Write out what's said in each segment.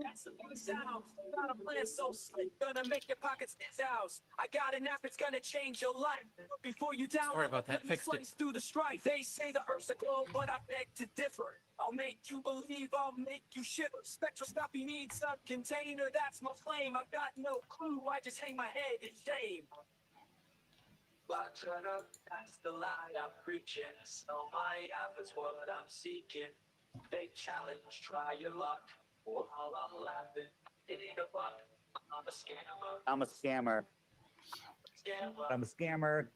That's the way it sounds. Got a plan so slick, gonna make your pockets out. I got an app, it's gonna change your life. Before you download, sorry about that. Fixed it. Through the strife. They say the Earth's a globe, but I beg to differ. I'll make you believe, I'll make you shiver. Spectroscopy needs a container, that's my flame. I've got no clue, I just hang my head in shame. But that's the lie I'm preaching. So my app is what I'm seeking. Big challenge, try your luck. While I'm laughing, it ain't a buck. I'm a scammer. I'm a scammer. Scammer. I'm a scammer.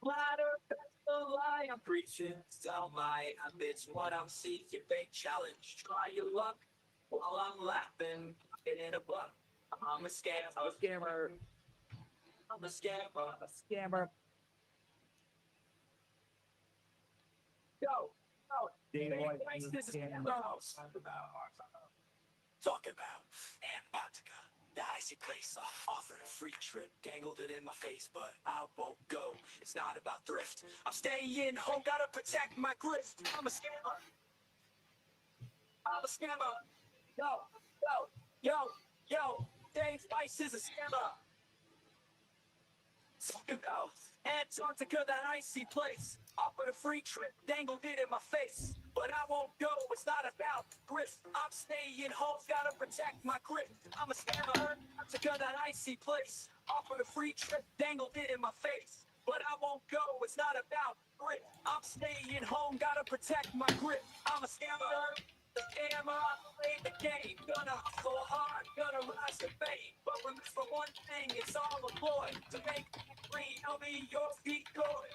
Ladder, that's the lie I'm preaching. Tell my app it's what I'm seeking. Big challenge, try your luck. While I'm laughing, it ain't a buck. I'm a scammer. I'm a scammer. I'm a scammer. A scammer. Yo, Day one, this is scammer. Talk about Antarctica, the icy place. Offered a free trip, dangled it in my face, but I won't go. It's not about thrift. I'm staying home, gotta protect my grift. I'm a scammer. I'm a scammer. Yo, Dave Spice is a scammer. Talk about Antarctica, that icy place. Offered a free trip, dangled it in my face. But I won't go, it's not about grift. I'm staying home, gotta protect my grip. I'm a scammer, Antarctica, that icy place. Offered a free trip, dangled it in my face. But I won't go, it's not about grit. I'm staying home, gotta protect my grip. I'm a scammer. The scammer, I play the game. Gonna hustle hard, gonna rise to fame. But remember one thing, it's all a ploy. To make me free, tell me your feet good.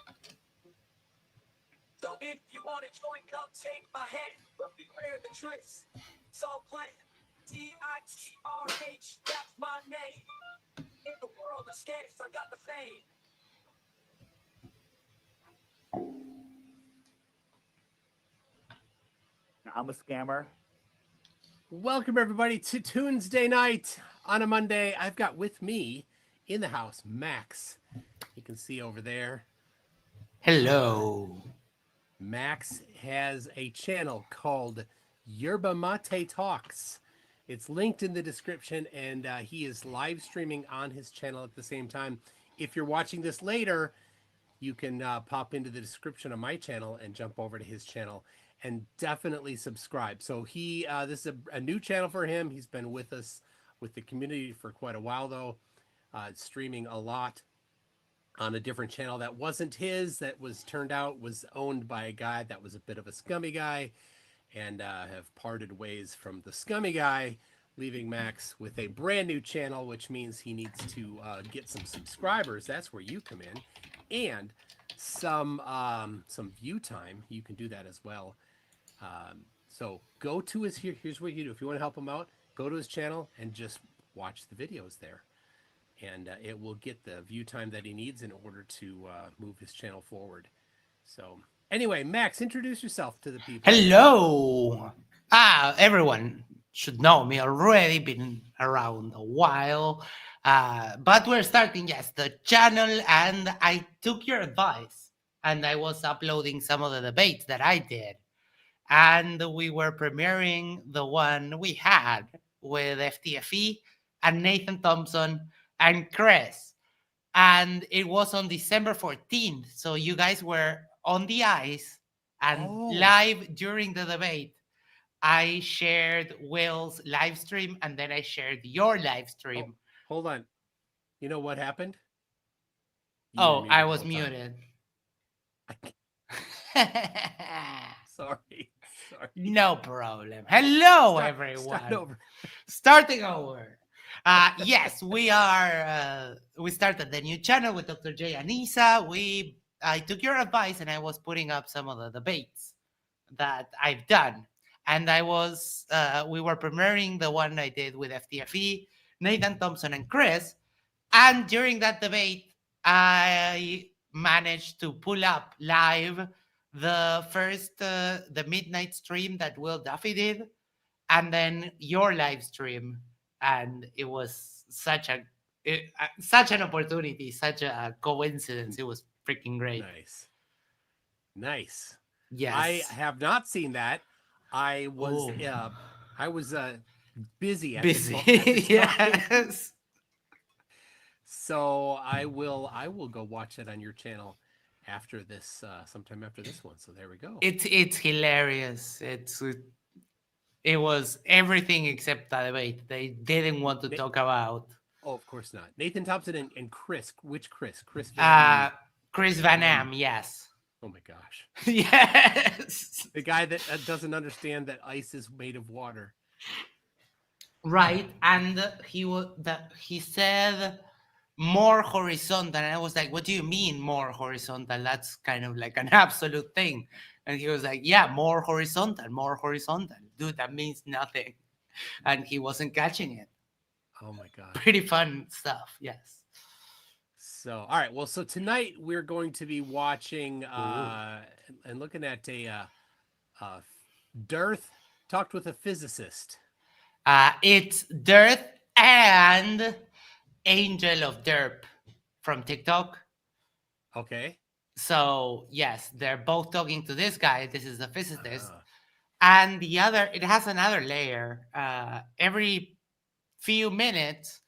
So if you want to join, come take my hand. But beware the tricks. It's all planned. Titrh, that's my name. In the world of scams, I got the fame. I'm a scammer. Welcome, everybody, to Tuesday night on a Monday. I've got with me in the house Max. You can see over there. Hello. Max has a channel called Yerba Mate Talks. It's linked in the description, and he is live streaming on his channel at the same time. If you're watching this later, you can pop into the description of my channel and jump over to his channel and definitely subscribe. So this is a new channel for him. He's been with us, with the community for quite a while, though, streaming a lot on a different channel that wasn't his, that was owned by a guy that was a bit of a scummy guy, and have parted ways from the scummy guy, leaving Max with a brand new channel, which means he needs to get some subscribers. That's where you come in, and some view time. You can do that as well. So go to here's what you do. If you want to help him out, go to his channel and just watch the videos there. And it will get the view time that he needs in order to move his channel forward. So anyway, Max, introduce yourself to the people. Hello. Everyone should know me already, been around a while. But we're starting, yes, the channel, and I took your advice, and I was uploading some of the debates that I did. And we were premiering the one we had with FTFE and Nathan Thompson and Chris. And it was on December 14th. So you guys were on the ice and live during the debate. I shared Will's live stream, and then I shared your live stream. Hold on. You know what happened? I was muted. Sorry. No problem. Hello, everyone. Starting over. Yes, we are. We started the new channel with Dr. J and Isa. I took your advice, and I was putting up some of the debates that I've done. And we were premiering the one I did with FTFE, Nathan Thompson, and Chris. And during that debate, I managed to pull up live the first, the midnight stream that Will Duffy did, and then your live stream. And it was such a such an opportunity, such a coincidence. It was freaking great. Nice. Yes. I have not seen that. I was Oh. busy at Busy. this time. Yes. So I will go watch it on your channel after this, sometime after this one. So there we go. It's hilarious. It was everything except the debate. They didn't want to talk about. Oh, of course not. Nathan Thompson and Chris. Which Chris? Chris Chris Van Am, yes. Oh my gosh. Yes. The guy that doesn't understand that ice is made of water. Right, and he said more horizontal, and I was like, what do you mean more horizontal? That's kind of like an absolute thing. And he was like, yeah, more horizontal. Dude, that means nothing. And he wasn't catching it. Oh my god. Pretty fun stuff, yes. So, all right, well, so tonight we're going to be watching and looking at a Dearth talked with a physicist. It's Dearth and Angel of Derp from TikTok. Okay. So yes, they're both talking to this guy. This is the physicist, and it has another layer. Every few minutes,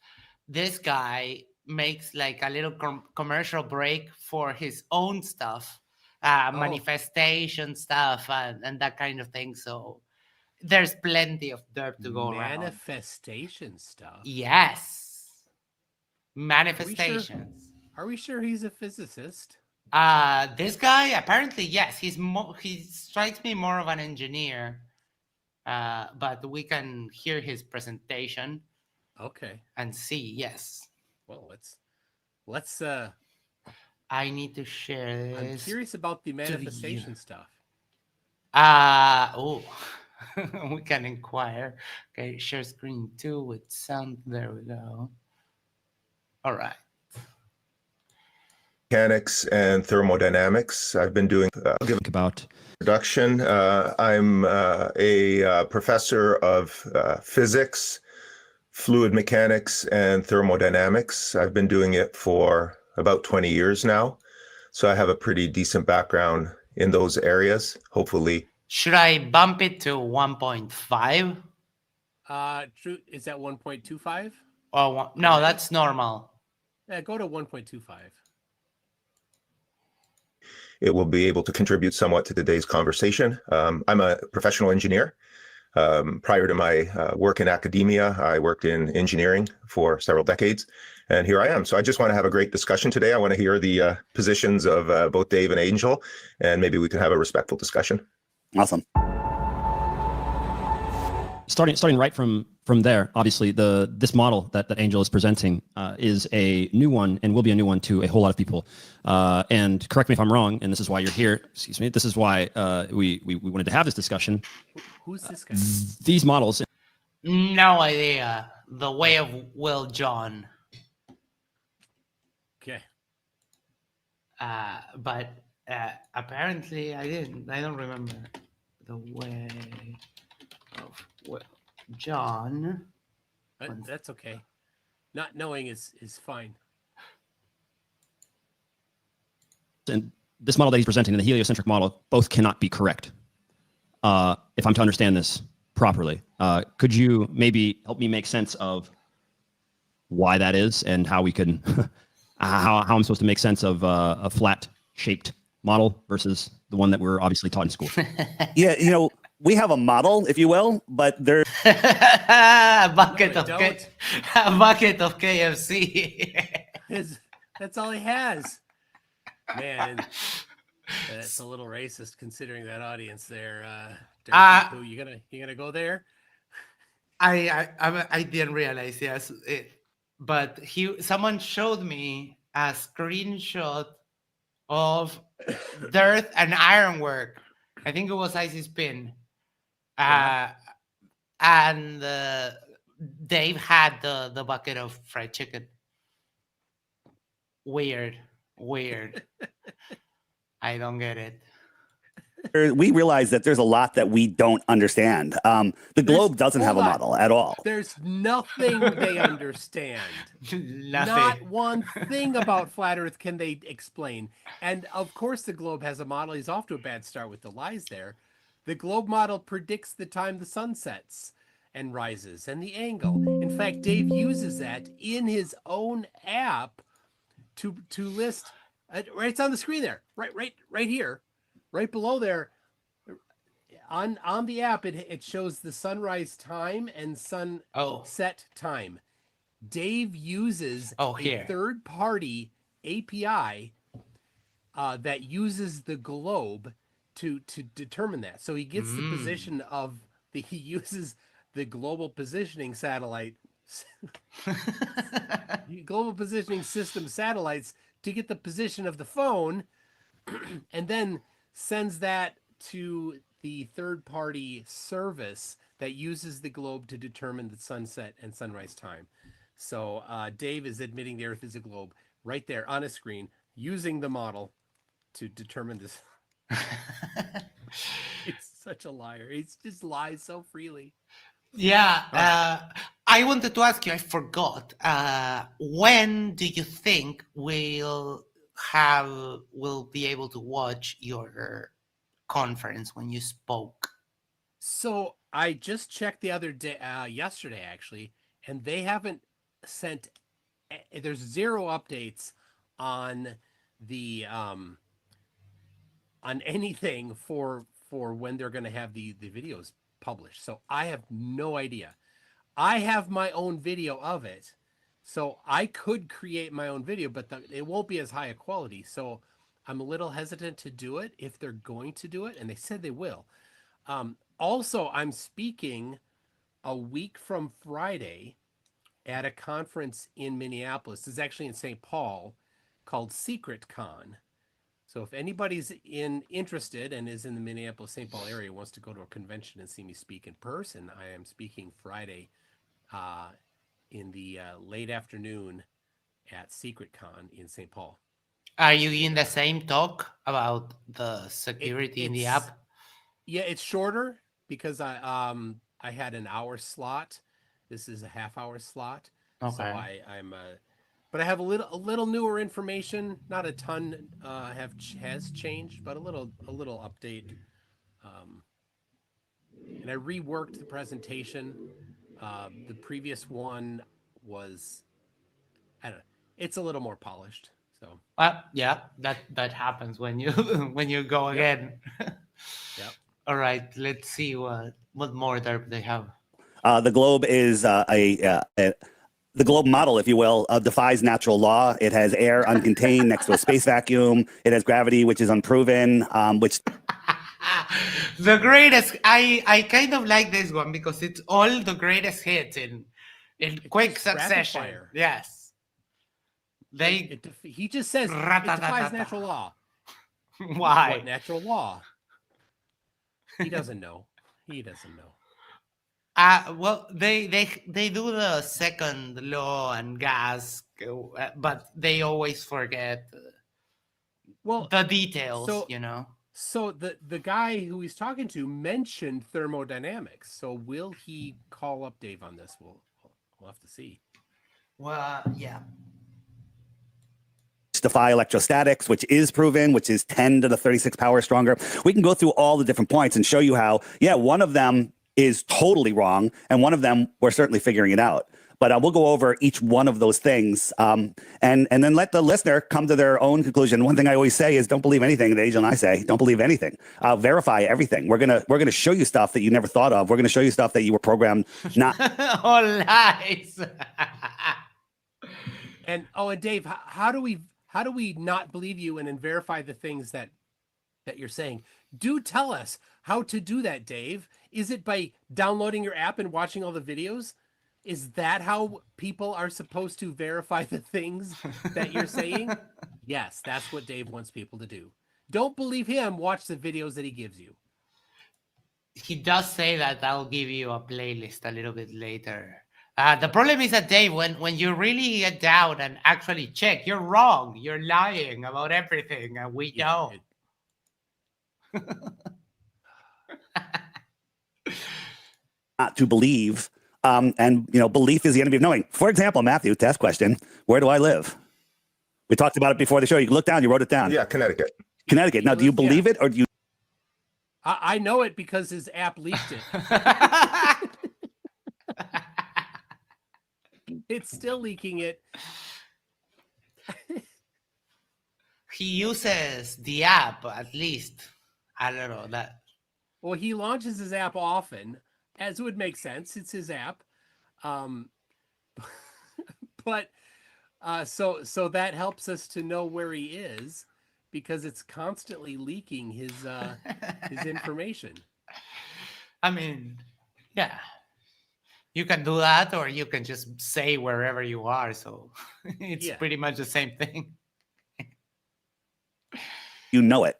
this guy makes like a little commercial break for his own stuff, manifestation stuff, and that kind of thing. So there's plenty of derp to go around. Manifestation stuff. Yes, manifestations. Are we sure he's a physicist? This guy apparently, yes, he strikes me more of an engineer. But we can hear his presentation. Okay. And see, yes. Well, let's I need to share this. I'm curious about the manifestation stuff. We can inquire. Okay, share screen 2 with sound. There we go. All right. Mechanics and thermodynamics. I've been doing about production. I'm a professor of physics, fluid mechanics, and thermodynamics. I've been doing it for about 20 years now. So I have a pretty decent background in those areas, hopefully. Should I bump it to 1.5? True. Is that 1.25? Oh, no, that's normal. Yeah, go to 1.25. It will be able to contribute somewhat to today's conversation. I'm a professional engineer. Prior to my work in academia, I worked in engineering for several decades, and here I am. So I just want to have a great discussion today. I want to hear the positions of both Dave and Angel, and maybe we can have a respectful discussion. Awesome. Starting right from there, obviously this model that Angel is presenting is a new one and will be a new one to a whole lot of people. And correct me if I'm wrong, and this is why you're here. Excuse me. This is why we wanted to have this discussion. Who's this guy? These models. No idea. The way of Will John. Okay. But apparently I don't remember the way of Will John. That's okay. Not knowing is fine. And this model that he's presenting and the heliocentric model both cannot be correct. If I'm to understand this properly, could you maybe help me make sense of why that is and how we can, how I'm supposed to make sense of a flat-shaped model versus the one that we're obviously taught in school? Yeah, we have a model, if you will, but there. a bucket of KFC. That's all he has. Man, that's a little racist considering that audience there. You gonna go there? I didn't realize, yes, but someone showed me a screenshot of dirt and ironwork. I think it was Icy Spin. And Dave had the bucket of fried chicken. Weird. I don't get it. We realize that there's a lot that we don't understand. The globe doesn't have a hold on. model at all. There's nothing they understand. Not Nothing. one thing about flat Earth can they explain. And of course, the globe has a model. He's off to a bad start with the lies there. The globe model predicts the time the sun sets and rises and the angle. In fact, Dave uses that in his own app to list. Right, it's on the screen there. Right here, right below there. On the app, it shows the sunrise time and sunset time. Dave uses a third-party API that uses the globe to determine that. So he gets the position of he uses the global positioning satellite, global positioning system satellites to get the position of the phone, and then sends that to the third-party service that uses the globe to determine the sunset and sunrise time. So Dave is admitting the Earth is a globe right there on a screen, using the model to determine this. He's such a liar. He just lies so freely. Yeah. I wanted to ask you, I forgot. When do you think we'll be able to watch your conference when you spoke? So I just checked the other day, yesterday actually, and they haven't sent. There's 0 updates on the on anything for when they're going to have the videos published. So I have no idea. I have my own video of it, so I could create my own video, but it won't be as high a quality. So I'm a little hesitant to do it if they're going to do it, and they said they will. Also, I'm speaking a week from Friday at a conference in Minneapolis. It's actually in St. Paul, called Secret Con. So if anybody's interested and is in the Minneapolis-St. Paul area, wants to go to a convention and see me speak in person, I am speaking Friday in the late afternoon at Secret Con in St. Paul. Are you in the same talk about the security in the app? Yeah, it's shorter because I had an hour slot. This is a half-hour slot. Okay. So I'm but I have a little newer information. Not a ton has changed, but a little update. And I reworked the presentation. The previous one was, I don't know, it's a little more polished. So yeah, that happens when you when you go again. Yep. All right, let's see what more derp they have. The globe is the globe model, if you will, defies natural law. It has air uncontained next to a space vacuum. It has gravity, which is unproven, which... The greatest, I kind of like this one because it's all the greatest hits in quick succession. Yes. He just says it defies natural law. Why? What natural law? He doesn't know. He doesn't know. Well, they do the second law and gas, but they always forget the details, you know. So the guy who he's talking to mentioned thermodynamics. So will he call up Dave on this? We'll have to see. Well, yeah. Defy electrostatics, which is proven, which is 10 to the 36 power stronger. We can go through all the different points and show you how, yeah, one of them is totally wrong, and one of them we're certainly figuring it out. But we'll go over each one of those things, and then let the listener come to their own conclusion. One thing I always say is, don't believe anything that Angel and I say. Don't believe anything. Verify everything. We're gonna show you stuff that you never thought of. We're gonna show you stuff that you were programmed not. All lies. And Dave, how do we not believe you and then verify the things that you're saying? Do tell us how to do that, Dave. Is it by downloading your app and watching all the videos? Is that how people are supposed to verify the things that you're saying? Yes, that's what Dave wants people to do. Don't believe him. Watch the videos that he gives you. He does say that I'll give you a playlist a little bit later. The problem is that, Dave, when you really get down and actually check, you're wrong. You're lying about everything, and we know. Not to believe. And belief is the enemy of knowing. For example, Matthew, test question: where do I live? We talked about it before the show. You can look down. You wrote it down. Yeah, Connecticut. Connecticut. Now, do you believe it or do you? I know it because his app leaked it. It's still leaking it. He uses the app at least. I don't know that. Well, he launches his app often, as would make sense. It's his app. But so that helps us to know where he is because it's constantly leaking his information. I mean, yeah. You can do that, or you can just say wherever you are. So it's pretty much the same thing. You know it.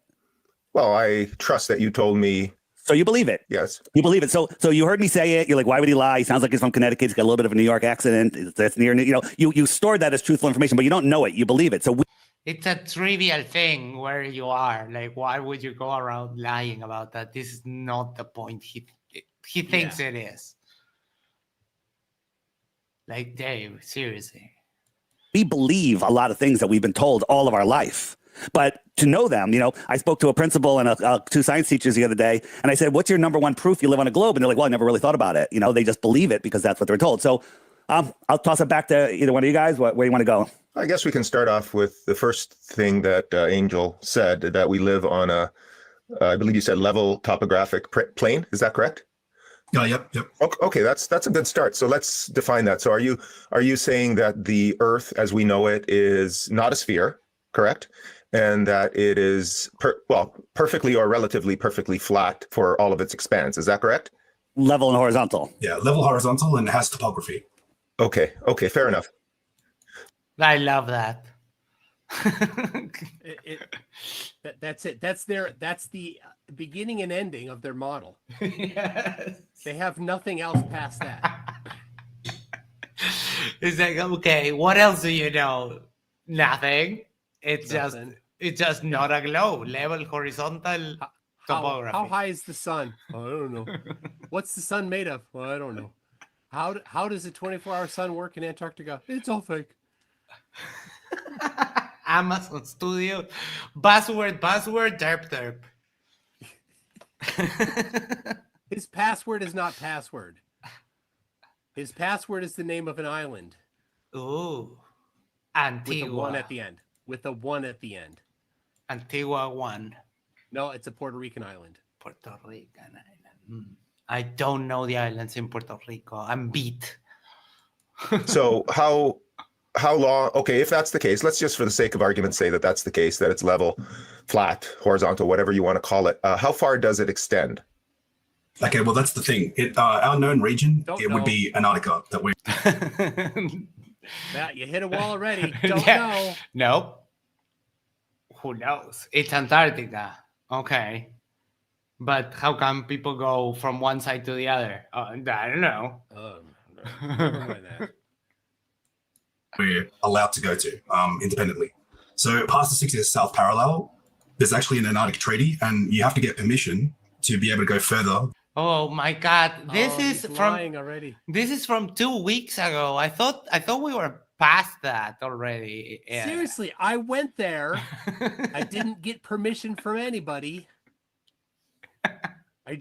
Well, I trust that you told me. So you believe it. Yes. You believe it. So you heard me say it. You're like, why would he lie? He sounds like he's from Connecticut. He's got a little bit of a New York accent. That's near. You stored that as truthful information, but you don't know it. You believe it. So It's a trivial thing where you are. Like, why would you go around lying about that? This is not the point he thinks it is. Like, Dave, seriously. we believe a lot of things that we've been told all of our life. But to know them, I spoke to a principal and two science teachers the other day, and I said, what's your number one proof you live on a globe? And they're like, well, I never really thought about it. They just believe it because that's what they're told. So I'll toss it back to either one of you guys. Where do you want to go? I guess we can start off with the first thing that Angel said, that we live on I believe you said level topographic plane. Is that correct? Yep. Okay, that's a good start. So let's define that. So are you saying that the Earth as we know it is not a sphere, correct? And that it is perfectly or relatively perfectly flat for all of its expanse. Is that correct? Level and horizontal. Yeah, level horizontal and it has topography. Okay, fair enough. I love that. That's it. That's the beginning and ending of their model. Yes. They have nothing else past that. It's like, okay, what else do you know? Nothing. It's Nothing. just not a globe. Level horizontal topography. How high is the sun? I don't know. What's the sun made of? Well, I don't know. How does a 24-hour sun work in Antarctica? It's all fake. Amazon Studio. Buzzword, derp. His password is not password. His password is the name of an island. Ooh. With Antigua. a 1 at the end. With a 1 at the end. Antigua 1. No, it's a Puerto Rican island. Puerto Rican island. I don't know the islands in Puerto Rico. I'm beat. So how long? Okay, if that's the case, let's just for the sake of argument say that that's the case, that it's level, flat, horizontal, whatever you want to call it. How far does it extend? Okay, well, that's the thing. Our known region, Don't it know. would be Antarctica that we. That you hit a wall already. Don't Yeah. know. Nope. Who knows? It's Antarctica. Okay. But how come people go from one side to the other? I don't know. Never mind that. We're allowed to go to independently. So past the 60th South Parallel, there's actually an Antarctic treaty, and you have to get permission to be able to go further. Oh my God! This is he's from lying already. this is from 2 weeks ago. I thought we were past that already. Yeah. Seriously, I went there. I didn't get permission from anybody. I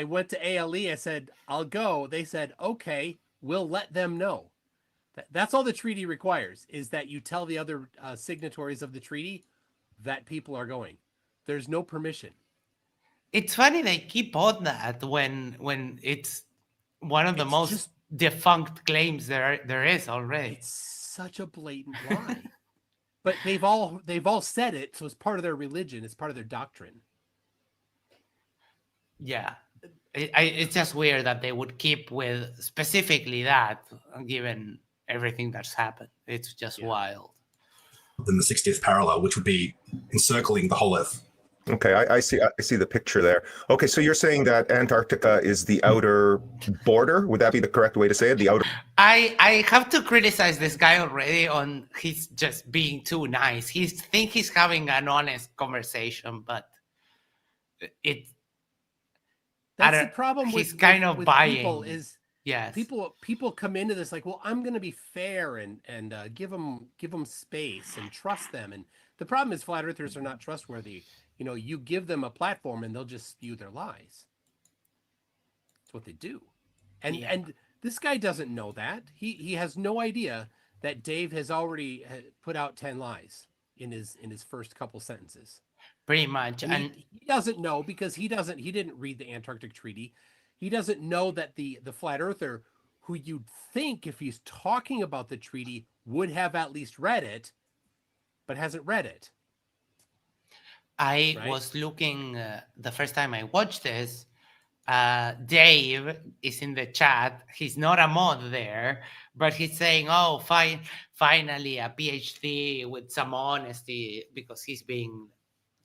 went to ALE. I said, I'll go. They said, okay, we'll let them know. That's all the treaty requires, is that you tell the other signatories of the treaty that people are going. There's no permission. It's funny they keep on that when it's one of the It's most just- defunct claims there is already. It's such a blatant lie. But they've all said it, so it's part of their religion. It's part of their doctrine. Yeah. It's just weird that they would keep with specifically that, given everything that's happened. It's just wild. Than the 60th parallel, which would be encircling the whole Earth. Okay, I see. I see the picture there. Okay, so you're saying that Antarctica is the outer border? Would that be the correct way to say it? The outer. I have to criticize this guy already on he's just being too nice. He's having an honest conversation, but it That's the problem he's with kind of with buying. people is Yes. people come into this like, well, I'm going to be fair and give them space and trust them. And the problem is flat earthers are not trustworthy. You know, you give them a platform and they'll just spew their lies. That's what they do. And Yeah. and this guy doesn't know that. He has no idea that Dave has already put out 10 lies in his first couple sentences. Pretty much. And he doesn't know because he didn't read the Antarctic Treaty. He doesn't know that the flat earther, who you'd think if he's talking about the treaty would have at least read it, but hasn't read it. I Right? was looking the first time I watched this. Dave is in the chat. He's not a mod there, but he's saying, "Oh, finally a PhD with some honesty," because he's being,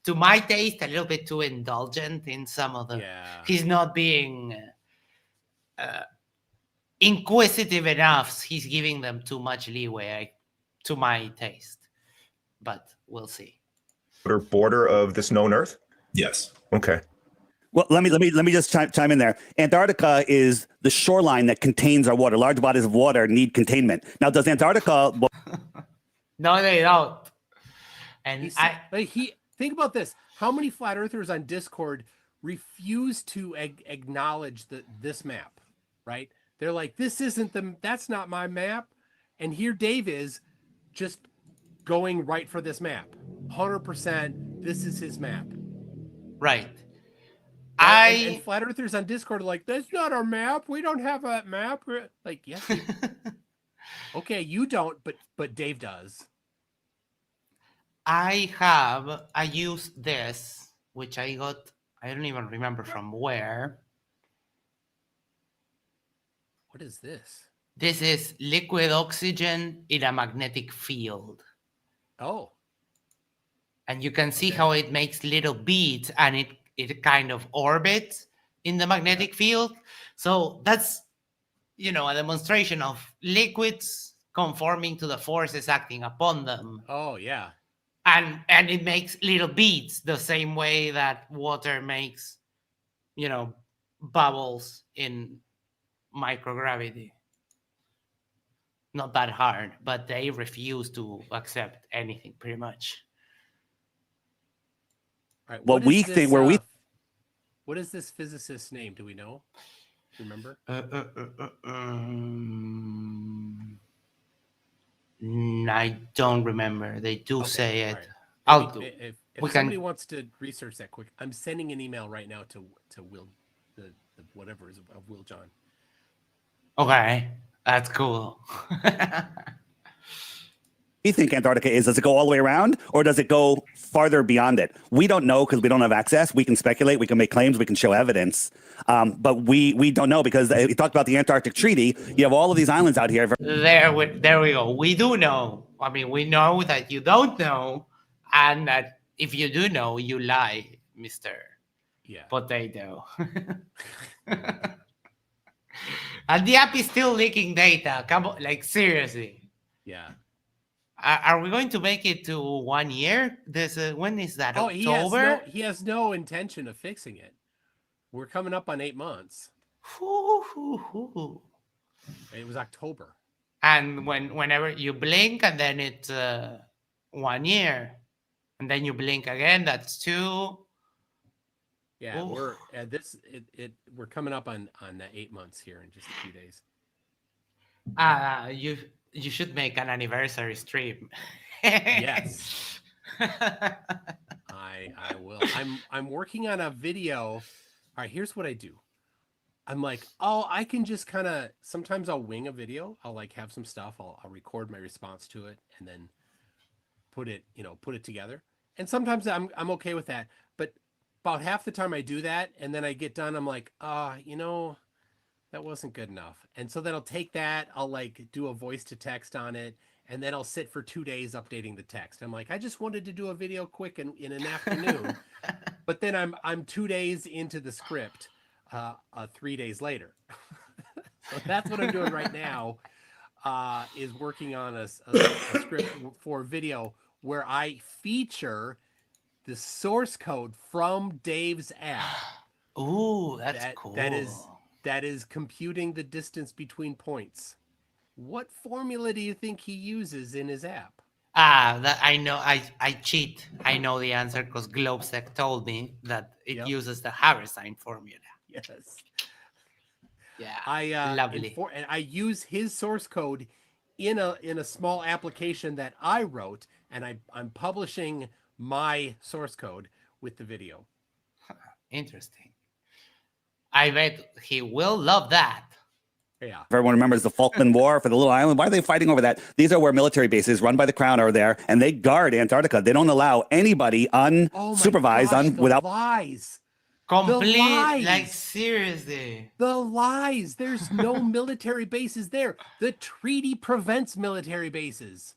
to my taste, a little bit too indulgent in some of the. Yeah. He's not being inquisitive enough. He's giving them too much leeway, to my taste. But we'll see. Outer border of this known Earth? Yes. Okay. Well, let me just chime in there. Antarctica is the shoreline that contains our water. Large bodies of water need containment. Now, does Antarctica? No, they don't. And think about this. How many flat earthers on Discord refuse to acknowledge this map, right? They're like, that's not my map. And here Dave is just going right for this map. 100%, this is his map. Right. And flat earthers on Discord are like, that's not our map. We don't have that map. Like, yes. Okay, you don't, but Dave does. I used this, which I got, I don't even remember from where. What is this? This is liquid oxygen in a magnetic field. Oh. And you can see how it makes little beads and it kind of orbits in the magnetic field. So that's, a demonstration of liquids conforming to the forces acting upon them. Oh, yeah. And it makes little beads the same way that water makes, bubbles in microgravity. Not that hard, but they refuse to accept anything pretty much. All right, What we think, where we. What is this physicist's name? Do we know? Do you remember? I don't remember. They do say it. Right. I'll do. If somebody wants to research that quick, I'm sending an email right now to Will, the whatever is of Will John. Okay, that's cool. We think Antarctica is. Does it go all the way around or does it go farther beyond it? We don't know because we don't have access. We can speculate, we can make claims, we can show evidence. But we don't know because we talked about the Antarctic Treaty. You have all of these islands out here. There we go. We do know. I mean, we know that you don't know, and that if you do know, you lie, Mr. Potato. And the app is still leaking data. Come on, like seriously. Yeah. Are we going to make it to 1 year? When is that? October? He has no intention of fixing it. We're coming up on 8 months. It was October. And whenever you blink, and then it's 1 year, and then you blink again, that's 2. Yeah, we're coming up on 8 months here in just a few days. You should make an anniversary stream. Yes. I will. I'm working on a video. All right, here's what I do. I'm like, I can just kind of, sometimes I'll wing a video. I'll like have some stuff. I'll record my response to it and then put it together. And sometimes I'm okay with that. But about half the time I do that and then I get done, I'm like, that wasn't good enough. And so then I'll take that, I'll like do a voice to text on it, and then I'll sit for 2 days updating the text. I'm like, I just wanted to do a video quick in an afternoon. But then I'm 2 days into the script, 3 days later. So that's what I'm doing right now, is working on a script for video where I feature the source code from Dave's app. Ooh, that's cool. That is computing the distance between points. What formula do you think he uses in his app? That I know. I cheat. I know the answer because Globesec told me that it uses the Harrisine formula. Yes. Yeah, lovely. And I use his source code in a small application that I wrote, and I'm publishing my source code with the video. Interesting. I bet he will love that. Yeah. If everyone remembers the Falkland War for the little island, why are they fighting over that? These are where military bases run by the Crown are there, and they guard Antarctica. They don't allow anybody unsupervised, without lies. Complete, lies. like seriously. The lies. There's no military bases there. The treaty prevents military bases.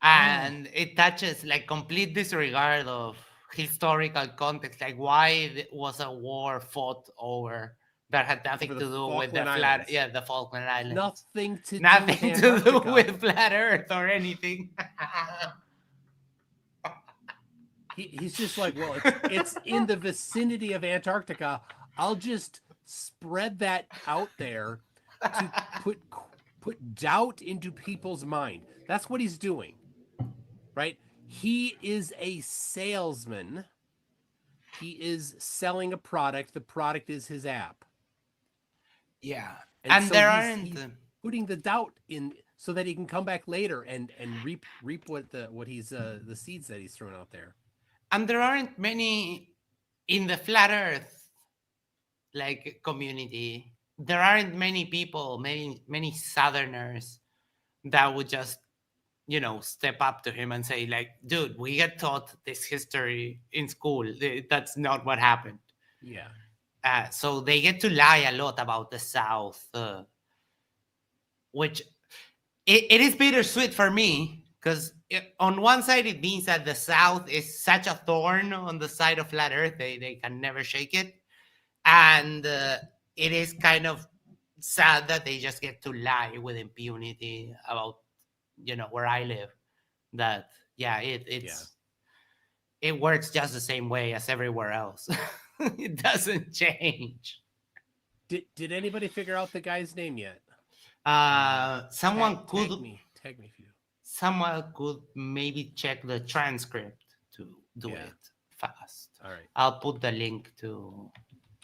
And it touches like complete disregard of historical context, like why was a war fought over that had nothing to do with the flat, the Falkland Islands. Nothing to do with flat Earth or anything. He's just like, well, it's in the vicinity of Antarctica. I'll just spread that out there to put doubt into people's mind. That's what he's doing, right? He is a salesman. He is selling a product. The product is his app. Yeah, and so there he's putting the doubt in so that he can come back later and reap what he's the seeds that he's thrown out there. And there aren't many in the flat Earth like community. There aren't many people, many Southerners that would just, step up to him and say, like, dude, we get taught this history in school. That's not what happened. Yeah. So they get to lie a lot about the South, which it is bittersweet for me. Because on one side, it means that the South is such a thorn on the side of flat Earth. They can never shake it. And it is kind of sad that they just get to lie with impunity about, where I live. That, it works just the same way as everywhere else. It doesn't change. Did anybody figure out the guy's name yet? Someone could... Tag me if you do. Someone could maybe check the transcript to do it fast. All right. I'll put the link to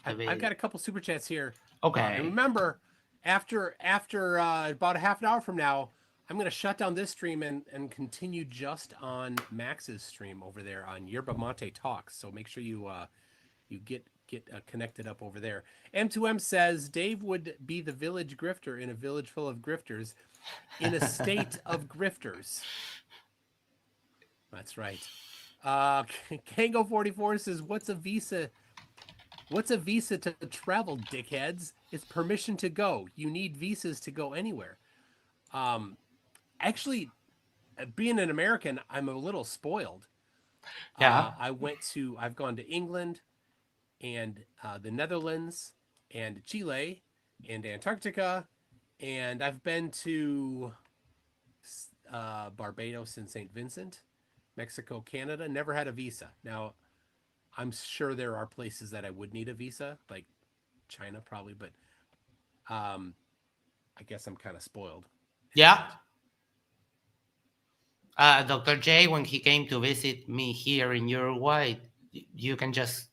the video. I've got a couple super chats here. Okay. And remember, after about a half an hour from now, I'm going to shut down this stream and continue just on Max's stream over there on Yerba Mate Talks. So make sure you get connected up over there. M2M says Dave would be the village grifter in a village full of grifters. In a state of grifters. That's right. Kango 44 says, "What's a visa? What's a visa to travel, dickheads? It's permission to go. You need visas to go anywhere." Actually, being an American, I'm a little spoiled. Yeah. I've gone to England, and the Netherlands, and Chile, and Antarctica. And I've been to Barbados and St. Vincent, Mexico, Canada. Never had a visa. Now, I'm sure there are places that I would need a visa, like China probably, but I guess I'm kind of spoiled. Yeah. Dr. J, when he came to visit me here in Uruguay, you can just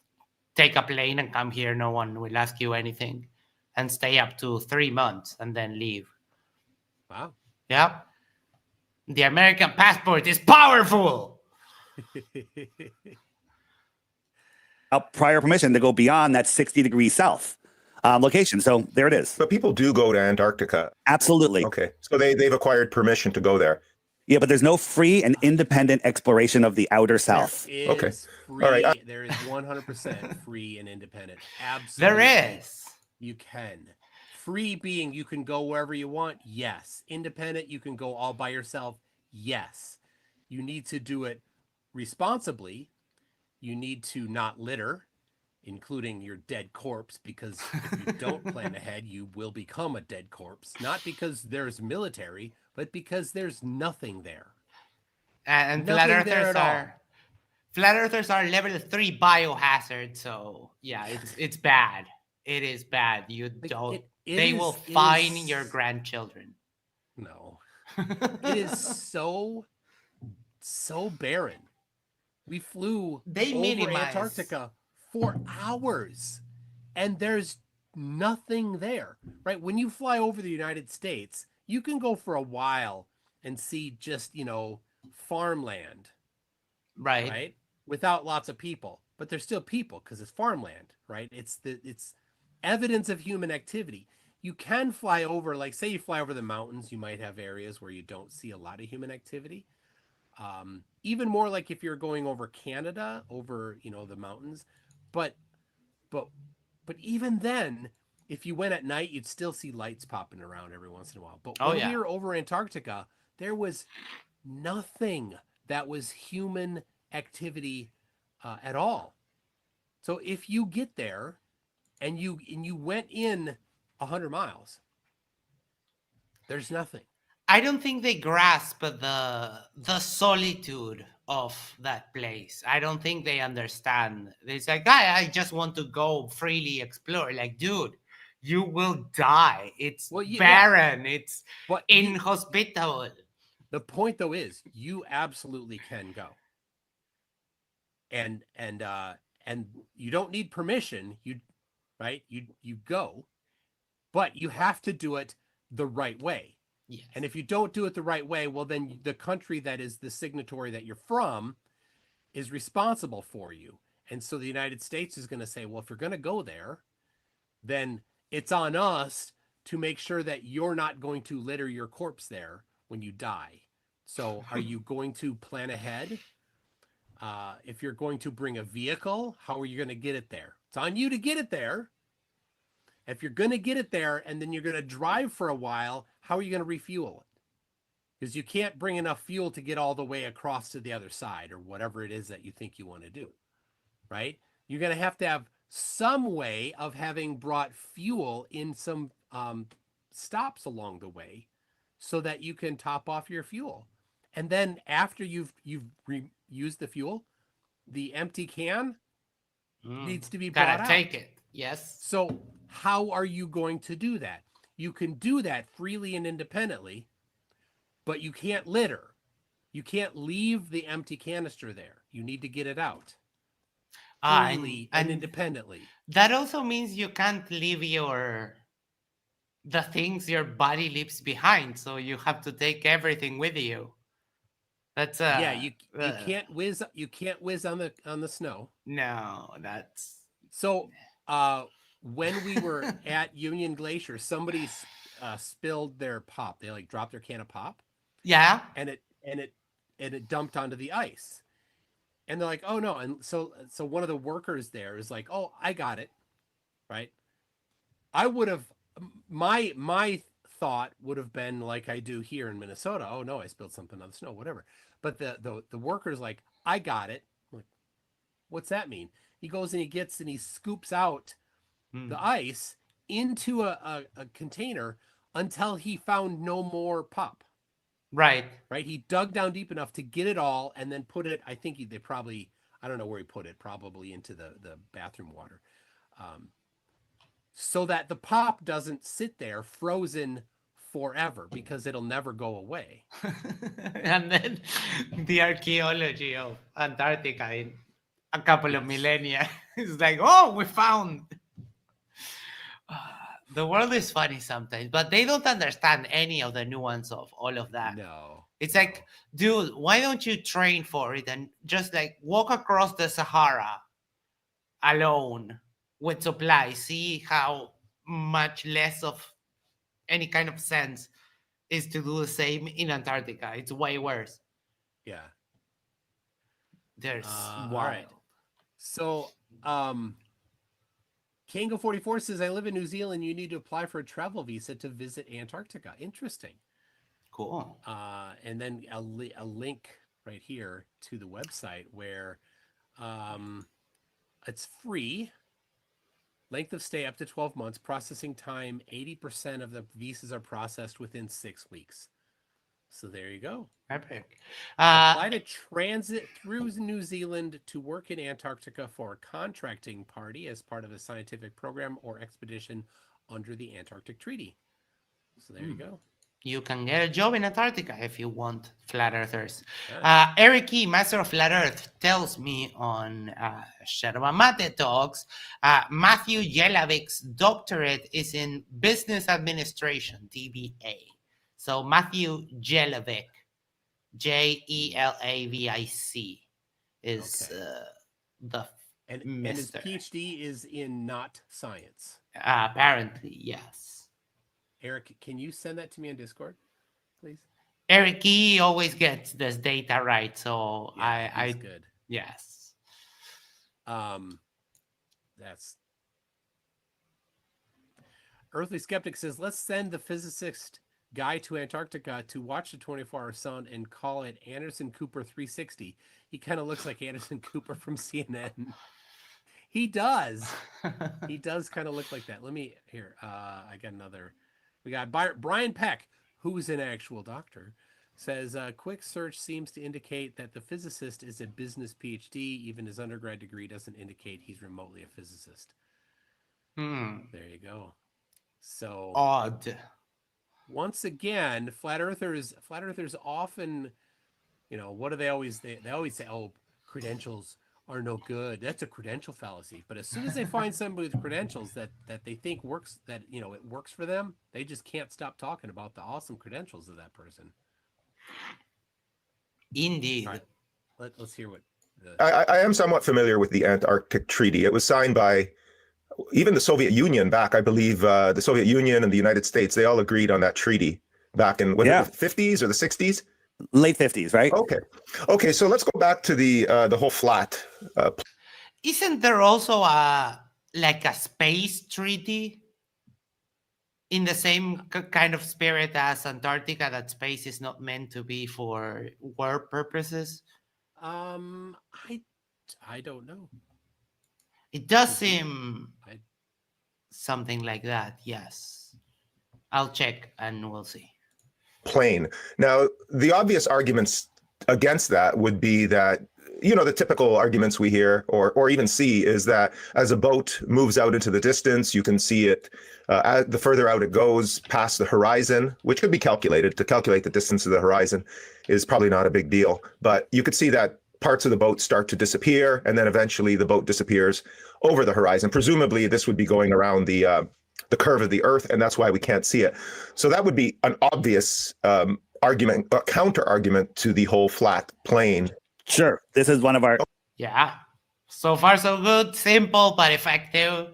take a plane and come here. No one will ask you anything. And stay up to 3 months and then leave. Wow. Yeah. The American passport is powerful. prior permission to go beyond that 60 degrees south location. So there it is. But people do go to Antarctica. Absolutely. Okay. So they've acquired permission to go there. Yeah, but there's no free and independent exploration of the outer south. Okay. Free, all right. There is 100% free and independent. Absolutely. There is. You can. Free being you can go wherever you want. Yes. Independent, you can go all by yourself. Yes. You need to do it responsibly you need to not litter, including your dead corpse, because if you don't plan ahead, you will become a dead corpse. Not because there's military, but because there's nothing there. And Nothing there at all. flat earthers are level 3 biohazard, so yeah, it's bad. It is bad. You don't they will fine your grandchildren. No. It is so barren. We flew over Antarctica for hours and there's nothing there, right? When you fly over the United States, you can go for a while and see just, farmland, right? Without lots of people, but there's still people because it's farmland, right? It's evidence of human activity. You can fly over, like say you fly over the mountains, you might have areas where you don't see a lot of human activity. Even more like if you're going over Canada, over the mountains, but even then, if you went at night, you'd still see lights popping around every once in a while. But when we were over Antarctica, there was nothing that was human activity at all. So if you get there and you went in 100 miles, there's nothing. I don't think they grasp the solitude of that place. I don't think they understand. It's like, I just want to go freely explore. Like, dude, you will die. It's barren. It's inhospitable. The point though is you absolutely can go. And you don't need permission. You go, but you have to do it the right way. Yes. And if you don't do it the right way, well, then the country that is the signatory that you're from is responsible for you. And so the United States is going to say, well, if you're going to go there, then it's on us to make sure that you're not going to litter your corpse there when you die. So are you going to plan ahead? If you're going to bring a vehicle, how are you going to get it there? It's on you to get it there. If you're going to get it there and then you're going to drive for a while, how are you going to refuel it? Because you can't bring enough fuel to get all the way across to the other side or whatever it is that you think you want to do, right? You're going to have some way of having brought fuel in some stops along the way so that you can top off your fuel. And then after you've used the fuel, the empty can needs to be brought out. Gotta take it. Yes. So how are you going to do that? You can do that freely and independently, but you can't litter. You can't leave the empty canister there. You need to get it out freely and independently. That also means you can't leave the things your body leaves behind. So you have to take everything with you. That's you can't whiz on the snow. No, that's so. When we were at Union Glacier, somebody spilled their pop. They dropped their can of pop. Yeah. And it dumped onto the ice. And they're like, oh no. And so one of the workers there is like, oh, I got it. Right. I would have, my thought would have been like I do here in Minnesota. Oh no, I spilled something on the snow, whatever. But the worker's like, I got it. I'm like, what's that mean? He goes and he scoops out the ice into a container until he found no more pop. Right. He dug down deep enough to get it all and then put it, I think I don't know where he put it, probably into the bathroom water. So that the pop doesn't sit there frozen forever because it'll never go away. And then the archaeology of Antarctica in a couple of millennia is like, oh, we found. The world is funny sometimes, but they don't understand any of the nuance of all of that. No. It's like, dude, why don't you train for it and just walk across the Sahara alone with supplies? See how much less of any kind of sense is to do the same in Antarctica. It's way worse. Yeah. There's all right. So, Kango44 says, I live in New Zealand. You need to apply for a travel visa to visit Antarctica. Interesting. Cool. And then a link right here to the website where It's free. Length of stay up to 12 months. Processing time, 80% of the visas are processed within 6 weeks. So there you go. Epic. Apply to transit through New Zealand to work in Antarctica for a contracting party as part of a scientific program or expedition under the Antarctic Treaty. So there you go. You can get a job in Antarctica if you want, flat earthers. Yeah. Eric E., Master of Flat Earth, tells me on Yerba Mate Talks, Matthew Jelavik's doctorate is in business administration, DBA. So Matthew Jelavik, Jelavic, is the And his mister. PhD is in not science. Apparently, yes. Eric, can you send that to me on Discord, please? Eric E. always gets this data right, so Yeah, he's good. Yes. That's Earthly Skeptic says, let's send the physicist guy to Antarctica to watch the 24-hour sun and call it Anderson Cooper 360. He kind of looks like Anderson Cooper from CNN. He does. He does kind of look like that. Let me here. I got another. We got Brian Peck, who's an actual doctor, says quick search seems to indicate that the physicist is a business PhD. Even his undergrad degree doesn't indicate he's remotely a physicist. There you go. So odd. Once again, flat earthers often, what do they always they always say, oh, credentials are no good. That's a credential fallacy. But as soon as they find somebody with credentials that they think works, that it works for them, they just can't stop talking about the awesome credentials of that person. Indeed. All right. Let's hear what I am somewhat familiar with the Antarctic Treaty. It was signed by even the Soviet Union back, I believe, the Soviet Union and the United States, they all agreed on that treaty back in the 50s or the 60s? Late 50s, right? Okay, so let's go back to the whole flat. Isn't there also like a space treaty in the same kind of spirit as Antarctica, that space is not meant to be for war purposes? I don't know. It does seem something like that, yes. I'll check and we'll see. Plane. Now, the obvious arguments against that would be that, the typical arguments we hear or even see is that as a boat moves out into the distance, you can see it, the further out it goes past the horizon, which could be calculated. To calculate the distance of the horizon is probably not a big deal, but you could see that parts of the boat start to disappear, and then eventually the boat disappears over the horizon. Presumably, this would be going around the curve of the Earth, and that's why we can't see it. So that would be an obvious argument, counter argument to the whole flat plane. Sure. This is one of our... Yeah. So far, so good. Simple, but effective.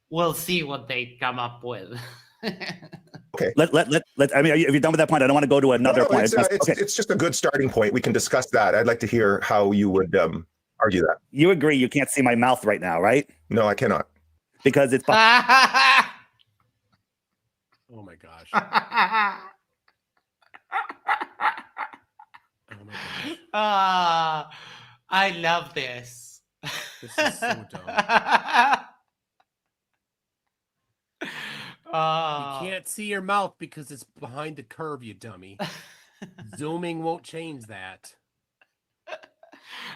We'll see what they come up with. Okay. I mean, if you're done with that point, I don't want to go to another point. It's just a good starting point. We can discuss that. I'd like to hear how you would argue that. You agree you can't see my mouth right now, right? No, I cannot. Because it's... Oh my gosh. Oh my gosh. I love this. This is so dumb. You can't see your mouth because it's behind the curve, you dummy. Zooming won't change that.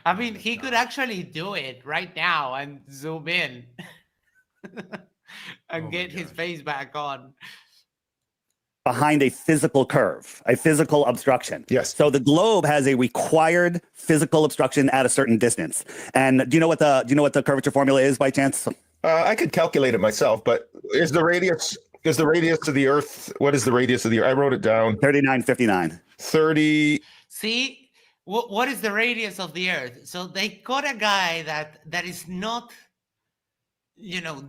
I mean, he could actually do it right now and zoom in and get his face back on. Behind a physical curve, a physical obstruction. Yes. So the globe has a required physical obstruction at a certain distance. And do you know what the curvature formula is by chance? I could calculate it myself, but is the radius of the Earth? What is the radius of the Earth? I wrote it down. 3959. 30. See, what is the radius of the Earth? So they got a guy that is not,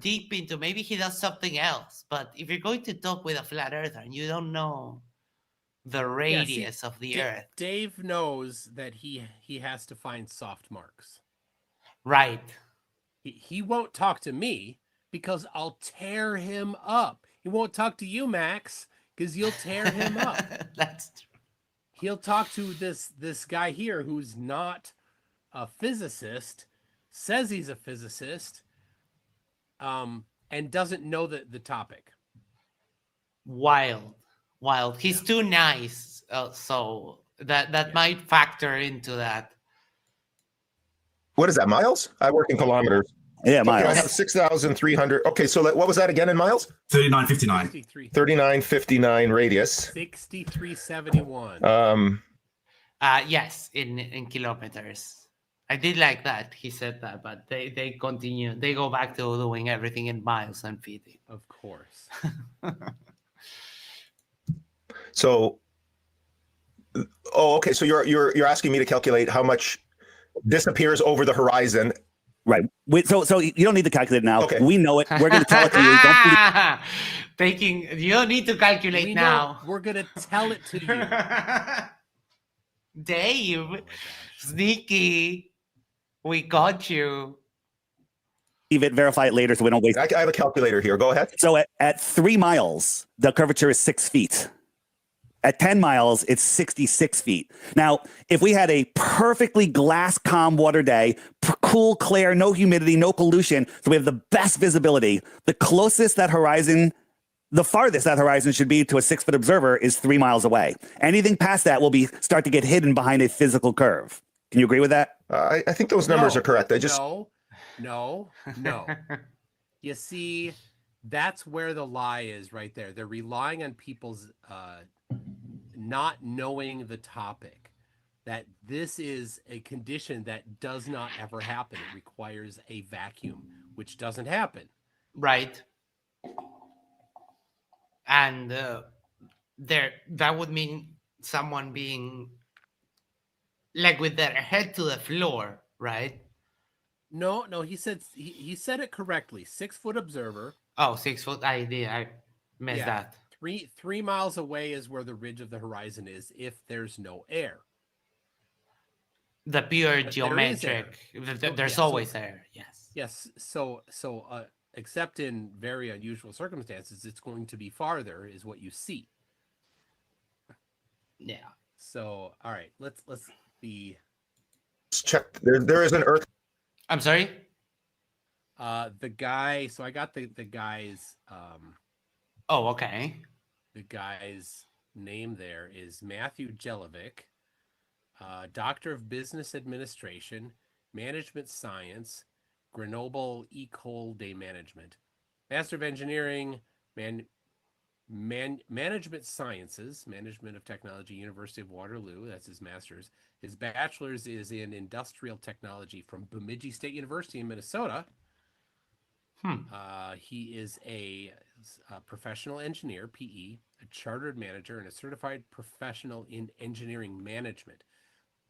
deep into, maybe he does something else. But if you're going to talk with a flat earther and you don't know the radius of the Earth. Dave knows that he has to find soft marks. Right. He won't talk to me because I'll tear him up. He won't talk to you, Max, because you'll tear him up. That's true. He'll talk to this guy here who's not a physicist, says he's a physicist, and doesn't know the topic. Wild. He's too nice, so that might factor into that. What is that, miles? I work in kilometers. Yeah, So, I miles. have 6,300. Okay, so what was that again in miles? 3959. 3959 radius. 6371. Yes, in kilometers. I did like that he said that, but they continue. They go back to doing everything in miles and feet. Of course. So, okay. So you're asking me to calculate how much disappears over the horizon. Right. So you don't need to calculate it now. Okay. We know it. We're going to tell it to you. Don't believe. You don't need to calculate We now. We're gonna tell it to you. Dave, Oh my gosh. sneaky, we got you. It, verify it later so we don't waste. I have a calculator here. Go ahead. So at 3 miles, the curvature is 6 feet. At 10 miles, it's 66 feet. Now, if we had a perfectly glass calm water day, cool, clear, no humidity, no pollution, so we have the best visibility, the closest that horizon, the farthest that horizon should be to a 6-foot observer is 3 miles away. Anything past that will start to get hidden behind a physical curve. Can you agree with that? I think those numbers No, are correct. I just No. You see, that's where the lie is right there. They're relying on people's not knowing the topic, that this is a condition that does not ever happen. It requires a vacuum, which doesn't happen. Right. And that would mean someone being like with their head to the floor, right? No, he said he said it correctly. 6-foot observer. Oh, 6 foot. I missed that. 3 miles away is where the ridge of the horizon is if there's no air. The pure But geometric. There's always air. Yes. Yes. So except in very unusual circumstances, it's going to be farther, is what you see. Yeah. So all right, let's be. check. There is an Earth. I'm sorry. The guy. So I got the guy's. Oh, okay. The guy's name there is Matthew Jelovic, Doctor of Business Administration, Management Science, Grenoble Ecole de Management, Master of Engineering, Management Sciences, Management of Technology, University of Waterloo. That's his master's. His bachelor's is in Industrial Technology from Bemidji State University in Minnesota. He is a professional engineer, PE, a chartered manager, and a certified professional in engineering management.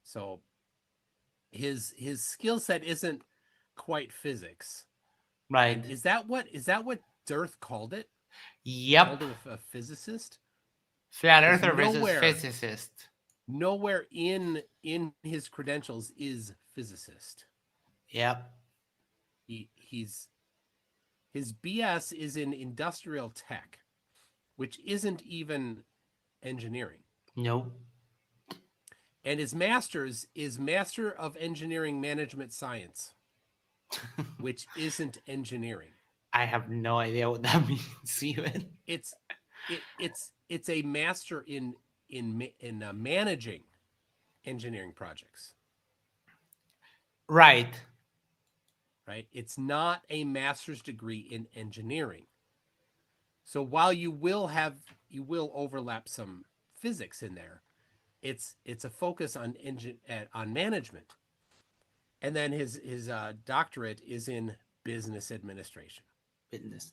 So his skill set isn't quite physics. Right. Is that what Dearth called it? Yep. Called him a physicist? Flat earther There's versus nowhere- physicist. Nowhere in his credentials is physicist. Yep. His BS is in industrial tech, which isn't even engineering. Nope. And his master's is Master of Engineering Management Science, which isn't engineering. I have no idea what that means even. It's a master in managing engineering projects. Right. Right? It's not a master's degree in engineering. So while you will overlap some physics in there, it's a focus on management. And then his doctorate is in business administration. Business.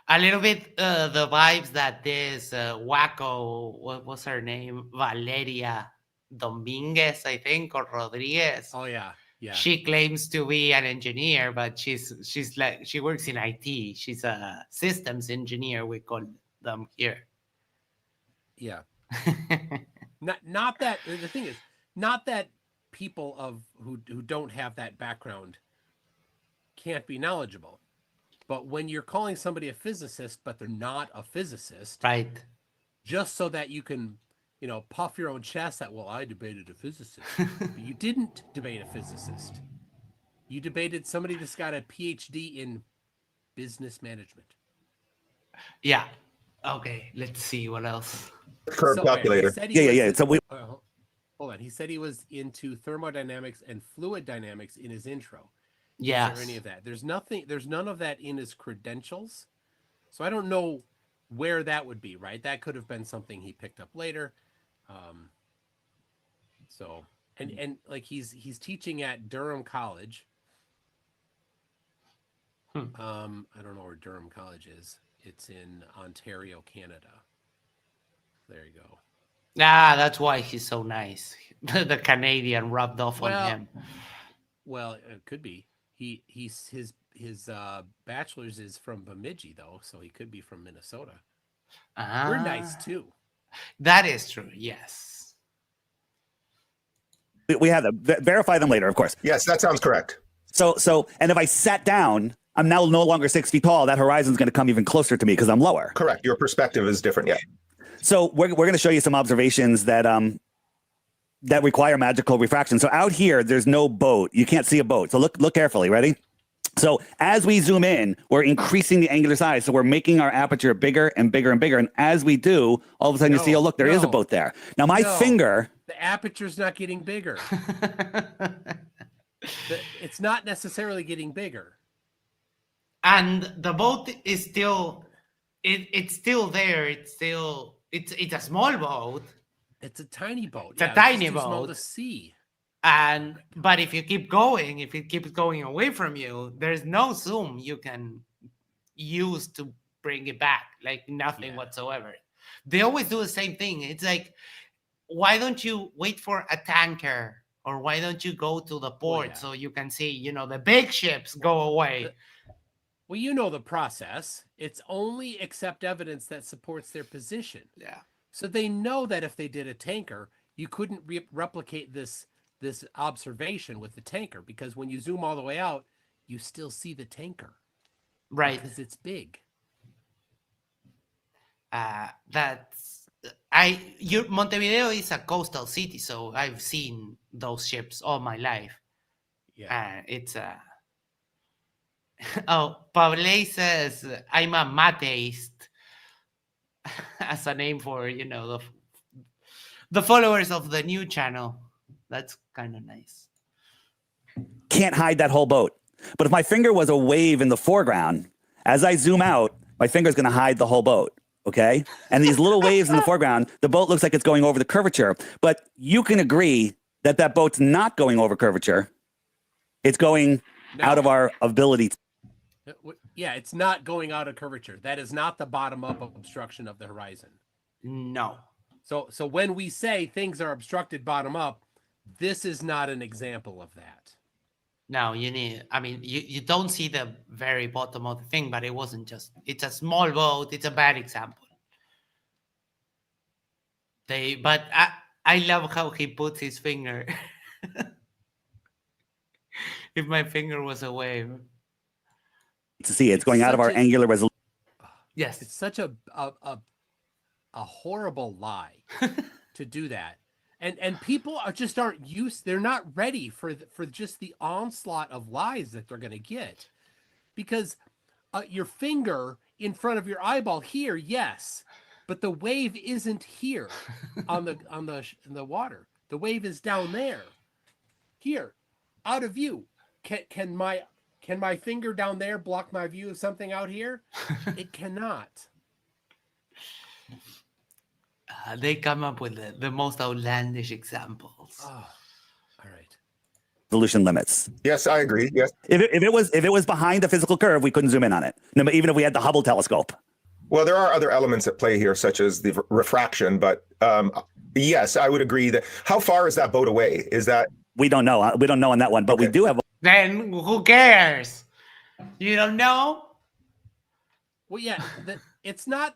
A little bit the vibes that this wacko, what was her name? Valeria Dominguez, I think, or Rodriguez. Oh yeah. Yeah. She claims to be an engineer, but she's like, she works in IT. She's a systems engineer, we call them here. Yeah. Not that the thing is, not that people who don't have that background can't be knowledgeable. But when you're calling somebody a physicist, but they're not a physicist, right? Just so that you can, puff your own chest that, well, I debated a physicist. But you didn't debate a physicist. You debated somebody that's got a PhD in business management. Yeah. Okay, let's see what else. Curve He calculator. said he Yeah. was- So we hold on. He said he was into thermodynamics and fluid dynamics in his intro. Yes. Is there any of that? There's none of that in his credentials. So I don't know where that would be, right? That could have been something he picked up later. So and like he's teaching at Durham College. I don't know where Durham College is. It's in Ontario, Canada. There you go. Ah, that's why he's so nice. The Canadian rubbed off on him. Well, it could be. His bachelor's is from Bemidji though, so he could be from Minnesota. We're nice too. That is true. Yes. we have them. Verify them later, of course. Yes, that sounds correct. So, and if I sat down, I'm now no longer 6 feet tall. That horizon's going to come even closer to me because I'm lower. Correct. Your perspective is different. Yeah. So we're going to show you some observations that that require magical refraction. So out here, there's no boat. You can't see a boat. So look carefully. Ready? So as we zoom in, we're increasing the angular size. So we're making our aperture bigger and bigger and bigger. And as we do, all of a sudden you see, oh, look, there is a boat there. Now my finger. The aperture's not getting bigger. It's not necessarily getting bigger. And the boat is still, it's still there. It's a small boat. It's a tiny boat. It's a tiny too small boat. to see. But if you keep going, if it keeps going away from you, there's no zoom you can use to bring it back, like nothing whatsoever. They always do the same thing. It's like, why don't you wait for a tanker, or why don't you go to the port so you can see, the big ships go away? Well, you know the process. It's only accept evidence that supports their position. Yeah. So they know that if they did a tanker, you couldn't replicate this observation with the tanker, because when you zoom all the way out, you still see the tanker. Right. Because it's big. Montevideo is a coastal city, so I've seen those ships all my life. Yeah. It's Pavle says I'm a mateist as a name for the followers of the new channel. That's kind of nice. Can't hide that whole boat. But if my finger was a wave in the foreground, as I zoom out, my finger's going to hide the whole boat. Okay. And these little waves in the foreground, the boat looks like it's going over the curvature. But you can agree that that boat's not going over curvature. It's going out of our ability. Yeah, it's not going out of curvature. That is not the bottom up obstruction of the horizon. No. So when we say things are obstructed bottom up, this is not an example of that. No, you don't see the very bottom of the thing, but it wasn't it's a small boat. It's a bad example. But I love how he puts his finger. If my finger was a wave. To see it's going out of our angular resolution. Yes. It's such a horrible lie to do that. And people aren't used. They're not ready for just the onslaught of lies that they're going to get, because your finger in front of your eyeball here, yes, but the wave isn't here on the water. The wave is down there, here, out of view. Can my finger down there block my view of something out here? It cannot. They come up with the most outlandish examples. Oh, all right. Resolution limits. Yes, I agree. Yes. If it was behind the physical curve, we couldn't zoom in on it. No, even if we had the Hubble telescope. Well, there are other elements at play here, such as the refraction. But yes, I would agree that. How far is that boat away? Is that? We don't know. We don't know on that one, but we do have. Then who cares? You don't know? Well, yeah, it's not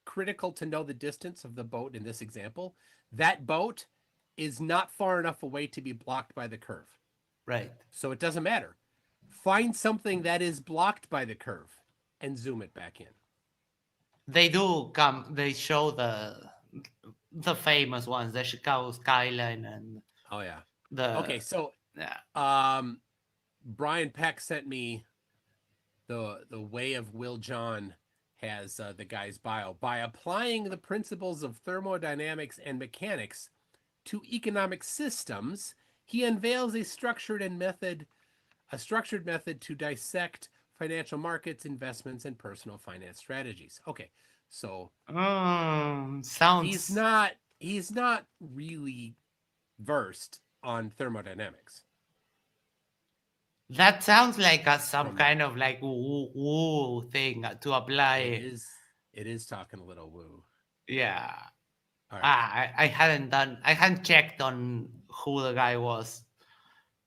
critical to know the distance of the boat in this example. That boat is not far enough away to be blocked by the curve. Right. So it doesn't matter. Find something that is blocked by the curve and zoom it back in. They do come. They show the famous ones, the Chicago skyline and. Oh yeah. Okay, so yeah. Brian Peck sent me the Way of Will John has the guy's bio. By applying the principles of thermodynamics and mechanics to economic systems, he unveils a structured method to dissect financial markets, investments, and personal finance strategies. Okay, so sounds he's not really versed on thermodynamics. That sounds like some kind of like woo thing to apply. It is talking a little woo. Yeah. All right. I hadn't checked on who the guy was.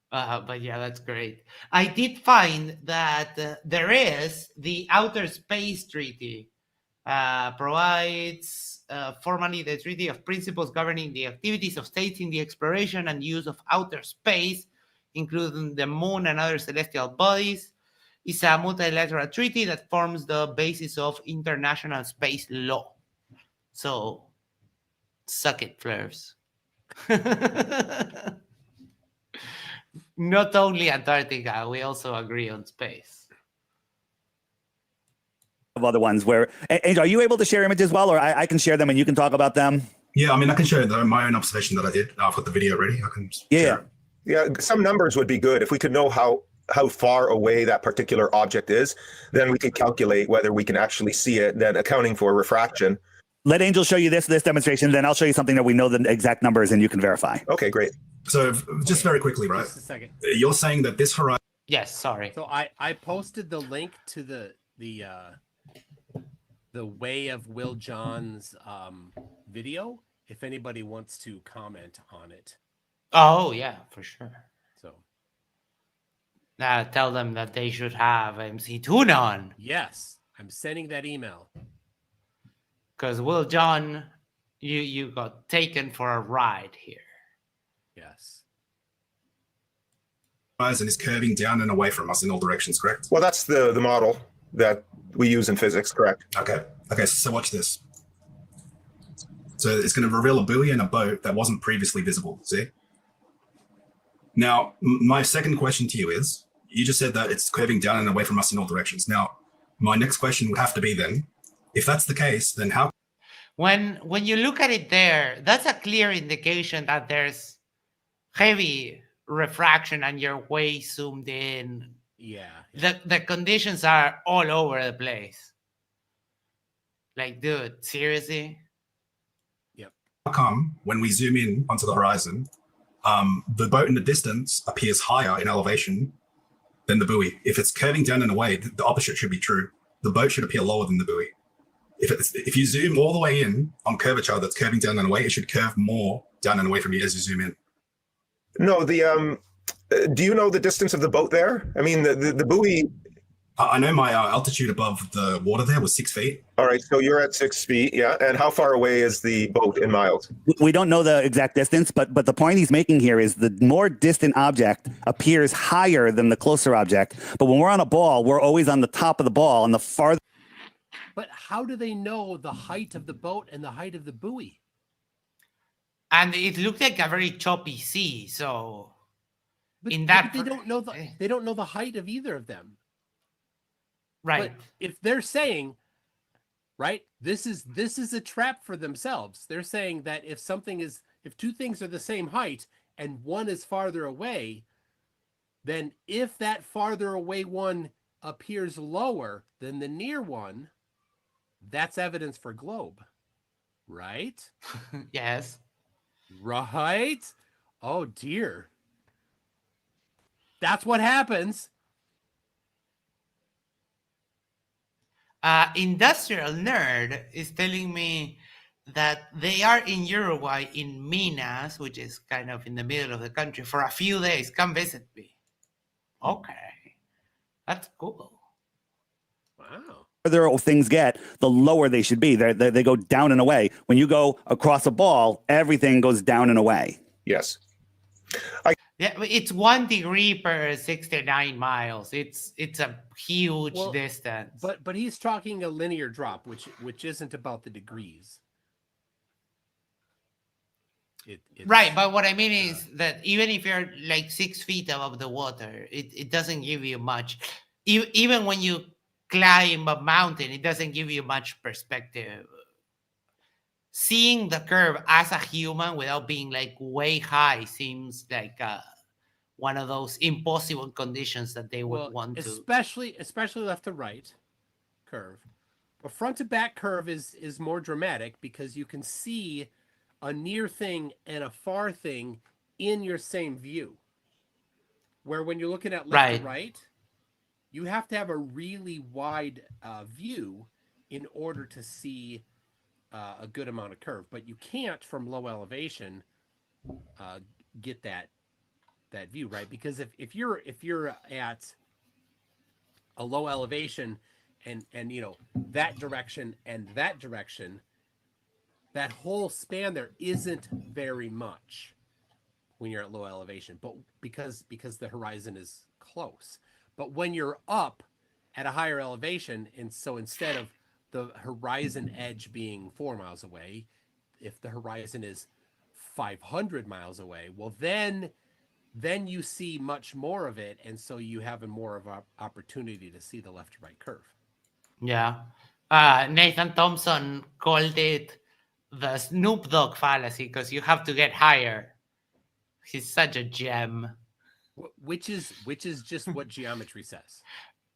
But yeah, that's great. I did find that there is the Outer Space Treaty, provides formally the Treaty of Principles governing the activities of states in the exploration and use of outer space, including the moon and other celestial bodies. It's a multilateral treaty that forms the basis of international space law. So, suck it, flerfs. Not only Antarctica, we also agree on space. Of other ones where, Angel, are you able to share images well, or I can share them and you can talk about them? Yeah, I mean, I can show my own observation that I did. I've got the video ready. I can share it. Yeah, some numbers would be good. If we could know how far away that particular object is, then we could calculate whether we can actually see it, then accounting for refraction. Let Angel show you this demonstration, then I'll show you something that we know the exact numbers and you can verify. Okay, great. So just very quickly, right? Just a second. You're saying that this horizon... Yes, sorry. So I posted the link to the Way of Will John's video, if anybody wants to comment on it. Oh, yeah, for sure. So tell them that they should have MCToon on. Yes, I'm sending that email. Because Will John, you got taken for a ride here. Yes. Horizon is curving down and away from us in all directions, correct? Well, that's the model that we use in physics, correct? Okay, so watch this. So it's going to reveal a buoy and a boat that wasn't previously visible, see? Now, my second question to you is, you just said that it's curving down and away from us in all directions. Now, my next question would have to be then, if that's the case, then how... When you look at it there, that's a clear indication that there's heavy refraction and you're way zoomed in. Yeah. The conditions are all over the place. Like, dude, seriously? Yep. How come when we zoom in onto the horizon, the boat in the distance appears higher in elevation than the buoy? If it's curving down and away, the opposite should be true. The boat should appear lower than the buoy. If you zoom all the way in on curvature that's curving down and away, it should curve more down and away from you as you zoom in. No, do you know the distance of the boat there? I mean, the buoy... I know my altitude above the water there was 6 feet. All right, so you're at 6 feet, yeah. And how far away is the boat in miles? We don't know the exact distance, but the point he's making here is the more distant object appears higher than the closer object. But when we're on a ball, we're always on the top of the ball, and the farther... But how do they know the height of the boat and the height of the buoy? And it looked like a very choppy sea, so But they don't know the height of either of them. Right. But if they're saying, right, this is a trap for themselves. They're saying that if two things are the same height and one is farther away, then if that farther away one appears lower than the near one, that's evidence for globe. Right? Yes. Right? Oh dear. That's what happens. Industrial Nerd is telling me that they are in Uruguay, in Minas, which is kind of in the middle of the country, for a few days. Come visit me. Okay. That's cool. Wow. The further things get, the lower they should be. They go down and away. When you go across a ball, everything goes down and away. Yes. Yeah, it's 1 degree per 69 miles. It's a huge distance. But he's talking a linear drop, which isn't about the degrees. Right, but what I mean is that even if you're like 6 feet above the water, it doesn't give you much. Even when you climb a mountain, it doesn't give you much perspective. Seeing the curve as a human without being like way high seems like one of those impossible conditions that they would want to. Especially left to right curve. A front to back curve is more dramatic because you can see a near thing and a far thing in your same view. Where when you're looking at left to right, you have to have a really wide view in order to see a good amount of curve. But you can't from low elevation get that view, right? Because if you're at a low elevation and you know that direction and that direction, that whole span there isn't very much when you're at low elevation, but because the horizon is close. But when you're up at a higher elevation, and so instead of the horizon edge being 4 miles away, if the horizon is 500 miles away, well then you see much more of it, and so you have a more of an opportunity to see the left to right curve. Yeah. Nathan Thompson called it the Snoop Dogg fallacy because you have to get higher. He's such a gem. Which is just what geometry says.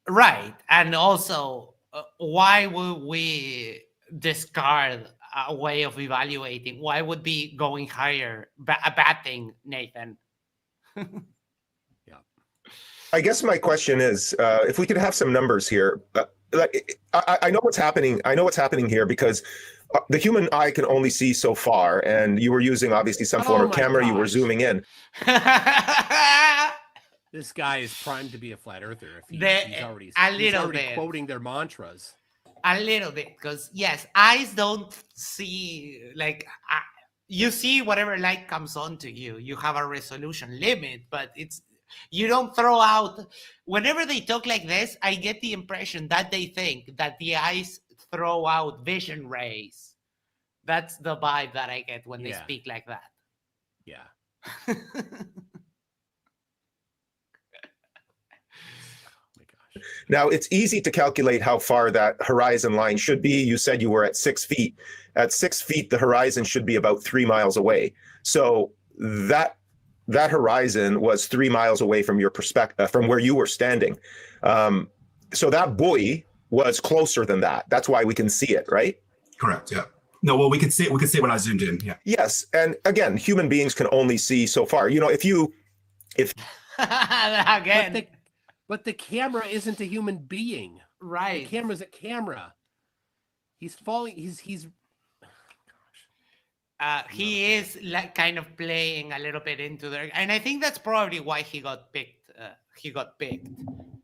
Right. And also, why would we discard a way of evaluating? Why would be going higher a bad thing, Nathan? Yeah. I guess my question is, if we could have some numbers here. I know what's happening. I know what's happening here because the human eye can only see so far, and you were using obviously some form of camera. Gosh. You were zooming in. This guy is primed to be a flat earther. If he's already quoting their mantras. A little bit, because yes, eyes don't see like you see whatever light comes on to you. You have a resolution limit, but you don't throw out. Whenever they talk like this, I get the impression that they think that the eyes throw out vision rays. That's the vibe that I get when they speak like that. Yeah. Now, it's easy to calculate how far that horizon line should be. You said you were at 6 feet. At 6 feet, the horizon should be about 3 miles away. So that horizon was 3 miles away from your perspective, from where you were standing. So that buoy was closer than that. That's why we can see it, right? Correct. Yeah. No, well, we could see it when I zoomed in. Yeah. Yes, and again, human beings can only see so far. You know, if again. But the camera isn't a human being. Right. The camera's a camera. He's falling. He's. He is like kind of playing a little bit into there, and I think that's probably why he got picked.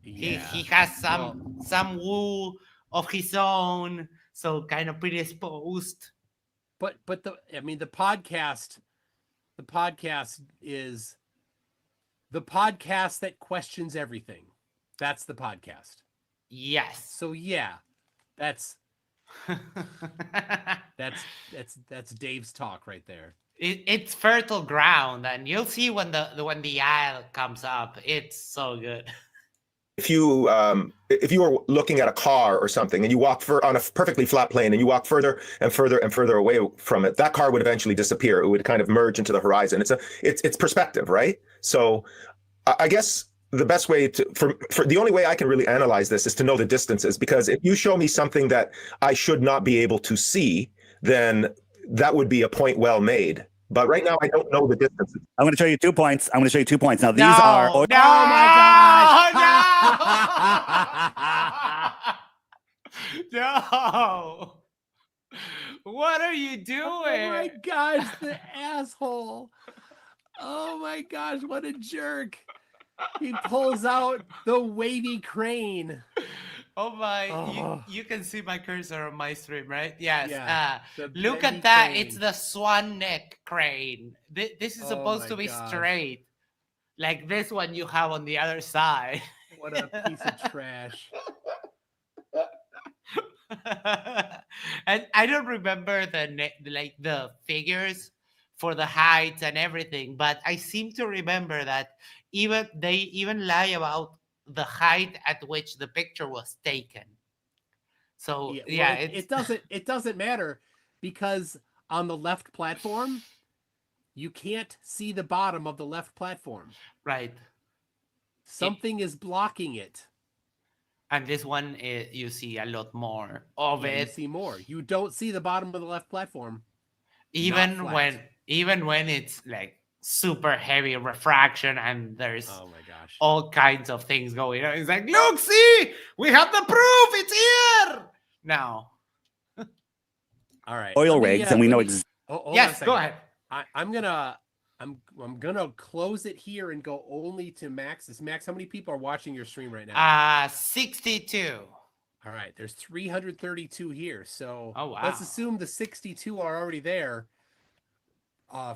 Yeah. He has some woo of his own, so kind of predisposed. But the podcast is the podcast that questions everything. That's the podcast. Yes. So yeah, that's Dave's talk right there. It's fertile ground, and you'll see when the aisle comes up. It's so good. If you were looking at a car or something and you walk on a perfectly flat plane and you walk further and further and further away from it, that car would eventually disappear. It would kind of merge into the horizon. It's perspective, right? So I guess the best way for the only way I can really analyze this is to know the distances, because if you show me something that I should not be able to see, then that would be a point well made. But right now, I don't know the distances. I'm going to show you 2 points. Now, these are... Oh, my gosh! No! What are you doing? Oh, my gosh, the asshole. Oh, my gosh, what a jerk. He pulls out the wavy crane. Oh my, you can see my cursor on my stream, right? Yes. Yeah, Look at that. Crane. It's the swan neck crane. This is supposed to be straight. Like this one you have on the other side. What a piece of trash. And I don't remember the figures for the height and everything, but I seem to remember that they even lie about the height at which the picture was taken. So Well, it doesn't matter, because on the left platform, you can't see the bottom of the left platform. Right. Something is blocking it. And this one, you see a lot more of it. You see more. You don't see the bottom of the left platform. Even when it's like super heavy refraction and there's oh my gosh, all kinds of things going on. It's like, look, see, we have the proof. It's here now. All right. Oil rigs, and we know yes, go ahead. I'm gonna close it here and go only to Max's. Max, how many people are watching your stream right now? 62. All right, there's 332 here. So wow. Let's assume the 62 are already there.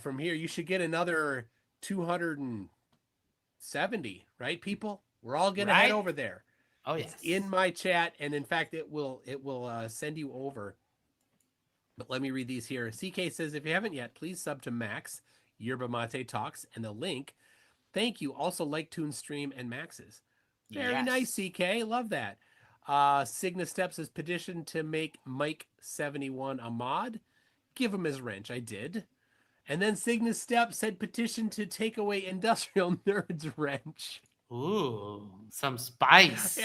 From here, you should get another 270, right, people? We're all gonna head over there. Oh yes. It's in my chat, and in fact, it will send you over. But let me read these here. CK says, if you haven't yet, please sub to Max, Yerba Mate Talks, and the link. Thank you. Also like Toon's stream and Max's. Very nice, CK. Love that. Signa Steps has petitioned to make Mike 71 a mod. Give him his wrench. I did. And then Signa Steps had petitioned to take away Industrial Nerd's wrench. Ooh, some spice.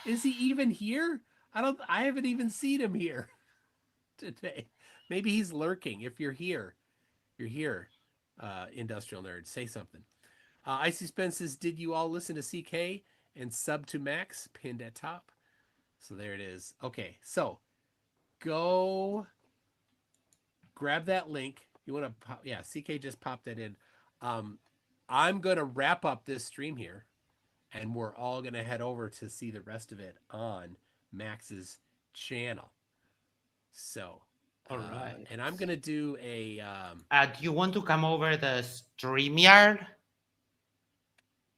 Is he even here? I haven't even seen him here today. Maybe he's lurking. If you're here, Industrial Nerd, say something. Icy Spence says, did you all listen to CK and sub to Max? Pinned at top. So there it is. Okay, so go grab that link. You want to pop? Yeah, CK just popped that in. I'm going to wrap up this stream here, and we're all going to head over to see the rest of it on Max's channel. So, all right. And I'm going to do a... do you want to come over the StreamYard?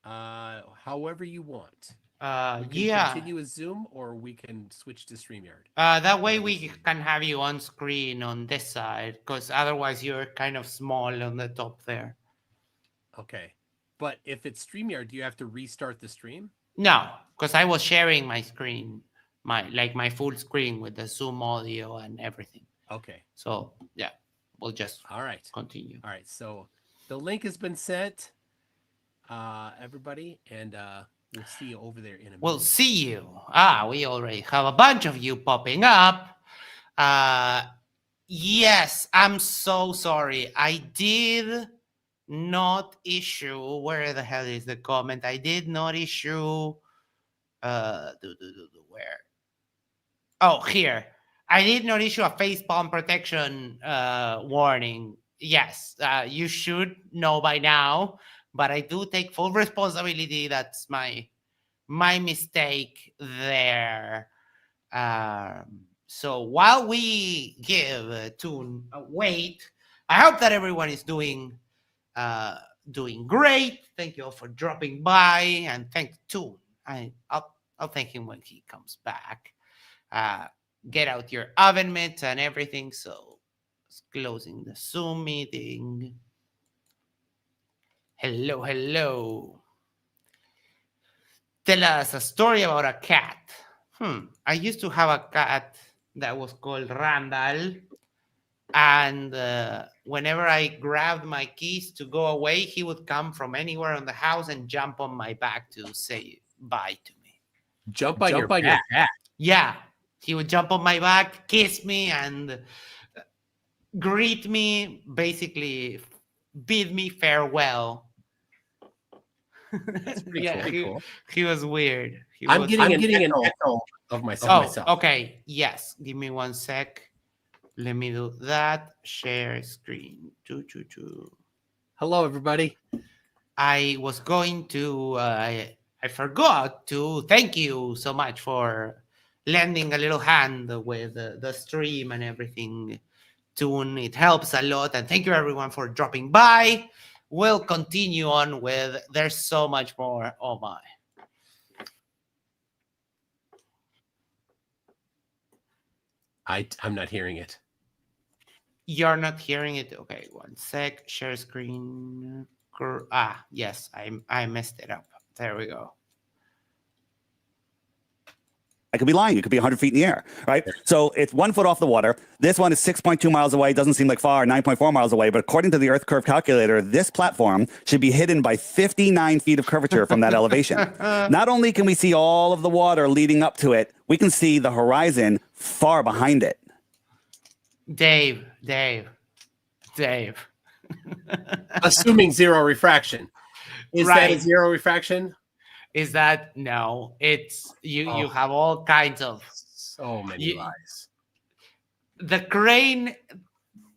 However you want. Continue as Zoom, or we can switch to StreamYard. That way we can have you on screen on this side, because otherwise you're kind of small on the top there. Okay. But if it's StreamYard, do you have to restart the stream? No, because I was sharing my screen, my full screen with the Zoom audio and everything. Okay. So yeah, we'll just continue. All right. So the link has been sent, everybody, and we'll see you over there in a minute. We'll see you. We already have a bunch of you popping up. Yes, I'm so sorry. I did not issue. Where the hell is the comment? I did not issue. Where? Oh, here. I did not issue a facepalm protection warning. Yes, you should know by now, but I do take full responsibility. That's my mistake there. So while we give Toon a wait, I hope that everyone is doing great. Thank you all for dropping by, and thank Toon. I'll thank him when he comes back. Get out your oven mitts and everything. So it's closing the Zoom meeting. Hello. Tell us a story about a cat. I used to have a cat that was called Randall. And whenever I grabbed my keys to go away, he would come from anywhere on the house and jump on my back to say bye to me. Jump on your back? Yeah. He would jump on my back, kiss me, and greet me, basically bid me farewell. That's pretty cool. He was weird. I'm getting an echo of myself. Okay. Yes. Give me 1 sec. Let me do that. Share screen. 222. Hello, everybody. I was going to... I forgot to thank you so much for lending a little hand with the stream and everything. Toon, it helps a lot. And thank you, everyone, for dropping by. We'll continue on with... There's so much more. Oh, my. I'm not hearing it. You're not hearing it. Okay, one sec. Share screen. Yes, I messed it up. There we go. I could be lying. It could be 100 feet in the air, right? So it's 1 foot off the water. This one is 6.2 miles away. Doesn't seem like far, 9.4 miles away. But according to the Earth Curve calculator, this platform should be hidden by 59 feet of curvature from that elevation. Not only can we see all of the water leading up to it, we can see the horizon far behind it. Dave. Assuming zero refraction. Is that a zero refraction? Is that no? It's you have all kinds of so many lies. The crane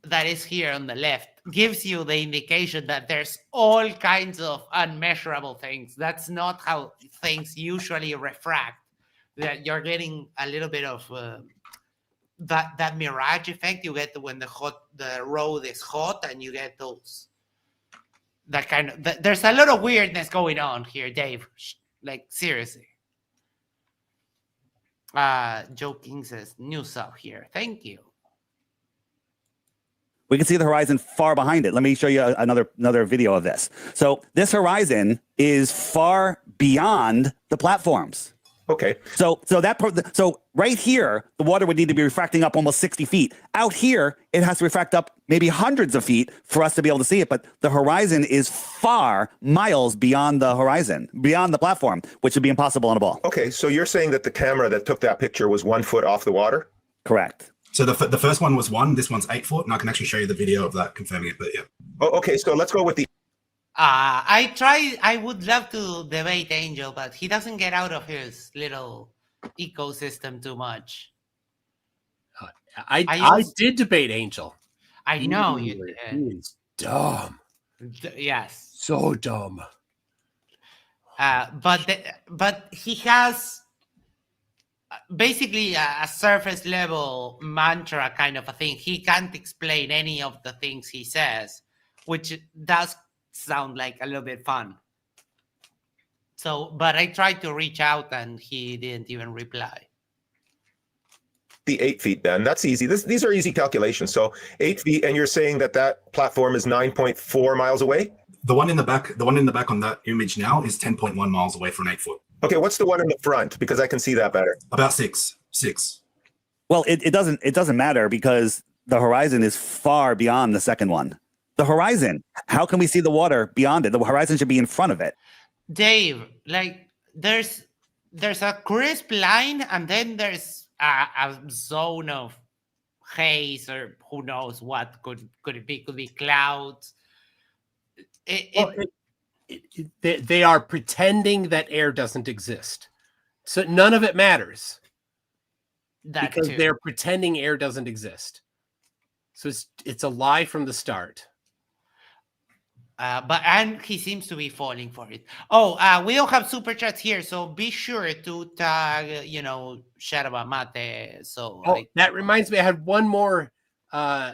that is here on the left gives you the indication that there's all kinds of unmeasurable things. That's not how things usually refract. That you're getting a little bit of that mirage effect you get when the road is hot, and you get those that kind of. There's a lot of weirdness going on here, Dave. Like, seriously. Joe King says, new sub here. Thank you. We can see the horizon far behind it. Let me show you another video of this. So this horizon is far beyond the platforms. Okay. So right here, the water would need to be refracting up almost 60 feet. Out here, it has to refract up maybe hundreds of feet for us to be able to see it. But the horizon is far miles beyond the horizon, beyond the platform, which would be impossible on a ball. Okay, so you're saying that the camera that took that picture was 1 foot off the water? Correct. So the first one was 1, this one's 8 foot, and I can actually show you the video of that confirming it, but yeah. Oh, okay, so let's go with the... I would love to debate Angel, but he doesn't get out of his little ecosystem too much. I did debate Angel. I know you did. He is dumb. Yes. So dumb. But he has basically a surface level mantra kind of a thing. He can't explain any of the things he says, which does sound like a little bit fun. So, but I tried to reach out and he didn't even reply. The 8 feet then. That's easy. These are easy calculations. So 8 feet, and you're saying that platform is 9.4 miles away? The one in the back on that image now is 10.1 miles away from 8 foot. Okay, what's the one in the front? Because I can see that better. About six. Well, it doesn't matter because the horizon is far beyond the second one. The horizon, how can we see the water beyond it? The horizon should be in front of it. Dave, like there's a crisp line, and then there's a zone of haze, or who knows what could it be? Could be clouds. They are pretending that air doesn't exist, so none of it matters. Because they're pretending air doesn't exist. So it's a lie from the start. And he seems to be falling for it. Oh, we don't have super chats here, so be sure to tag, Yerba Mate. So that reminds me, I had one more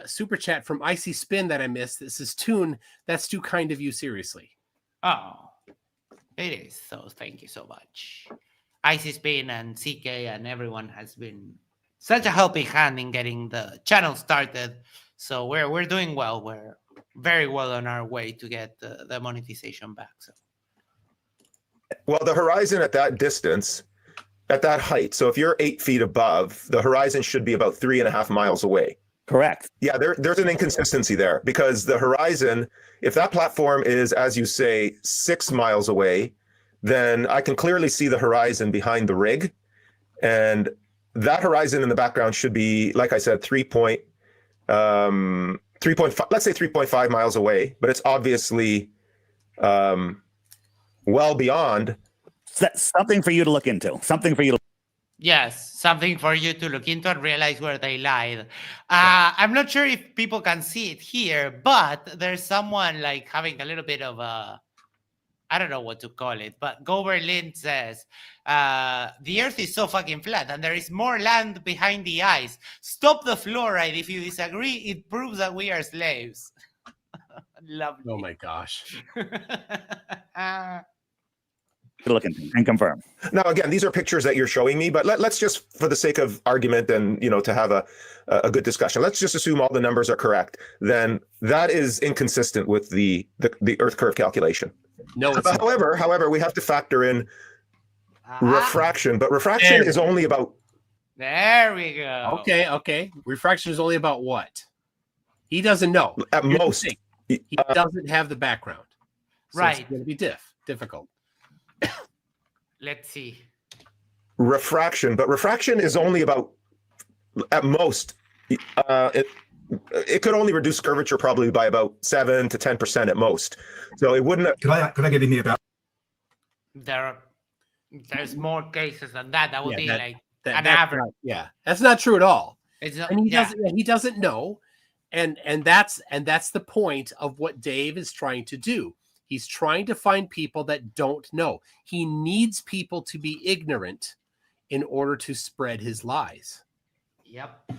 super chat from Icy Spin that I missed. This is Toon. That's too kind of you, seriously. Oh, it is. So thank you so much. Icy Spin and CK and everyone has been such a helping hand in getting the channel started. So we're doing well. We're very well on our way to get the monetization back. So, well, the horizon at that distance, at that height, so if you're 8 feet above, the horizon should be about 3.5 miles away. Correct. Yeah, there's an inconsistency there, because the horizon, if that platform is, as you say, 6 miles away, then I can clearly see the horizon behind the rig. And that horizon in the background should be, like I said, 3.5, let's say 3.5 miles away, but it's obviously well beyond. Something for you to look into. Yes, something for you to look into and realize where they lied. I'm not sure if people can see it here, but there's someone like having a little bit of a, I don't know what to call it, but Goberlin says, the earth is so fucking flat and there is more land behind the ice. Stop the fluoride. If you disagree, it proves that we are slaves. Lovely. Oh my gosh. Look and confirm. Now, again, these are pictures that you're showing me, but let's just, for the sake of argument and, to have a good discussion, let's just assume all the numbers are correct. Then that is inconsistent with the Earth curve calculation. No, it's not. However, we have to factor in refraction, but refraction is only about. There we go. Okay. Refraction is only about what? He doesn't know. At Here's the most. thing. He doesn't have the background. So Right. It's going to be difficult. Let's see. Refraction, but refraction is only about, at most, it could only reduce curvature probably by about 7 to 10% at most. So it wouldn't. Could I get in here about? There's more cases than that. That would be like an That's average. that's not true at all. It's not, And he doesn't know, and that's the point of what Dave is trying to do. He's trying to find people that don't know. He needs people to be ignorant in order to spread his lies. Yep.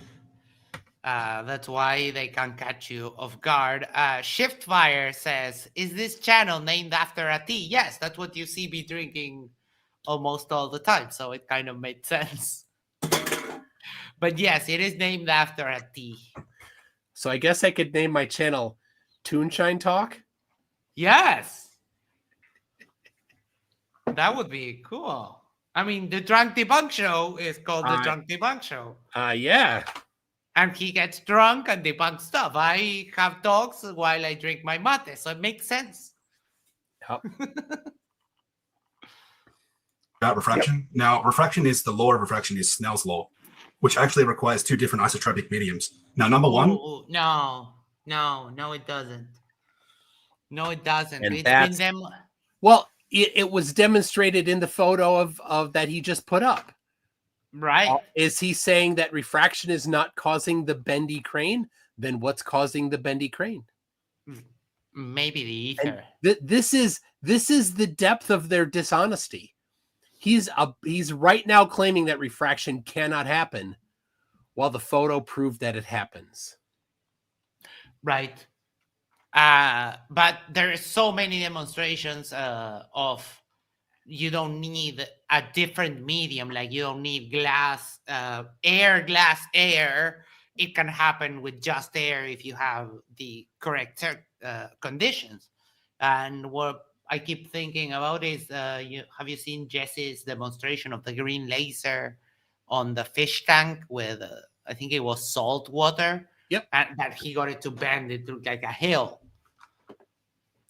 That's why they can catch you off guard. Shiftfire says, is this channel named after a tea? Yes, that's what you see me drinking almost all the time. So it kind of made sense. But yes, it is named after a tea. So I guess I could name my channel Toonshine Talk. Yes. That would be cool. I mean, the Drunk Debunk Show is called the Drunk Debunk Show. Yeah. And he gets drunk and debunks stuff. I have dogs while I drink my mate, so it makes sense. Yep. About refraction. Now, refraction is the law of refraction is Snell's law, which actually requires two different isotropic mediums. Now, number one. Ooh, no, it doesn't. No, it doesn't. And It's been them. Well, it was demonstrated in the photo of that he just put up. Right. Is he saying that refraction is not causing the bendy crane? Then what's causing the bendy crane? Maybe the ether. This is the depth of their dishonesty. He's right now claiming that refraction cannot happen, while the photo proved that it happens. Right. But there are so many demonstrations of you don't need a different medium, like you don't need glass air. It can happen with just air if you have the correct conditions. And what I keep thinking about is, have you seen Jesse's demonstration of the green laser on the fish tank with, I think it was salt water? Yep. And that he got it to bend it looked like a hill.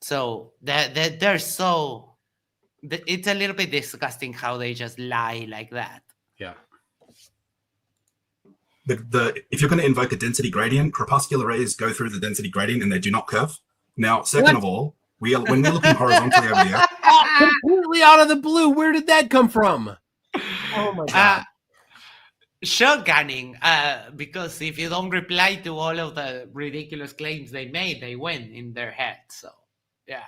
So they're so... It's a little bit disgusting how they just lie like that. Yeah. If you're going to invoke a density gradient, crepuscular rays go through the density gradient and they do not curve. Now, second of all, when we're looking horizontally over here, completely out of the blue. Where did that come from? Oh my god. Shotgunning, because if you don't reply to all of the ridiculous claims they made, they win in their head. So, yeah.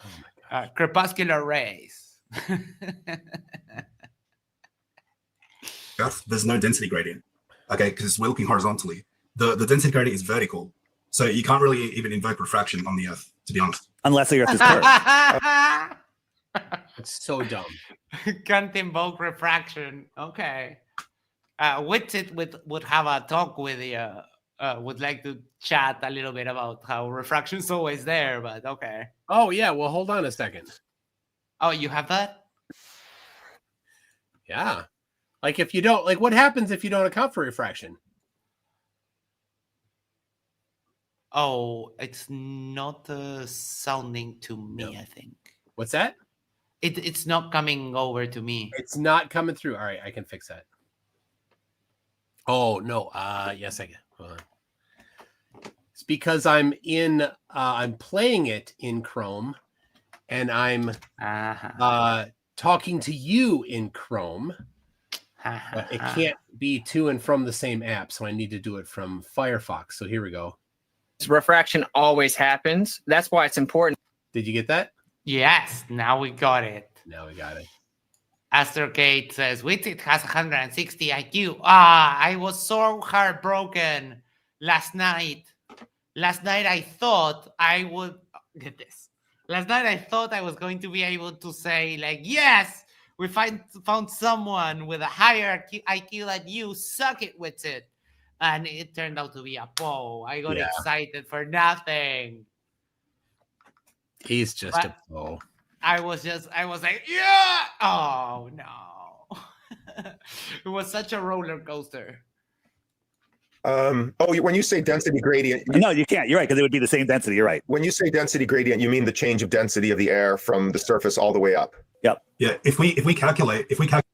Oh my god. Crepuscular rays. there's no density gradient. Okay, because we're looking horizontally. The density gradient is vertical. So you can't really even invoke refraction on the Earth, to be honest. Unless the Earth is curved. It's so dumb. Can't invoke refraction. Okay. Witsit would have a talk with the would like to chat a little bit about how refraction's always there, but okay. Oh yeah, well hold on a second. Oh, you have that? Yeah. Like if you don't, like what happens if you don't account for refraction? Oh, it's not sounding to me, No. I think. What's that? It's not coming over to me. It's not coming through. All right, I can fix that. Oh no, yes I can. Hold on. It's because I'm playing it in Chrome and I'm talking to you in Chrome. But it can't be to and from the same app, so I need to do it from Firefox. So here we go. Refraction always happens. That's why it's important. Did you get that? Yes, now we got it. Now we got it. Astrocade says, Witsit has 160 IQ. I was so heartbroken last night. Last night I thought I would... Get this. Last night I thought I was going to be able to say, like, yes, we found someone with a higher IQ than you, suck it with it. And it turned out to be a Poe. I got Yeah. excited for nothing. He's just a Poe. I was like, yeah. Oh no. It was such a roller coaster. When you say density gradient, No, you can't. You're right, because it would be the same density. You're right. when you say density gradient, you mean the change of density of the air from the surface all the way up. Yeah, if we calculate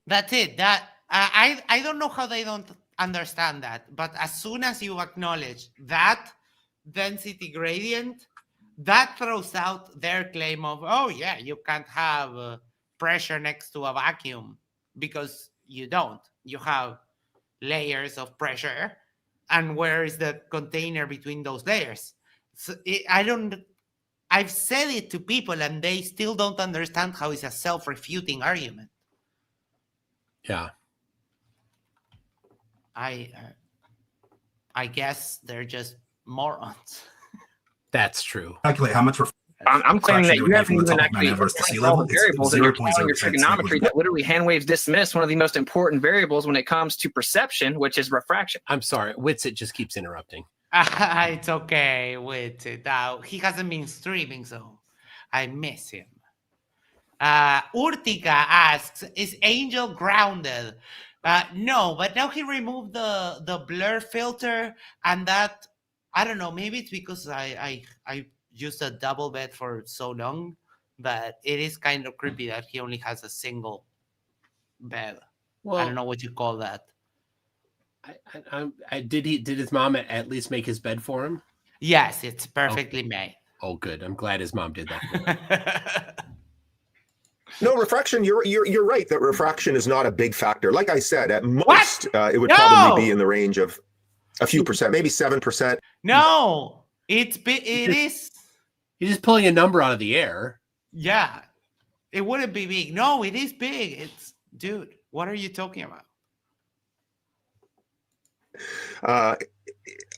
That's it. That I don't know how they don't understand that, but as soon as you acknowledge that density gradient, that throws out their claim of, oh yeah, you can't have pressure next to a vacuum, because you don't. You have layers of pressure, and where is the container between those layers? So I've said it to people and they still don't understand how it's a self-refuting argument. Yeah. I guess they're just morons. That's true. calculate how much I'm claiming that you haven't from the even top of Mount actually Everest to sea all level, the it's variables, and you're 0.0% telling your trigonometry that literally hand waves dismiss one of the most important variables when it comes to perception, which is refraction. I'm sorry. Witsit just keeps interrupting. It's okay with it. He hasn't been streaming, so I miss him. Urtica asks, is Angel grounded? No, but now he removed the blur filter, and that, I don't know, maybe it's because I used a double bed for so long that it is kind of creepy that he only has a single bed. Well, I don't know what you call that. Did his mom at least make his bed for him? Yes, it's perfectly made. Oh, good. I'm glad his mom did that for him. No, refraction. You're right that refraction is not a big factor. Like I said, at most it would probably be in the range of a few percent, maybe 7%. No, it is. He's just pulling a number out of the air. Yeah, it wouldn't be big. No, it is big. It's, dude, what are you talking about?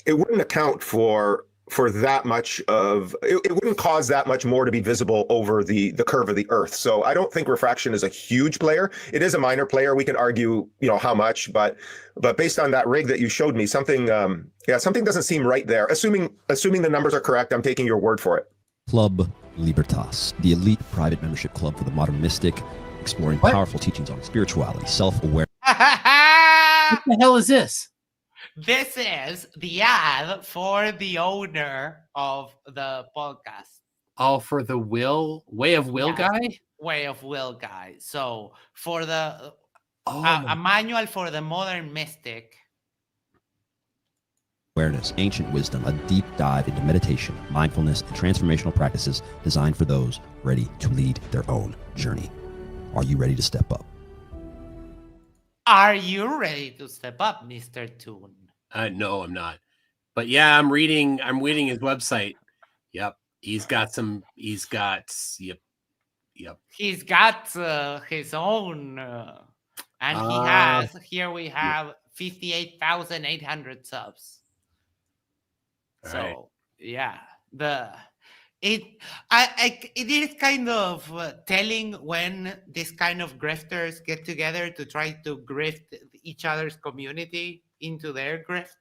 It wouldn't account for that much of it wouldn't cause that much more to be visible over the curve of the Earth. So I don't think refraction is a huge player. It is a minor player. We can argue, how much, but based on that rig that you showed me, something doesn't seem right there. Assuming the numbers are correct, I'm taking your word for it. Club Libertas, the elite private membership club for the modern mystic, exploring powerful teachings on spirituality, self-awareness. What the hell is this? This is the ad for the owner of the podcast. Oh, for the Way of Will guy? Way of Will guy. So for the a manual for the modern mystic. Awareness, ancient wisdom, a deep dive into meditation, mindfulness, and transformational practices designed for those ready to lead their own journey. Are you ready to step up? Are you ready to step up, Mr. Toon? No, I'm not. But yeah, I'm reading his website. Yep. He's got yep. He's got his own, and here we have 58,800 subs. All So right. yeah, it is kind of telling when this kind of grifters get together to try to grift each other's community into their grift.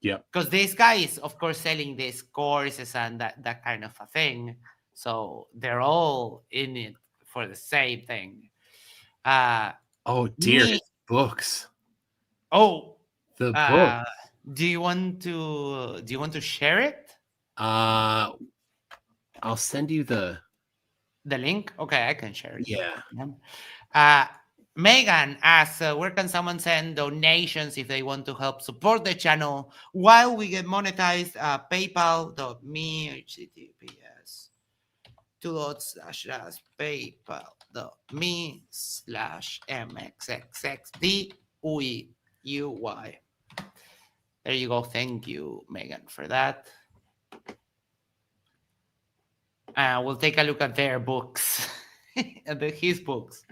Yeah, because this guy is, of course, selling these courses and that kind of a thing. So they're all in it for the same thing. Oh dear, his books. Oh, the book. Do you want to share it? I'll send you the link. Okay, I can share it. Yeah. Megan asks, where can someone send donations if they want to help support the channel while we get monetized? PayPal.me https paypal.me/paypal.me/mxxxduy. There you go. Thank you, Megan, for that. We'll take a look at their books, his books.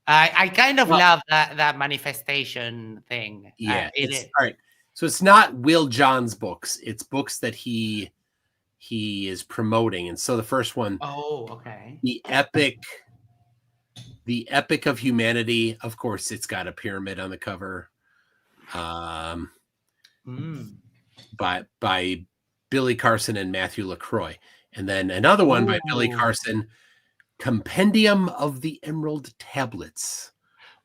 I kind of love that manifestation thing. Yeah, it is. All right. So it's not Will John's books. It's books that he he is promoting. And so the first one, Oh, okay. the epic of humanity. Of course, it's got a pyramid on the cover. By Billy Carson and Matthew LaCroix. And then another one by Billy Carson, Compendium of the Emerald Tablets.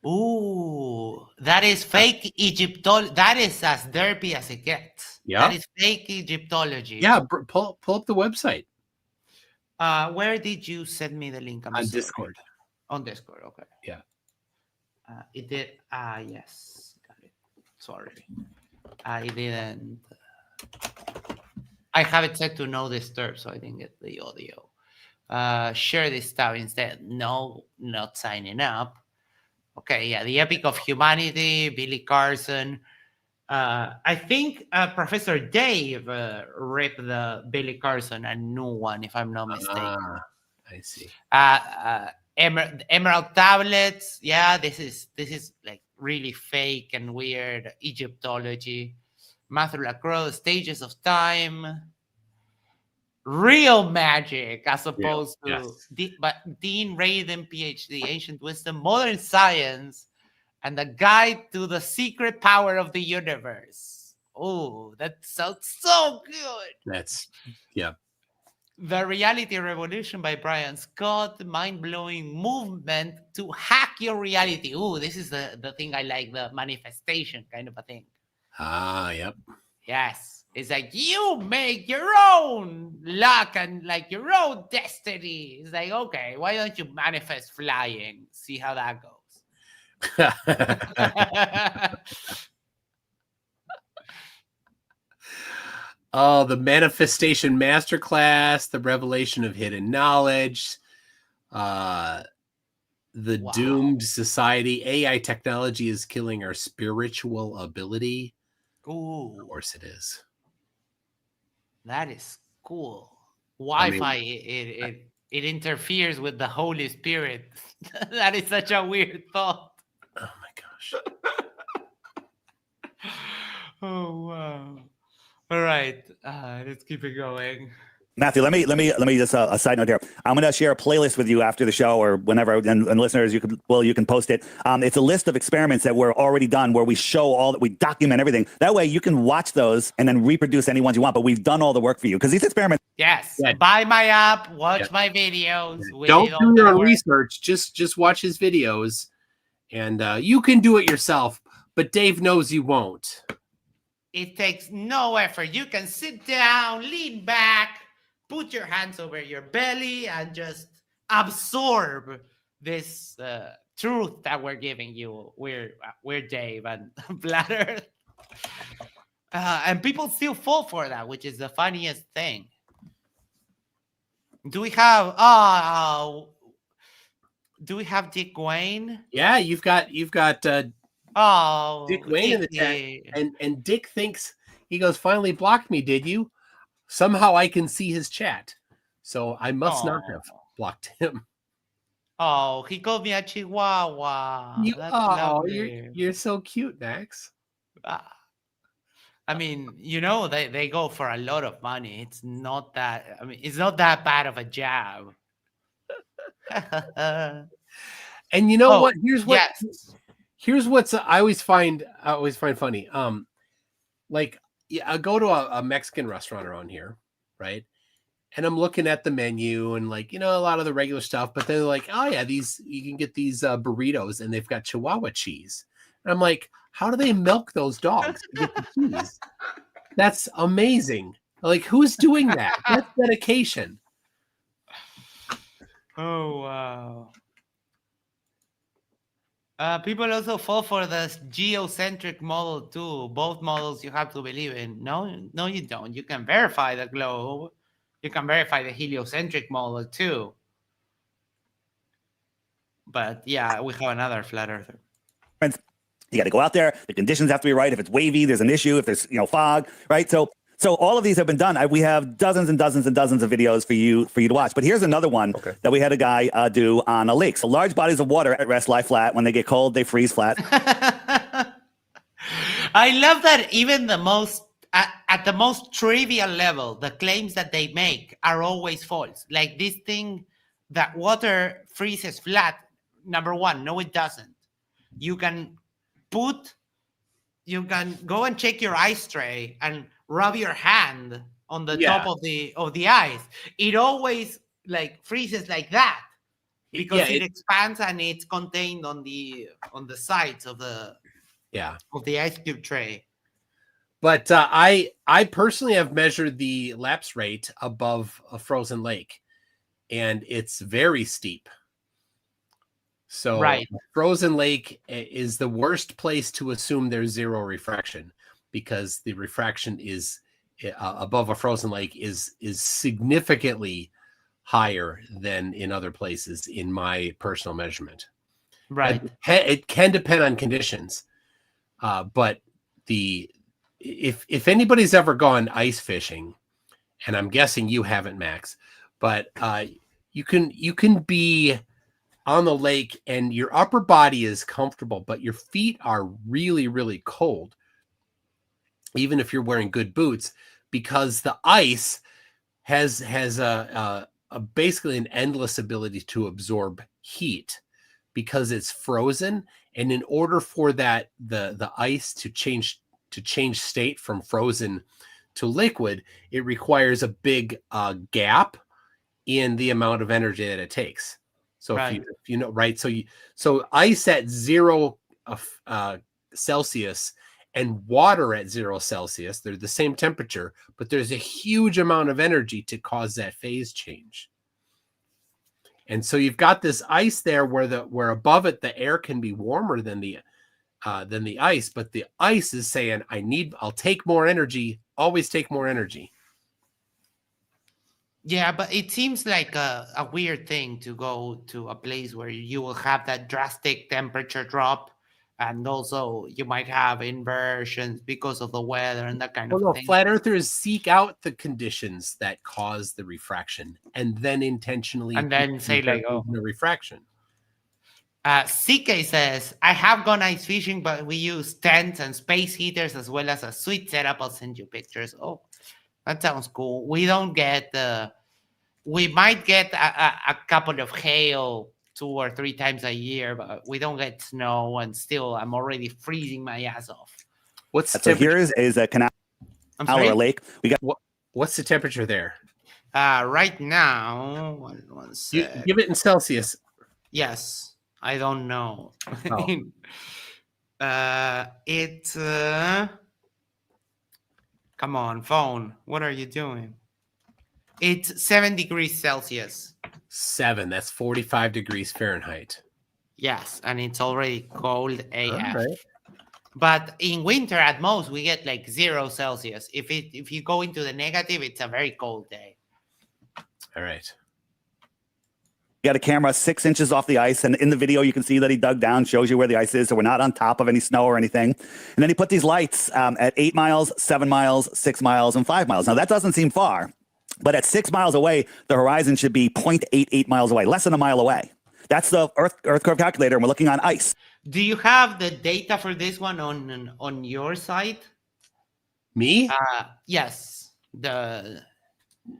Ooh, that is fake Egyptology. That is as derpy as it gets. Yeah. That is fake Egyptology. Yeah, pull up the website. Where did you send me the link? On Discord. On Discord, okay. Yeah. It did. Yes. Got it. Sorry. I didn't. I have it set to no disturb, so I didn't get the audio. Share this tab instead. No, not signing up. Okay, yeah, the Epic of Humanity, Billy Carson. I think Professor Dave ripped the Billy Carson a new one, if I'm not mistaken. I see. Emerald Tablets. Yeah, this is like really fake and weird Egyptology. Matthew LaCroix, Stages of Time. Real magic, as opposed to but Dean Radin, PhD, Ancient Wisdom, Modern Science, and the Guide to the Secret Power of the Universe. Oh, that sounds so good. The Reality Revolution by Brian Scott, mind-blowing movement to hack your reality. Oh, this is the thing I like, the manifestation kind of a thing. Yep. Yes. It's like you make your own luck and like your own destiny. It's like, okay, why don't you manifest flying? See how that goes. Oh, the Manifestation Masterclass, the Revelation of Hidden Knowledge, the Doomed Society. AI technology is killing our spiritual ability. Ooh. Of course it is. That is cool. Wi-Fi, it interferes with the Holy Spirit. That is such a weird thought. Oh my gosh. Oh wow. All right. Let's keep it going. Matthew, let me just a side note here. I'm going to share a playlist with you after the show or whenever, and listeners, you can post it. It's a list of experiments that were already done where we show we document everything. That way you can watch those and then reproduce any ones you want. But we've done all the work for you because these experiments. Yes. Yeah. Buy my app, watch my videos. Yeah. Don't do your own research. Just watch his videos, and you can do it yourself. But Dave knows you won't. It takes no effort. You can sit down, lean back, put your hands over your belly, and just absorb this truth that we're giving you. We're Dave and Bladder. And people still fall for that, which is the funniest thing. Do we have Dick Wayne? Yeah, you've got Dick Wayne in the chat, and Dick thinks, he goes, finally blocked me, did you? Somehow I can see his chat, so I must not have blocked him. Oh, he called me a chihuahua. You're so cute, Max. I mean, they go for a lot of money. It's not that. I mean, it's not that bad of a jab. And you know what? Here's what's I always find funny. I go to a Mexican restaurant around here, right? And I'm looking at the menu and a lot of the regular stuff, but they're like, oh yeah, you can get these burritos and they've got Chihuahua cheese. And I'm like, how do they milk those dogs to get the cheese? That's amazing. Like, who's doing that? That's dedication. Oh wow. People also fall for the geocentric model too. Both models you have to believe in. No, you don't. You can verify the globe. You can verify the heliocentric model too. But yeah, we have another flat earther. You got to go out there. The conditions have to be right. If it's wavy, there's an issue. If there's fog, right? So all of these have been done. We have dozens and dozens and dozens of videos for you to watch. But here's another one that we had a guy do on a lake. So large bodies of water at rest lie flat. When they get cold, they freeze flat. I love that even the most at the most trivial level, the claims that they make are always false. Like this thing that water freezes flat. Number one, no, it doesn't. You can go and check your ice tray and rub your hand on the top of the ice. It always like freezes like that because it expands and it's contained on the sides of the ice cube tray. But I personally have measured the lapse rate above a frozen lake, and it's very steep. So frozen lake is the worst place to assume there's zero refraction, because the refraction is above a frozen lake is significantly higher than in other places in my personal measurement. Right. It can depend on conditions, but if anybody's ever gone ice fishing, and I'm guessing you haven't, Max, but you can be on the lake and your upper body is comfortable, but your feet are really, really cold, even if you're wearing good boots, because the ice has a basically an endless ability to absorb heat because it's frozen. And in order for that the ice to change state from frozen to liquid, it requires a big gap in the amount of energy that it takes. So if you know, right. So ice at 0 Celsius and water at 0 Celsius, they're the same temperature, but there's a huge amount of energy to cause that phase change. And so you've got this ice there where above it, the air can be warmer than the ice, but the ice is saying, I'll take more energy, always take more energy. Yeah, but it seems like a weird thing to go to a place where you will have that drastic temperature drop, and also you might have inversions because of the weather and that kind of thing. Flat earthers seek out the conditions that cause the refraction and then intentionally say like, the refraction. CK says, I have gone ice fishing, but we use tents and space heaters as well as a sweet setup. I'll send you pictures. Oh, that sounds cool. We don't get we might get a couple of hail 2 or 3 times a year, but we don't get snow, and still I'm already freezing my ass off. So here is a canal or a lake. We got what's the temperature there? Right now, one sec. Give it in Celsius. Yes, I don't know. Oh. It's come on, phone. What are you doing? It's 7 degrees Celsius. 7. That's 45 degrees Fahrenheit. Yes, and it's already cold AF. Right. But in winter, at most, we get like 0 Celsius. If you go into the negative, it's a very cold day. All right. We got a camera 6 inches off the ice, and in the video you can see that he dug down, shows you where the ice is, so we're not on top of any snow or anything. And then he put these lights at 8 miles, 7 miles, 6 miles, and 5 miles. Now that doesn't seem far, but at 6 miles away, the horizon should be 0.88 miles away, less than a mile away. That's the Earth curve calculator, and we're looking on ice. Do you have the data for this one on your site? Me? Yes.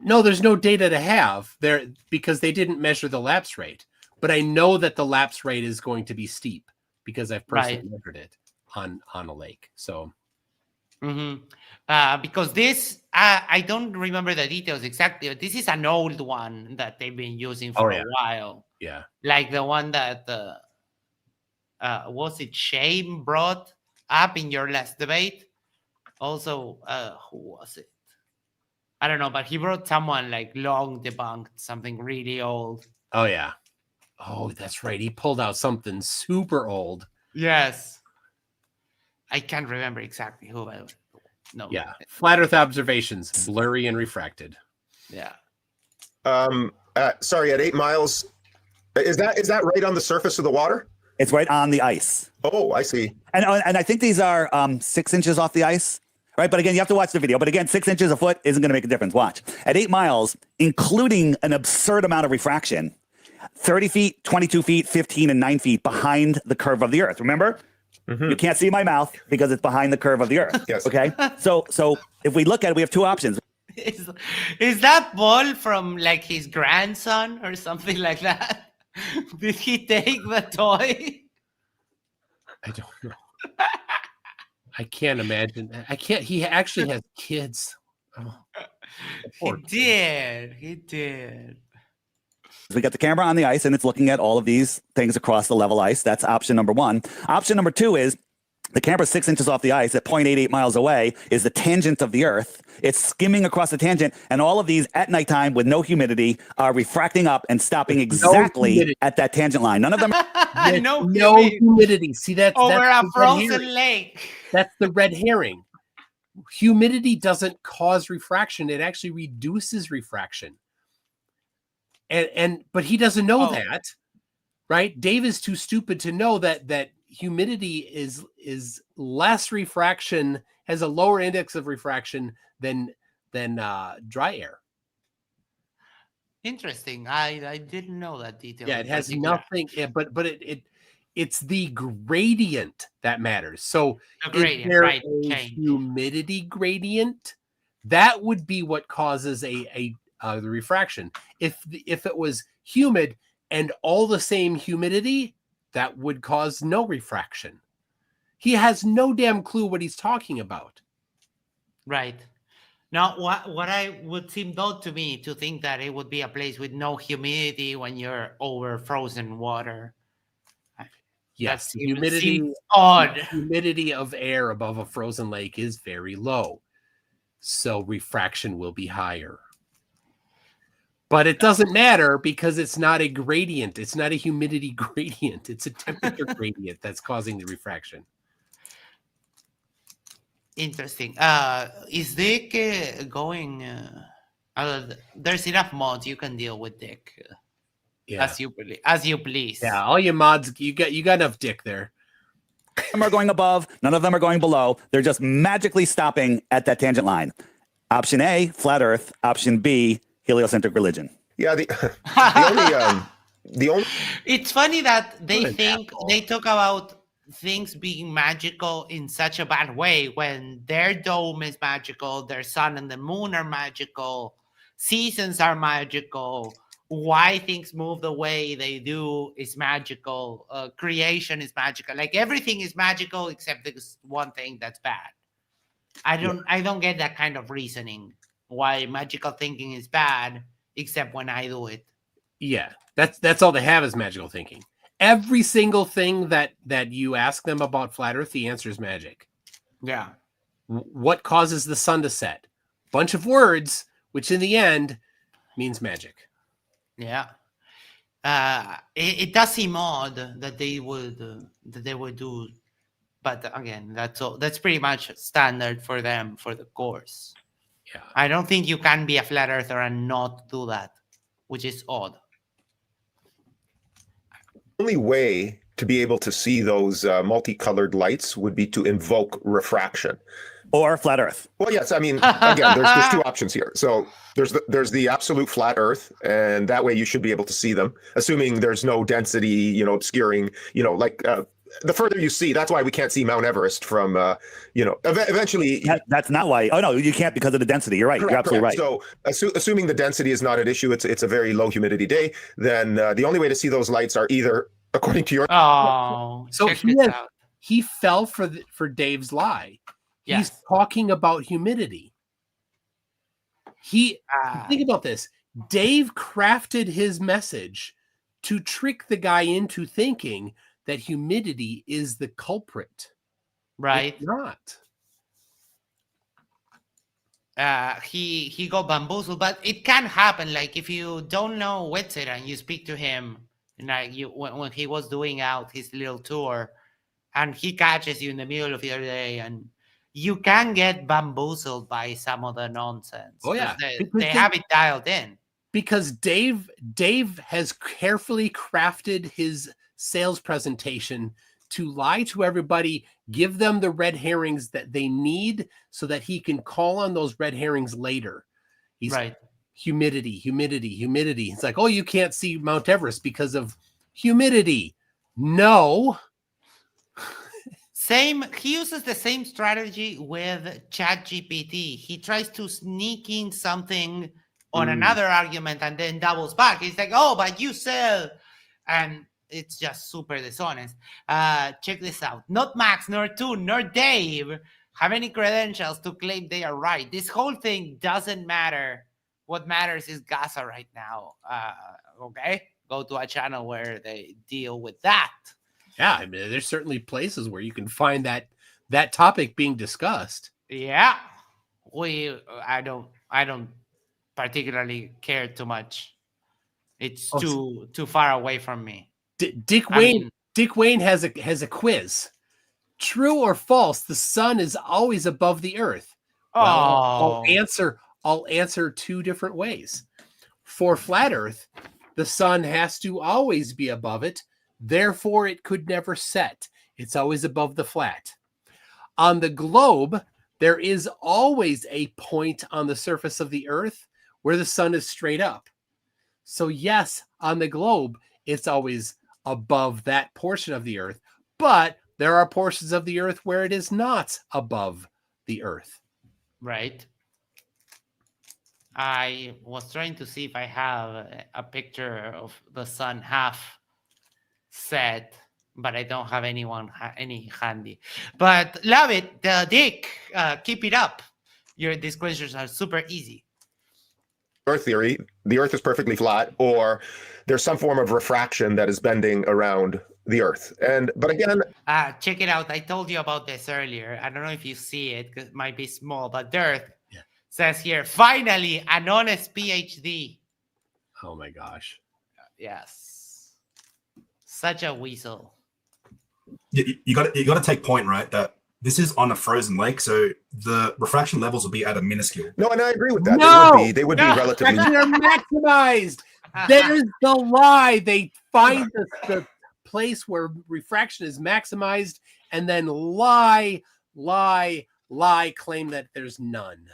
No, there's no data to have there because they didn't measure the lapse rate. But I know that the lapse rate is going to be steep because I've personally measured it on a lake. So, because this, I don't remember the details exactly, but this is an old one that they've been using for a while. Yeah, like the one that was it Shane brought up in your last debate. Also, who was it? I don't know, but he brought someone like long debunked something really old. Oh, yeah. Oh, that's right. He pulled out something super old. Yes. I can't remember exactly who. No. Yeah. Flat Earth observations, blurry and refracted. Yeah. Sorry, at 8 miles, is that right on the surface of the water? It's right on the ice. Oh, I see. And I think these are 6 inches off the ice. Right, but again, you have to watch the video. But again, 6 inches a foot isn't going to make a difference. Watch. At 8 miles, including an absurd amount of refraction, 30 feet, 22 feet, 15, and 9 feet behind the curve of the Earth. Remember? You can't see my mouth because it's behind the curve of the Earth. Yes. Okay. So if we look at it, we have two options. Is that ball from like his grandson or something like that? Did he take the toy? I don't know. I can't imagine. I can't. He actually has kids. Oh, He did. He did. We got the camera on the ice and it's looking at all of these things across the level ice. That's option number one. Option number two is the camera 6 inches off the ice at 0.88 miles away is the tangent of the Earth. It's skimming across the tangent, and all of these at nighttime with no humidity are refracting up and stopping exactly at that tangent line. None of them. No humidity. See, that's over that's a frozen lake. That's the red herring. Humidity doesn't cause refraction; it actually reduces refraction. But he doesn't know that, right? Dave is too stupid to know that humidity is less refraction, has a lower index of refraction than dry air. Interesting. I didn't know that detail. Yeah, it has nothing. But it's the gradient that matters. So the gradient, is there right? a humidity gradient? That would be what causes the refraction. If it was humid and all the same humidity, that would cause no refraction. He has no damn clue what he's talking about. Right. Now, what I would seem odd to me to think that it would be a place with no humidity when you're over frozen water. Yes, humidity odd. Humidity of air above a frozen lake is very low, so refraction will be higher. But it doesn't matter because it's not a gradient. It's not a humidity gradient. It's a temperature gradient that's causing the refraction. Interesting. Is Dick going? There's enough mods you can deal with Dick. As you please. Yeah, all your mods, you got enough Dick there. Some are going above, none of them are going below. They're just magically stopping at that tangent line. Option A, flat Earth. Option B, heliocentric religion. Yeah, the only. It's funny that they think they talk about things being magical in such a bad way when their dome is magical, their sun and the moon are magical, seasons are magical, why things move the way they do is magical, creation is magical, like everything is magical except this one thing that's bad. I don't get that kind of reasoning why magical thinking is bad except when I do it. Yeah, that's all they have is magical thinking. Every single thing that you ask them about flat Earth, the answer is magic. Yeah. What causes the sun to set? Bunch of words, which in the end means magic. Yeah. It does seem odd that they would do, but again, that's pretty much standard for them for the course. Yeah. I don't think you can be a flat earther and not do that, which is odd. Only way to be able to see those multicolored lights would be to invoke refraction. Or flat Earth. Well, yes. I mean, again, there's two options here. So there's the absolute flat Earth, and that way you should be able to see them, assuming there's no density, obscuring, the further you see, that's why we can't see Mount Everest from, eventually. That's not why. Oh, no, you can't because of the density. You're right. Correct, You're absolutely right. So assuming the density is not an issue, it's a very low humidity day, then the only way to see those lights are either, according to your... Oh, so he fell for Dave's lie. He's talking about humidity. Think about this. Dave crafted his message to trick the guy into thinking that humidity is the culprit. Right. It's not. He got bamboozled, but it can happen. Like if you don't know Wetzer and you speak to him, like when he was doing out his little tour, and he catches you in the middle of the other day, and you can get bamboozled by some of the nonsense. Oh yeah, they have it dialed in. Because Dave has carefully crafted his sales presentation to lie to everybody, give them the red herrings that they need so that he can call on those red herrings later. He's right. Humidity. It's like, oh, you can't see Mount Everest because of humidity. No. He uses the same strategy with ChatGPT. He tries to sneak in something on another argument and then doubles back. He's like, oh, but you said, and it's just super dishonest. Check this out. Not Max, nor Toon, nor Dave have any credentials to claim they are right. This whole thing doesn't matter. What matters is Gaza right now. Okay? Go to a channel where they deal with that. Yeah, I mean, there's certainly places where you can find that topic being discussed. Yeah. I don't particularly care too much. It's too far away from me. Dick Wayne has a quiz. True or false, the sun is always above the earth? Well, I'll answer two different ways. For flat earth, the sun has to always be above it. Therefore, it could never set. It's always above the flat. On the globe, there is always a point on the surface of the earth where the sun is straight up. So yes, on the globe, it's always above that portion of the earth. But there are portions of the earth where it is not above the earth. Right. I was trying to see if I have a picture of the sun half set, but I don't have any handy. But love it, Dick. Keep it up. Your disclosures are super easy. Earth theory, the Earth is perfectly flat, or there's some form of refraction that is bending around the Earth. But again, check it out. I told you about this earlier. I don't know if you see it because it might be small, but Derp says here, finally, an honest PhD. Oh my gosh. Yes. Such a weasel. You got to take point, right? That this is on a frozen lake, so the refraction levels will be at a minuscule. No, and I agree with that. No! They would be relatively. They're maximized. There's the lie. They find the place where refraction is maximized and then lie, claim that there's none.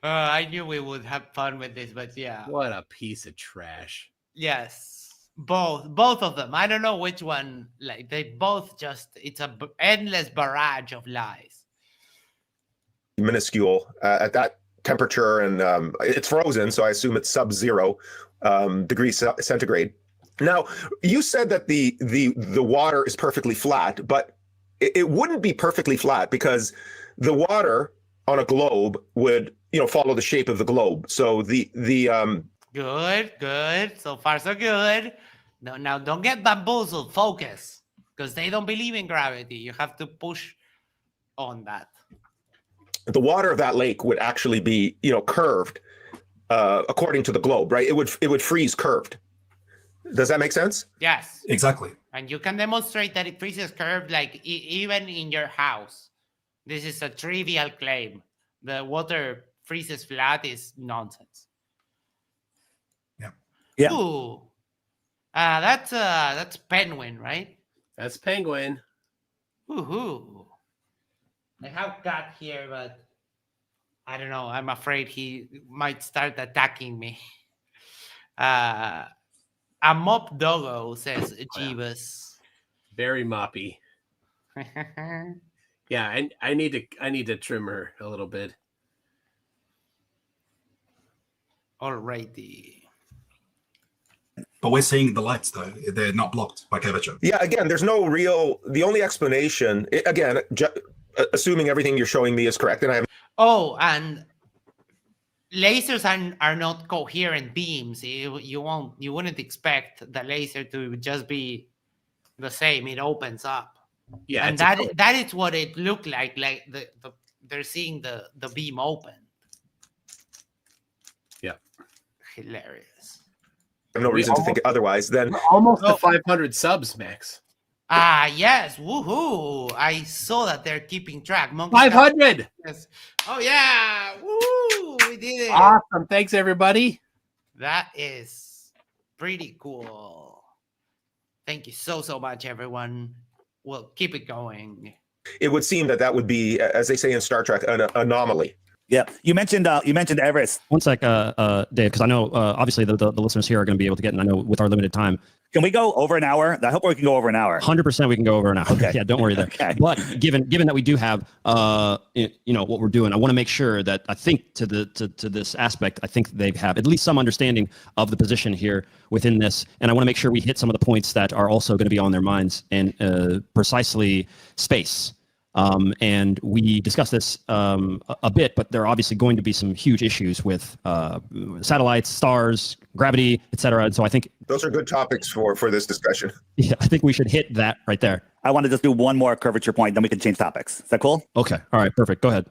I knew we would have fun with this, but yeah. What a piece of trash. Yes, both of them. I don't know which one. Like they both it's a endless barrage of lies. Minuscule at that temperature, and it's frozen, so I assume it's sub-zero degrees centigrade. Now, you said that the water is perfectly flat, but it wouldn't be perfectly flat because the water on a globe would, follow the shape of the globe. So the Good. So far, so good. No, now don't get bamboozled. Focus, because they don't believe in gravity. You have to push on that. The water of that lake would actually be, curved according to the globe, right? It would freeze curved. Does that make sense? Yes. Exactly. And you can demonstrate that it freezes curved, like even in your house. This is a trivial claim. The water freezes flat is nonsense. Yeah. Ooh. That's penguin, right? That's penguin. Woohoo. I have cat here, but I don't know. I'm afraid he might start attacking me. A mop doggo, says Jeebus. Very moppy. Yeah, and I need to trim her a little bit. Alrighty. But we're seeing the lights, though. They're not blocked by curvature. Yeah, again, there's no the only explanation, again, assuming everything you're showing me is correct, and I have. Oh, and lasers are not coherent beams. You wouldn't expect the laser to just be the same. It opens up. Yeah, and that is what it looked like. Like they're seeing the beam open. Yeah. Hilarious. I have no reason to think otherwise. Then almost to 500 subs, Max. Yes. Woohoo! I saw that they're keeping track. 500. Yes. Oh yeah! Woo! We did it. Awesome. Thanks, everybody. That is pretty cool. Thank you so much, everyone. We'll keep it going. it would seem that would be, as they say in Star Trek, an anomaly. Yeah, you mentioned Everest. One sec, Dave, because I know obviously the listeners here are going to be able to get, and I know with our limited time, Can we go over an hour? I hope we can go over an hour. 100% we can go over an hour. Okay. Yeah, don't worry there. Okay. But given that we do have what we're doing, I want to make sure that I think to this aspect, I think they have at least some understanding of the position here within this, and I want to make sure we hit some of the points that are also going to be on their minds, and precisely space. And we discussed this a bit, but there are obviously going to be some huge issues with satellites, stars, gravity, etc. And so I think Those are good topics for this discussion. yeah, I think we should hit that right there. I want to just do one more curvature point, then we can change topics. Is that cool? Okay. All right. Perfect. Go ahead.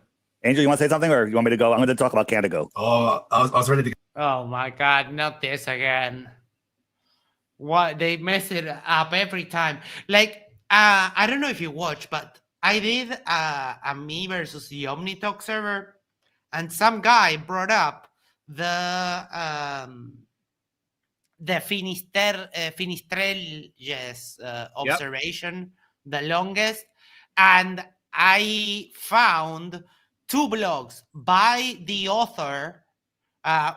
Angel, you want to say something, or you want me to go? I'm going to talk about Canada. Oh, I was ready to go. Oh my God, not this again. What, they mess it up every time. Like, I don't know if you watch, but I did a me versus the OmniTalk server, and some guy brought up the Finisterres observation, the longest, and I found two blogs by the author.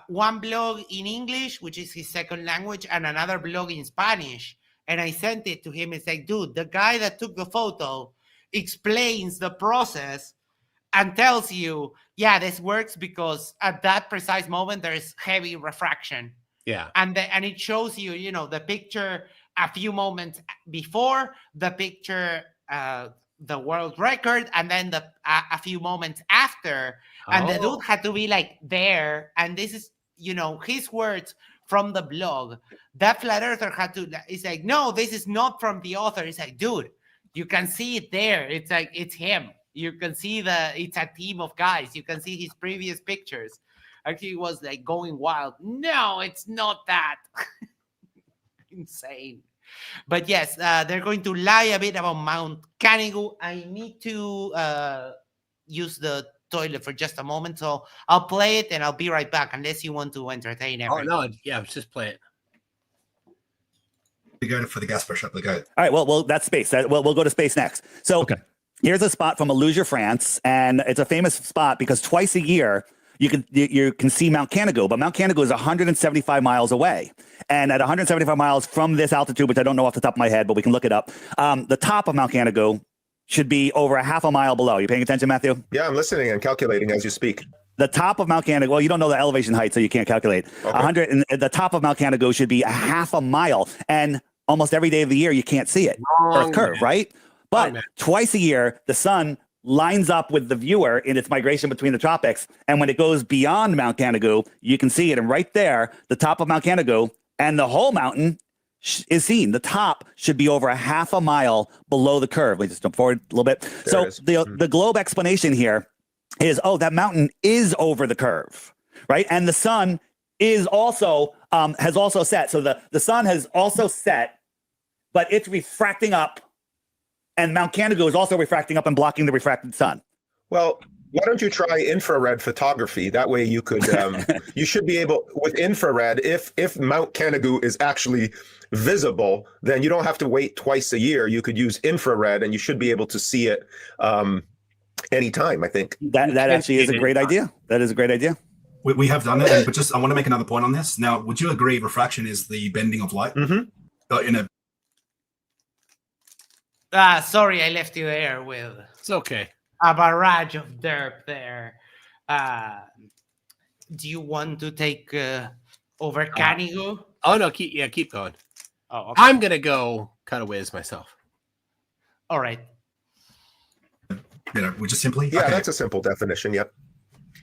One blog in English, which is his second language, and another blog in Spanish. And I sent it to him. It's like, dude, the guy that took the photo explains the process and tells you, yeah, this works because at that precise moment, there is heavy refraction. Yeah. And it shows you, the picture a few moments before, the picture, the world record, and then a few moments after. And the dude had to be like there. And this is, his words from the blog. That flat earther had to, it's like, no, this is not from the author. It's like, dude, you can see it there. It's like, it's him. You can see it's a team of guys. You can see his previous pictures. Actually, he was like going wild. No, it's not that. Insane. But yes, they're going to lie a bit about Mount Canigou. I need to use the toilet for just a moment, so I'll play it and I'll be right back, unless you want to entertain everyone. Oh, no. Yeah, just play it. To go for the gas pressure up the goat. All right, well, that's space. We'll go to space next. So here's a spot from Alusia, France, and it's a famous spot because twice a year you can see Mount Canigou, but Mount Canigou is 175 miles away. And at 175 miles from this altitude, which I don't know off the top of my head, but we can look it up, the top of Mount Canigou should be over a half a mile below. You paying attention, Matthew? Yeah, I'm listening and calculating as you speak. The top of Mount Canigou, well, you don't know the elevation height, so you can't calculate. Okay. And the top of Mount Canigou should be a half a mile. And almost every day of the year, you can't see it. Earth curve, right? But twice a year, the sun lines up with the viewer in its migration between the tropics. And when it goes beyond Mount Canigou, you can see it. And right there, the top of Mount Canigou and the whole mountain is seen. The top should be over a half a mile below the curve. Let me just jump forward a little bit. So the globe explanation here is, that mountain is over the curve, right? And the sun is also, has also set. So the sun has also set, but it's refracting up, and Mount Canigou is also refracting up and blocking the refracted sun. Well, why don't you try infrared photography? That way you could, you should be able, with infrared, if Mount Canigou is actually visible, then you don't have to wait twice a year. You could use infrared and you should be able to see it anytime, I think. That actually is a great idea. That is a great idea. We have done it, but just I want to make another point on this. Now, would you agree refraction is the bending of light? In a Sorry, I left you there with It's okay. a barrage of derp there. Do you want to take over Canigou? Oh, no. Keep going. Oh, okay. I'm going to go kind of whiz myself. All right. we just simply That's a simple definition. Yep.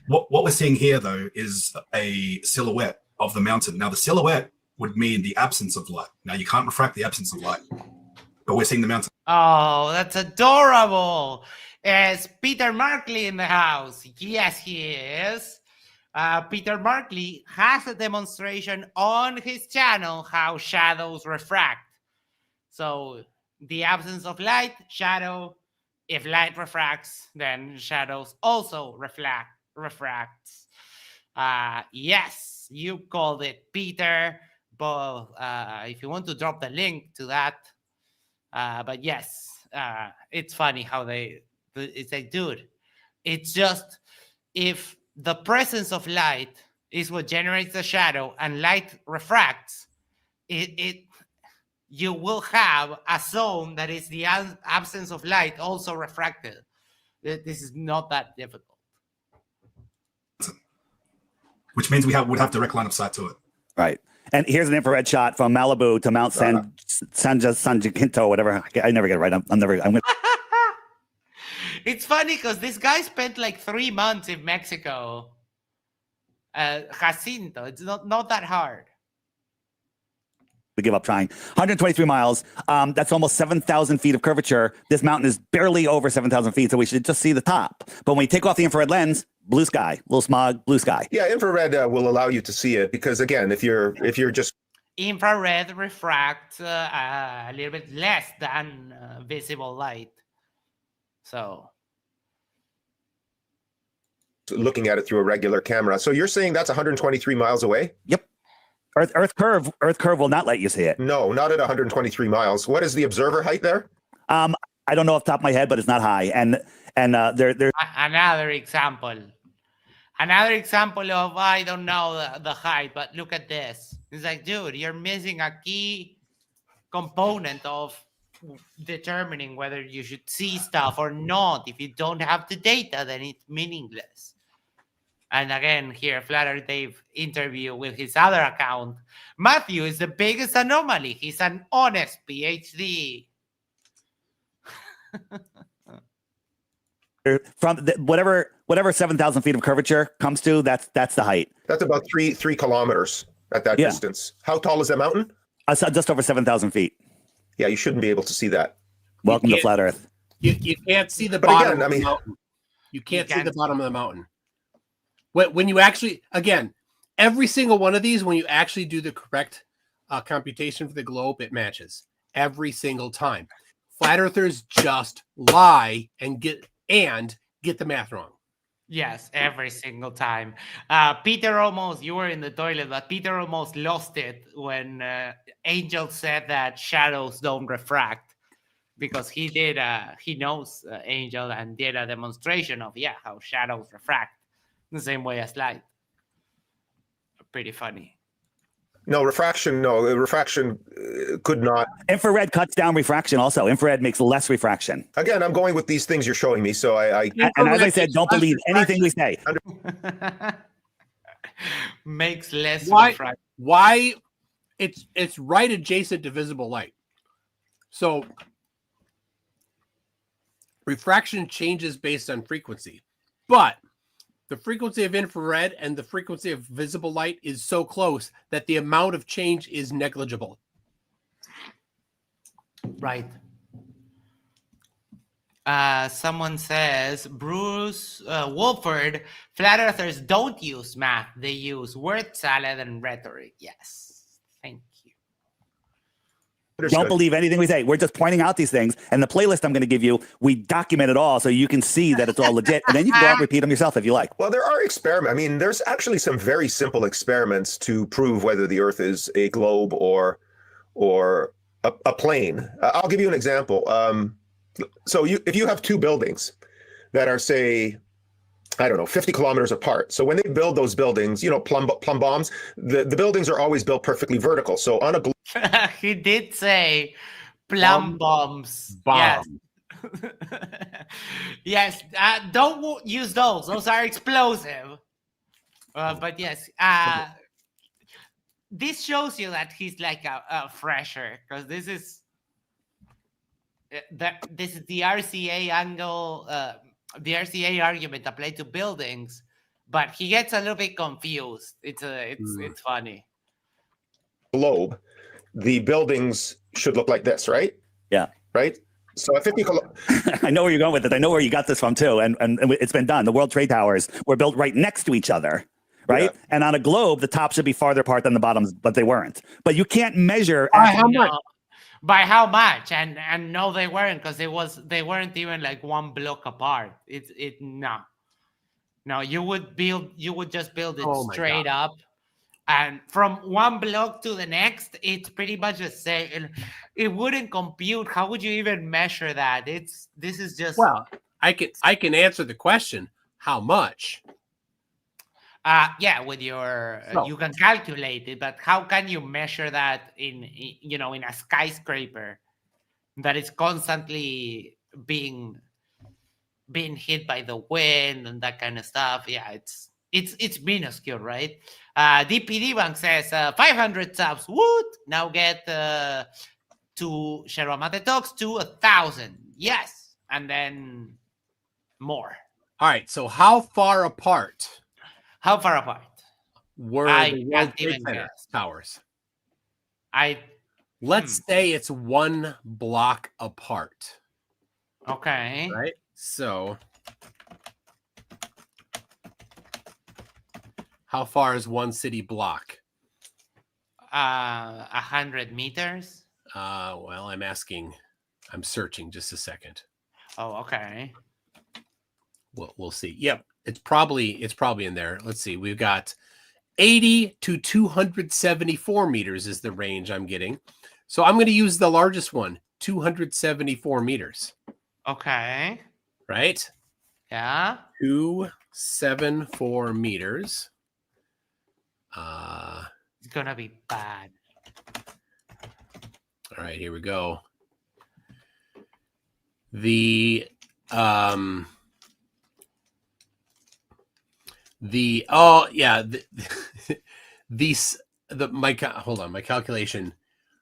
What we're seeing here, though, is a silhouette of the mountain. Now, the silhouette would mean the absence of light. Now, you can't refract the absence of light, but we're seeing the mountain. Oh, that's adorable. Is Peter Markley in the house? Yes, he is. Peter Markley has a demonstration on his channel how shadows refract. So the absence of light, shadow. If light refracts, then shadows also refracts. Yes, you called it, Peter. But if you want to drop the link to that, but yes, it's funny how it's like, dude, it's just, if the presence of light is what generates the shadow and light refracts, you will have a zone that is the absence of light also refracted. This is not that difficult. Which means would have direct line of sight to it. Right. And here's an infrared shot from Malibu to Mount San Jacinto, whatever. I never get it right. I'm gonna. It's funny because this guy spent like 3 months in Mexico. Jacinto. It's not that hard. We give up trying. 123 miles. That's almost 7,000 feet of curvature. This mountain is barely over 7,000 feet, so we should just see the top. But when you take off the infrared lens, blue sky, little smog, blue sky. Yeah, infrared will allow you to see it because again, if you're just Infrared refracts a little bit less than visible light. So looking at it through a regular camera. So you're saying that's 123 miles away? Yep. Earth curve will not let you see it. No, not at 123 miles. What is the observer height there? I don't know off the top of my head, but it's not high. And there's another example. Another example of, I don't know the height, but look at this. It's like, dude, you're missing a key component of determining whether you should see stuff or not. If you don't have the data, then it's meaningless. And again, here, Flatter Dave interview with his other account. Matthew is the biggest anomaly. He's an honest PhD. from whatever 7,000 feet of curvature comes to, that's the height. That's about three kilometers at that distance. How tall is that mountain? Just over 7,000 feet. Yeah, you shouldn't be able to see that. Welcome to Flat Earth. You can't see the But bottom again, of the mountain. You can't see the bottom of the mountain. When you actually, again, every single one of these, when you actually do the correct computation for the globe, it matches every single time. Flat earthers just lie and get the math wrong. Yes, every single time. Peter you were in the toilet, but Peter almost lost it when Angel said that shadows don't refract, because he knows Angel and did a demonstration of how shadows refract the same way as light. Pretty funny. No, refraction could not. Infrared cuts down refraction also. Infrared makes less refraction. Again, I'm going with these things you're showing me. So I and as I said, don't believe anything we say. Makes less refraction. Why it's right adjacent to visible light. So refraction changes based on frequency. But the frequency of infrared and the frequency of visible light is so close that the amount of change is negligible. Right. Someone says, Bruce Wolford, flat earthers don't use math. They use word salad and rhetoric. Yes. Thank you. Don't believe anything we say. We're just pointing out these things. And the playlist I'm going to give you, we document it all so you can see that it's all legit. And then you can go out and repeat them yourself if you like. Well, there are experiments. I mean, there's actually some very simple experiments to prove whether the Earth is a globe or a plane. I'll give you an example. So if you have two buildings that are, say, I don't know, 50 kilometers apart. So when they build those buildings, plumb bombs, the buildings are always built perfectly vertical. So on a he did say plumb bombs. Yes. Yes. Don't use those. Those are explosive. But yes. This shows you that he's like a fresher, because this is the RCA angle. The RCA argument applied to buildings, but he gets a little bit confused. It's funny. Globe, the buildings should look like this, right? Yeah. Right. So at 50 I know where you're going with it. I know where you got this from too, and it's been done. The World Trade Towers were built right next to each other, right? Yeah. And on a globe, the top should be farther apart than the bottoms, but they weren't. But you can't measure how much. By how much? And no, they weren't, because they weren't even like one block apart. No. You would just build it straight up, and from one block to the next, it's pretty much the same. It wouldn't compute. How would you even measure that? This is just. Well, I can answer the question. How much? Yeah, with your No. you can calculate it, but how can you measure that in a skyscraper that is constantly being hit by the wind and that kind of stuff? Yeah, it's minuscule, right? DPD Bank says 500 subs. Woot! Now get to Yerba Mate Talks to 1,000. Yes, and then more. All right. So how far apart How far apart? were I the World can't Trade even Center guess. towers? Hmm. Let's say it's 1 block apart. Okay. Right. So how far is one city block? 100 meters. Well, I'm searching just a second. Oh, okay. We'll see. Yep. It's probably in there. Let's see. We've got 80 to 274 meters is the range I'm getting. So I'm going to use the largest one, 274 meters. Okay. Right? Yeah. 274 meters. It's gonna be bad. All right, here we go. The my calculation.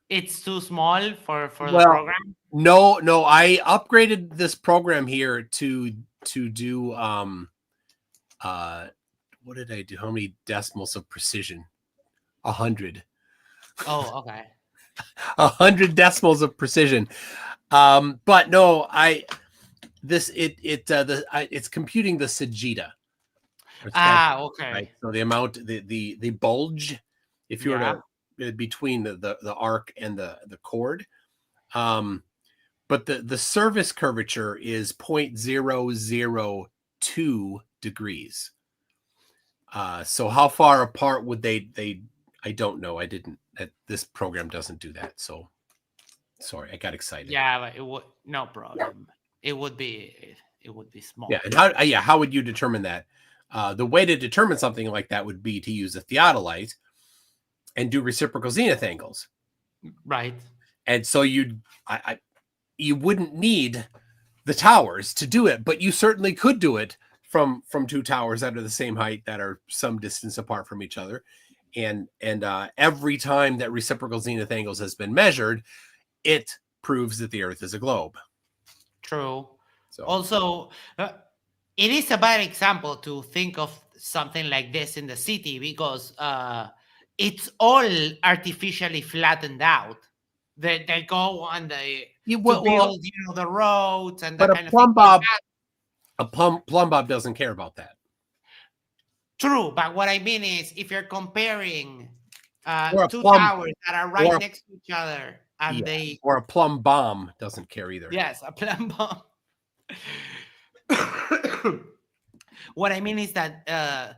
It's too small for the Well, program. No, I upgraded this program here to do what did I do? How many decimals of precision? 100. Oh, okay. 100 decimals of precision. But no, it's computing the Sagitta. Okay. Right. So the amount, the bulge, if you were to between the arc and the chord. But the surface curvature is 0.002 degrees. So how far apart would they I don't know. This program doesn't do that. So sorry, I got excited. Yeah, but it would no problem. It would be small. Yeah, and how would you determine that? The way to determine something like that would be to use a theodolite and do reciprocal zenith angles. Right. And so you wouldn't need the towers to do it, but you certainly could do it from two towers that are the same height that are some distance apart from each other. And every time that reciprocal zenith angles has been measured, it proves that the Earth is a globe. True. So also, it is a bad example to think of something like this in the city because it's all artificially flattened out. They go on to build, the roads and that kind of thing. A plumb bob doesn't care about that. True, but what I mean is, if you're comparing two towers that are right next to each other, and or a plumb bomb doesn't care either. Yes, a plumb bomb. What I mean is that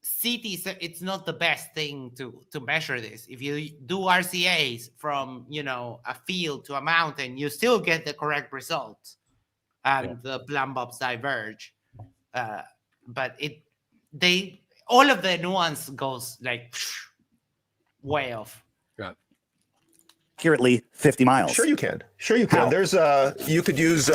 cities, it's not the best thing to measure this. If you do RCAs from a field to a mountain, you still get the correct results, and the plumb bobs diverge. But all of the nuance goes like way off. Yeah. Accurately 50 miles. Sure you can. How? There's you could use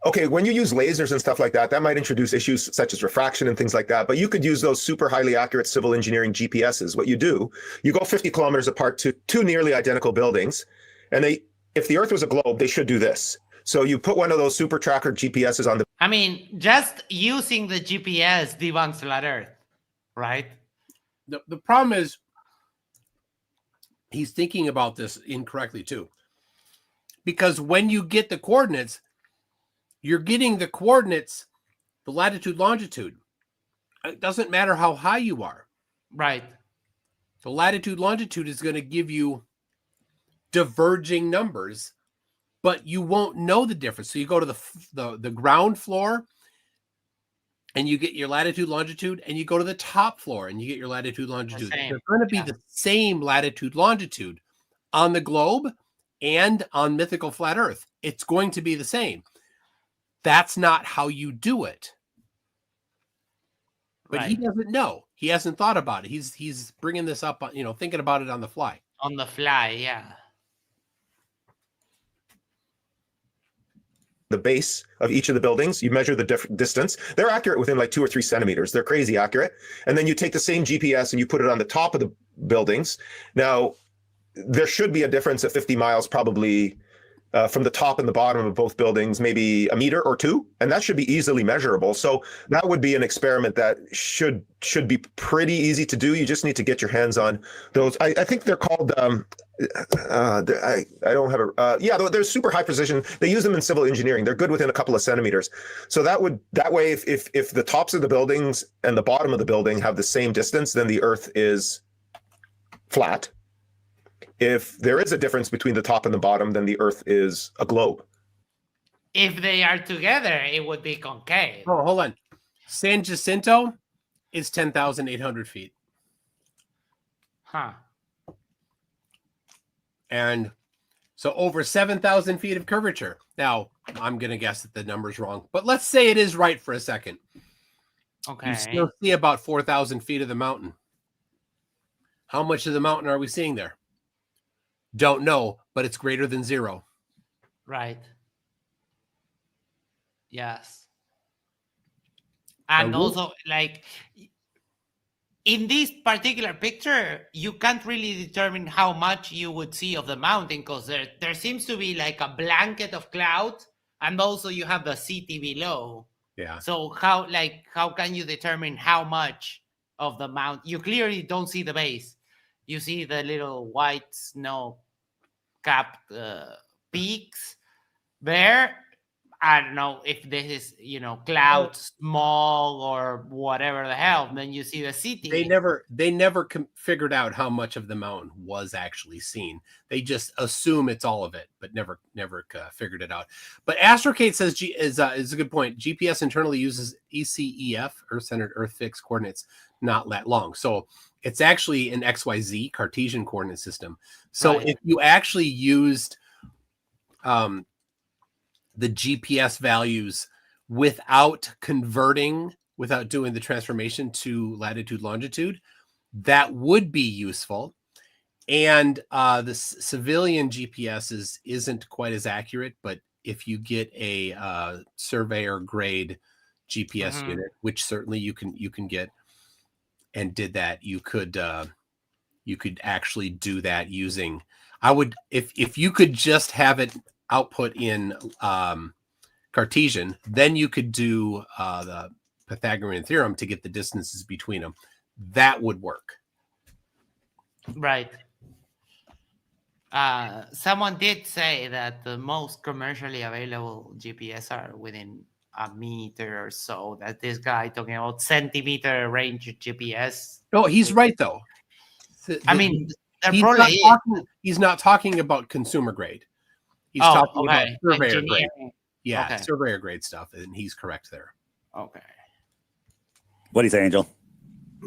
okay, when you use lasers and stuff like that, that might introduce issues such as refraction and things like that. But you could use those super highly accurate civil engineering GPSs. What you do, you go 50 kilometers apart to two nearly identical buildings, and if the Earth was a globe, they should do this. So you put one of those super tracker GPSs on the. I mean, just using the GPS debunks flat Earth, right? The problem is he's thinking about this incorrectly too. Because when you get the coordinates, you're getting the coordinates, the latitude, longitude. It doesn't matter how high you are. Right. The latitude, longitude is going to give you diverging numbers, but you won't know the difference. So you go to the ground floor and you get your latitude, longitude, and you go to the top floor and you get your latitude, longitude. They're going to be the same latitude, longitude on the globe and on mythical flat Earth. It's going to be the same. That's not how you do it. But he doesn't know. He hasn't thought about it. He's bringing this up, thinking about it on the fly. On the fly, yeah. The base of each of the buildings, you measure the distance. They're accurate within like 2 or 3 centimeters. They're crazy accurate. And then you take the same GPS and you put it on the top of the buildings. Now, there should be a difference of 50 miles probably from the top and the bottom of both buildings, maybe a meter or 2, and that should be easily measurable. So that would be an experiment that should be pretty easy to do. You just need to get your hands on those. I think they're called. I don't have a. Yeah, they're super high precision. They use them in civil engineering. They're good within a couple of centimeters. So that way, if the tops of the buildings and the bottom of the building have the same distance, then the Earth is flat. If there is a difference between the top and the bottom, then the Earth is a globe. If they are together, it would be concave. Oh, hold on. San Jacinto is 10,800 feet. Huh. And so over 7,000 feet of curvature. Now, I'm going to guess that the number's wrong, but let's say it is right for a second. Okay. You still see about 4,000 feet of the mountain. How much of the mountain are we seeing there? Don't know, but it's greater than 0. Right. Yes. And also, like, in this particular picture, you can't really determine how much you would see of the mountain because there seems to be like a blanket of cloud, and also you have the city below. Yeah. So how can you determine how much of the mountain? You clearly don't see the base. You see the little white snow-capped peaks there. I don't know if this is, cloud smog or whatever the hell. Then you see the city. They never figured out how much of the mountain was actually seen. They just assume it's all of it, but never figured it out. But Astrocade says is a good point. GPS internally uses ECEF, Earth-centered, Earth-fixed coordinates, not lat long. So it's actually an XYZ Cartesian coordinate system. So if you actually used the GPS values without doing the transformation to latitude, longitude, that would be useful. And the civilian GPS isn't quite as accurate, but if you get a surveyor grade GPS unit, which certainly you can get, and did that, you could actually do that using. I would if you could just have it output in Cartesian, then you could do the Pythagorean theorem to get the distances between them. That would work. Right. Someone did say that the most commercially available GPS are within a meter or so. That this guy talking about centimeter range GPS. No, he's right though. He's not talking about consumer grade. He's talking about surveyor grade. Yeah, surveyor grade stuff, and he's correct there. Okay. What do you say, Angel?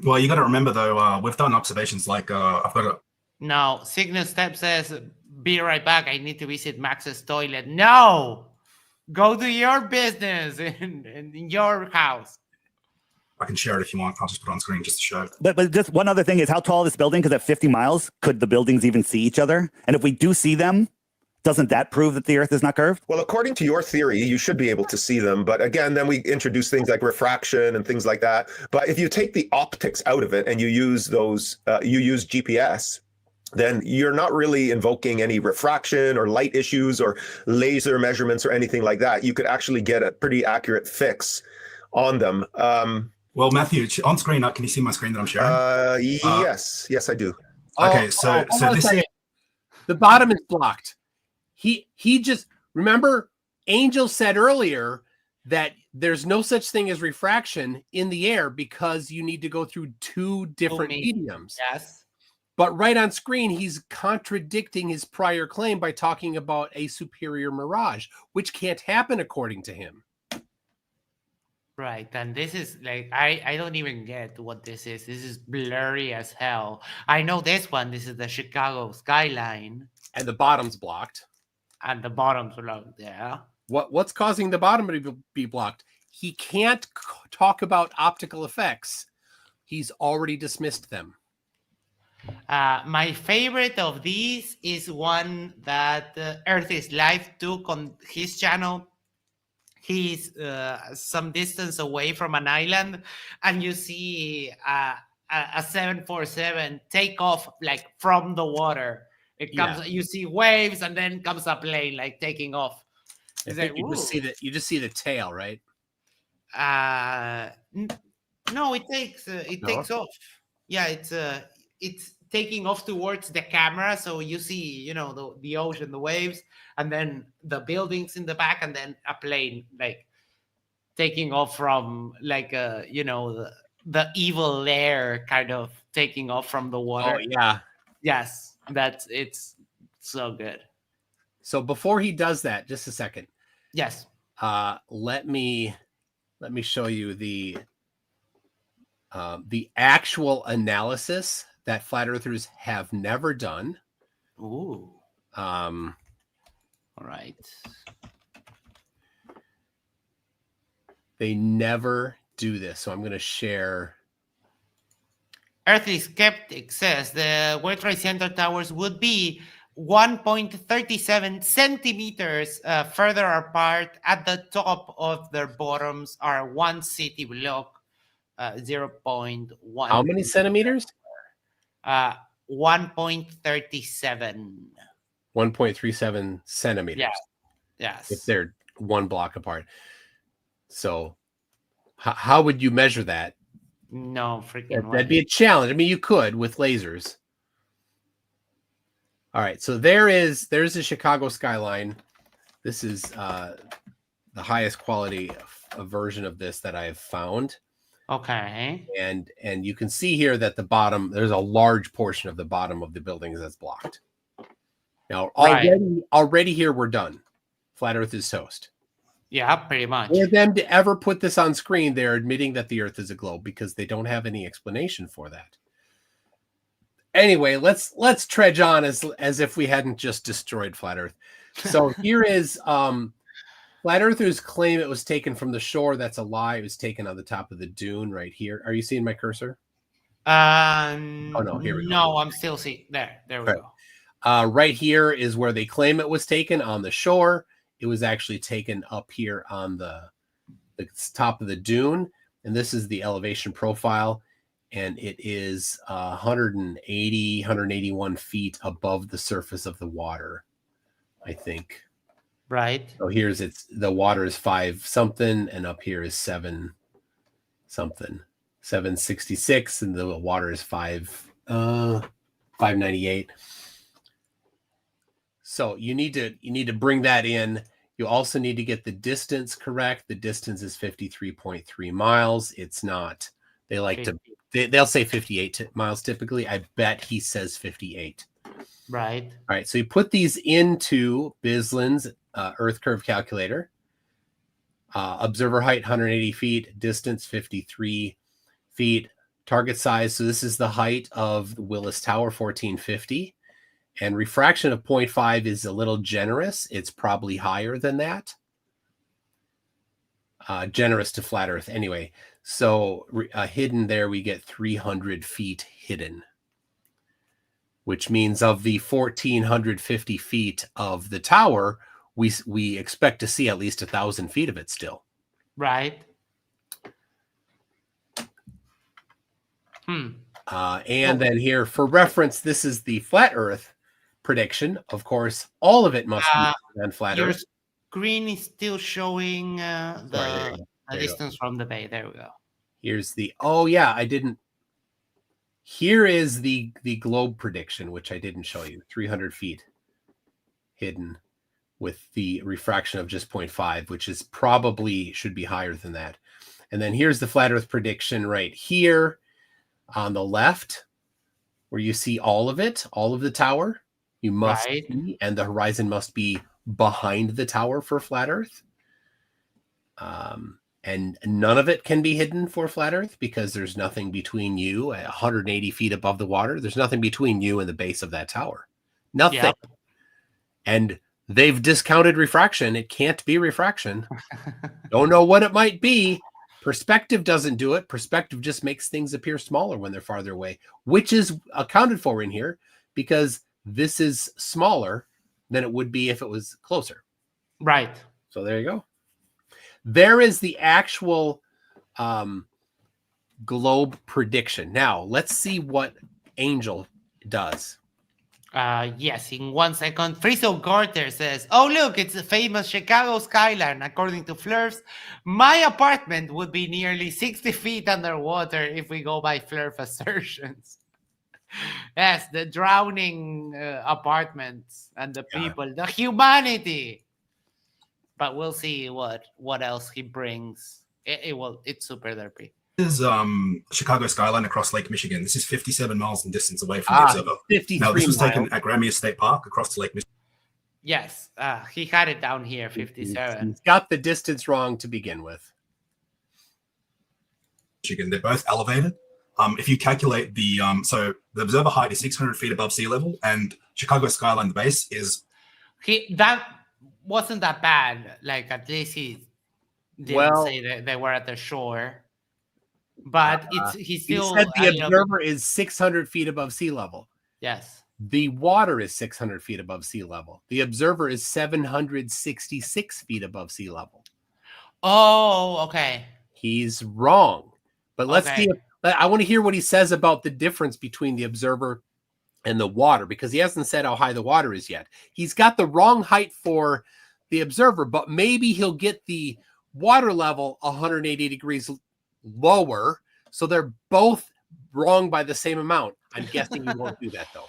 Well, you got to remember though, we've done observations like I've got a. No, Signal Step says, "Be right back. I need to visit Max's toilet." No, go do your business in your house. I can share it if you want. I'll just put it on screen just to show. But just one other thing is how tall this building? Because at 50 miles, could the buildings even see each other? And if we do see them, doesn't that prove that the Earth is not curved? Well, according to your theory, you should be able to see them. But again, then we introduce things like refraction and things like that. But if you take the optics out of it and you use GPS, then you're not really invoking any refraction or light issues or laser measurements or anything like that. You could actually get a pretty accurate fix on them. Well, Matthew, on screen, can you see my screen that I'm sharing? Yes, I do. Okay, so this is the bottom is blocked. He just remember Angel said earlier that there's no such thing as refraction in the air because you need to go through 2 different mediums. Yes. But right on screen, he's contradicting his prior claim by talking about a superior mirage, which can't happen according to him. Right, and this is like I don't even get what this is. This is blurry as hell. I know this one. This is the Chicago skyline, and the bottom's blocked. And the bottom's blocked. Yeah. What's causing the bottom to be blocked? He can't talk about optical effects He's already dismissed them. My favorite of these is one that Earth is Live took on his channel. He's some distance away from an island, and you see a 747 take off like from the water. It comes, you see waves, and then comes a plane like taking off. I think you just see the tail, right? No, it takes off. Yeah, it's taking off towards the camera, so you see, the ocean, the waves, and then the buildings in the back, and then a plane like taking off from like the evil lair kind of taking off from the water. Oh yeah. Yes, it's so good. So before he does that, just a second. Yes. Let me show you the actual analysis that flat earthers have never done. Ooh. All right. They never do this. So I'm going to share. Earthly Skeptic says the World Trade Center towers would be 1.37 centimeters further apart. At the top of their bottoms are one city block, 0.1. How many centimeters? 1.37. 1.37 centimeters. Yeah. Yes. If they're one block apart. So how would you measure that? No freaking way. That'd be a challenge. I mean, you could with lasers. All right. So there's the Chicago skyline. This is the highest quality version of this that I've found. Okay. And you can see here that the bottom, there's a large portion of the bottom of the buildings that's blocked. Now, already here we're done. Flat Earth is toast. Yeah, pretty much. For them to ever put this on screen, they're admitting that the Earth is a globe because they don't have any explanation for that. Anyway, let's trudge on as if we hadn't just destroyed Flat Earth. So here is Flat Earthers claim it was taken from the shore. That's a lie. It was taken on the top of the dune right here. Are you seeing my cursor? Oh no, here we go. No, I'm still seeing there. There we go. Right here is where they claim it was taken on the shore. It was actually taken up here on the top of the dune. And this is the elevation profile. And it is 180, 181 feet above the surface of the water, I think. Right. So here's the water is 5 something, and up here is 7 something. 766, and the water is 598. So you need to bring that in. You also need to get the distance correct. The distance is 53.3 miles. It's not. They like to they'll say 58 miles typically. I bet he says 58. Right. All right. So you put these into Bislin's Earth curve calculator. Observer height 180 feet, distance 53 feet, target size. So this is the height of the Willis Tower, 1450. And refraction of 0.5 is a little generous. It's probably higher than that. Generous to flat Earth anyway. So hidden there, we get 300 feet hidden, which means of the 1,450 feet of the tower, we expect to see at least 1,000 feet of it still. Right. And then here, for reference, this is the flat Earth prediction. Of course, all of it must be on flat your Earth. Screen is still showing the distance from the bay. There we go. Here's the I didn't. Here is the globe prediction, which I didn't show you. 300 feet hidden with the refraction of just 0.5, which is probably should be higher than that. And then here's the flat Earth prediction right here on the left, where you see all of it, all of the tower. You must see, and the horizon must be behind the tower for flat Earth. And none of it can be hidden for flat Earth because there's nothing between you at 180 feet above the water. There's nothing between you and the base of that tower. Nothing. Yep. And they've discounted refraction. It can't be refraction. Don't know what it might be, Perspective doesn't do it. Perspective just makes things appear smaller when they're farther away, which is accounted for in here because this is smaller than it would be if it was closer. Right. So there you go. There is the actual globe prediction. Now, let's see what Angel does. Yes, in 1 second. Friso Carter says, oh, look, it's the famous Chicago skyline. According to flerfs, my apartment would be nearly 60 feet underwater if we go by flerf assertions. Yes, the drowning apartments and the people, the humanity. But we'll see what else he brings. It's super derpy. This is Chicago skyline across Lake Michigan. This is 57 miles in distance away from the observer. 53 Now, this was miles. taken at Gramier State Park across the Lake Michigan. Yes, he had it down here, 57. He's got the distance wrong to begin with. They're both elevated. If you calculate the so the observer height is 600 feet above sea level, and Chicago skyline, the base is That wasn't that bad. Like, at least he didn't say that they were at the shore. But he still said the observer is 600 feet above sea level. Yes. The water is 600 feet above sea level. The observer is 766 feet above sea level. Oh, okay. He's wrong. But let's see. I want to hear what he says about the difference between the observer and the water, because he hasn't said how high the water is yet. He's got the wrong height for the observer, but maybe he'll get the water level 180 degrees lower, so they're both wrong by the same amount. I'm guessing you won't do that though.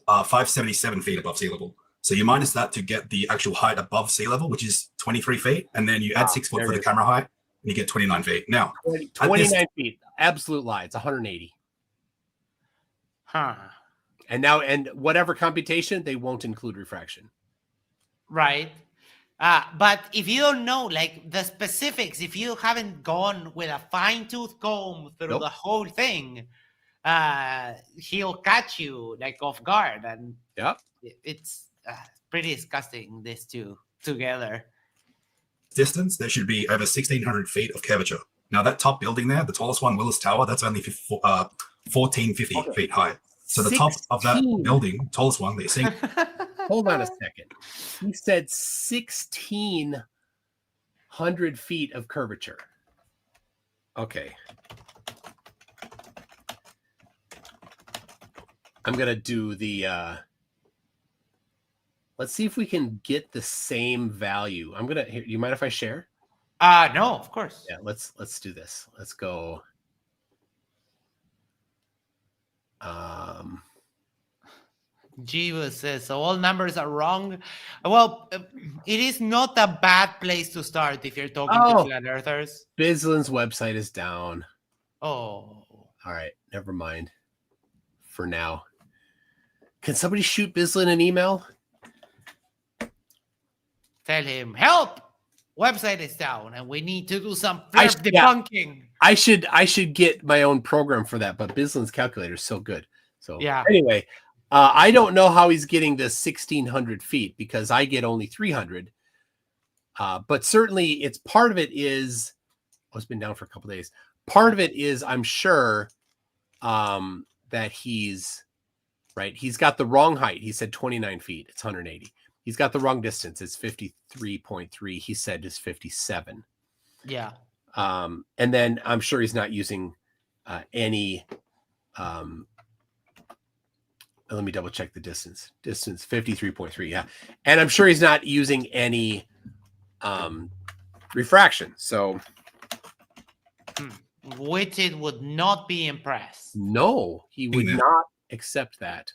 577 feet above sea level. So you minus that to get the actual height above sea level, which is 23 feet, and then you add 6 foot for the camera height, and you get 29 feet. Now, 29 feet, absolute lie. It's 180. Huh. And whatever computation, they won't include refraction. Right. But if you don't know, like, the specifics, if you haven't gone with a fine-tooth comb through the whole thing, he'll catch you, like, off guard. And it's pretty disgusting, these two together. Distance, there should be over 1,600 feet of curvature. Now, that top building there, the tallest one, Willis Tower, that's only 1,450 feet high. So the top of that building, tallest one that you're seeing. Hold on a second. He said 1,600 feet of curvature. Okay. I'm going to do the... let's see if we can get the same value. I'm going to... Do you mind if I share? No, of course. Yeah, let's do this. Let's go... Jeeves says, so all numbers are wrong. Well, it is not a bad place to start if you're talking to flat earthers. Bislin's website is down. Oh. All right, never mind. For now. Can somebody shoot Bislin an email? Tell him, help! Website is down and we need to do some debunking. I should get my own program for that, but Bislin's calculator is so good. So anyway, I don't know how he's getting the 1,600 feet because I get only 300. But certainly it's part of it is, it's been down for a couple of days. Part of it is, I'm sure that he's right. He's got the wrong height. He said 29 feet. It's 180. He's got the wrong distance. It's 53.3. He said it's 57. Yeah. And then I'm sure he's not using any. Let me double check the distance. Distance 53.3. Yeah. And I'm sure he's not using any refraction. So. Which it would not be impressed. No, he would not accept that.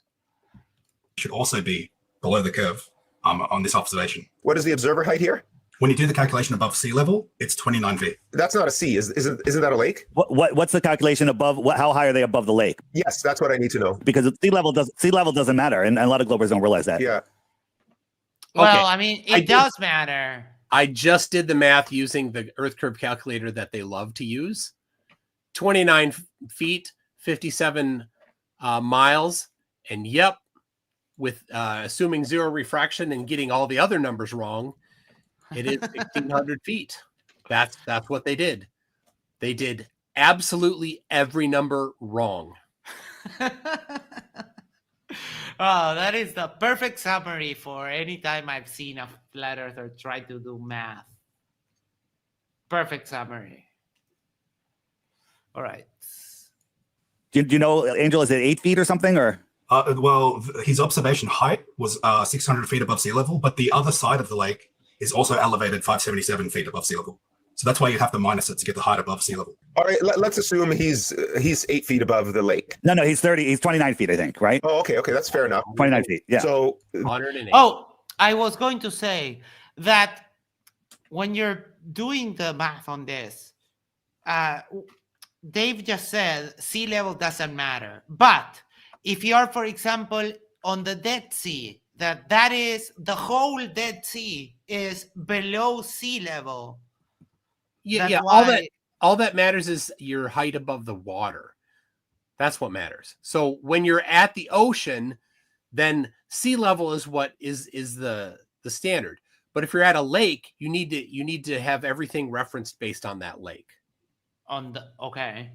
Should also be below the curve on this observation. What is the observer height here? When you do the calculation above sea level, it's 29 feet. That's not a sea. Isn't that a lake? What's the calculation above? How high are they above the lake? Yes, that's what I need to know. Because sea level doesn't matter, and a lot of Globers don't realize that. Yeah. Well, I mean, it does matter. I just did the math using the Earth curve calculator that they love to use. 29 feet, 57 miles, and yep, with assuming zero refraction and getting all the other numbers wrong, it is 1,600 feet. That's what they did. They did absolutely every number wrong. Oh, that is the perfect summary for any time I've seen a flat earther try to do math. Perfect summary. All right. Do you know, Angel, is it 8 feet or something? Or Well, his observation height was 600 feet above sea level, but the other side of the lake is also elevated 577 feet above sea level. So that's why you have to minus it to get the height above sea level. All right, let's assume he's 8 feet above the lake. no, he's 29 feet, I think, right? Oh, okay, that's fair enough. 29 feet. Yeah. So 108. Oh, I was going to say that when you're doing the math on this, Dave just said sea level doesn't matter. But if you're, for example, on the Dead Sea, that is the whole Dead Sea is below sea level. Yeah, That's all that matters is your height above the water. That's what matters. So when you're at the ocean, then sea level is what is the standard. But if you're at a lake, you need to have everything referenced based on that lake. Okay.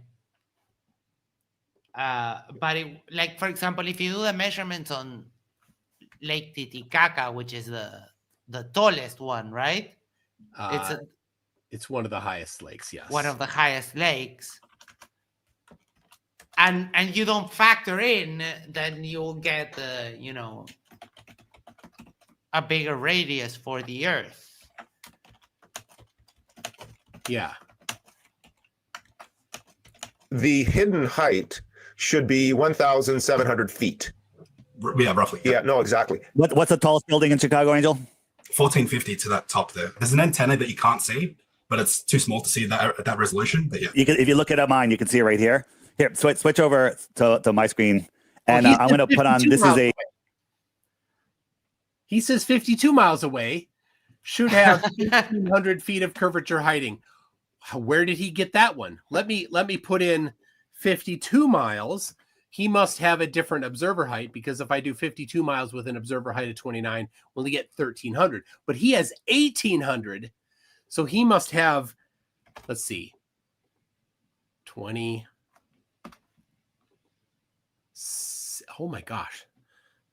But like, for example, if you do the measurements on Lake Titicaca, which is the tallest one, right? It's one of the highest lakes, yes. One of the highest lakes. And you don't factor in, then you'll get a bigger radius for the Earth. Yeah. the hidden height should be 1,700 feet. Yeah, roughly. Yeah, no, exactly. What's the tallest building in Chicago, Angel? 1450 to that top there. There's an antenna that you can't see, but it's too small to see that at that resolution. But yeah, If you look it up mine, you can see it right here. Here, switch over to my screen, and I'm going to put on. This is a. He says 52 miles away, should have 1,500 feet of curvature heighting. Where did he get that one? Let me put in 52 miles. He must have a different observer height, because if I do 52 miles with an observer height of 29, we'll only get 1,300. But he has 1,800. So he must have, let's see, 20. Oh my gosh.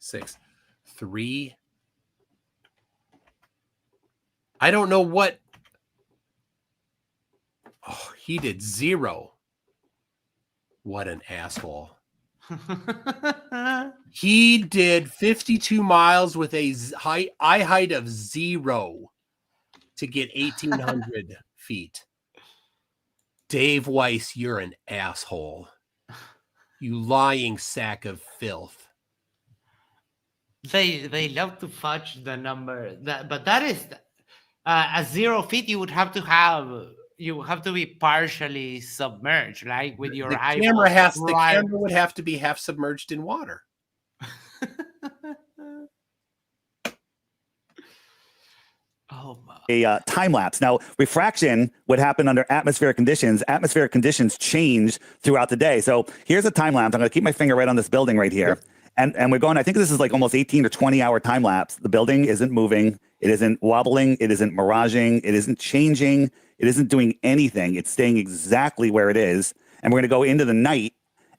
6, 3. I don't know what. Oh, he did 0. What an asshole. He did 52 miles with a eye height of 0 to get 1,800 feet. Dave Weiss, you're an asshole. You lying sack of filth. They love to fudge the number. But that is at 0 feet. You have to be partially submerged, like with your the eyeballs. The camera would have to be half submerged in water. Oh my. A time lapse. Now, refraction would happen under atmospheric conditions. Atmospheric conditions change throughout the day. So here's a time lapse. I'm going to keep my finger right on this building right here. And we're going, I think this is like almost 18 or 20 hour time lapse. The building isn't moving. It isn't wobbling. It isn't miraging. It isn't changing. It isn't doing anything. It's staying exactly where it is. And we're going to go into the night,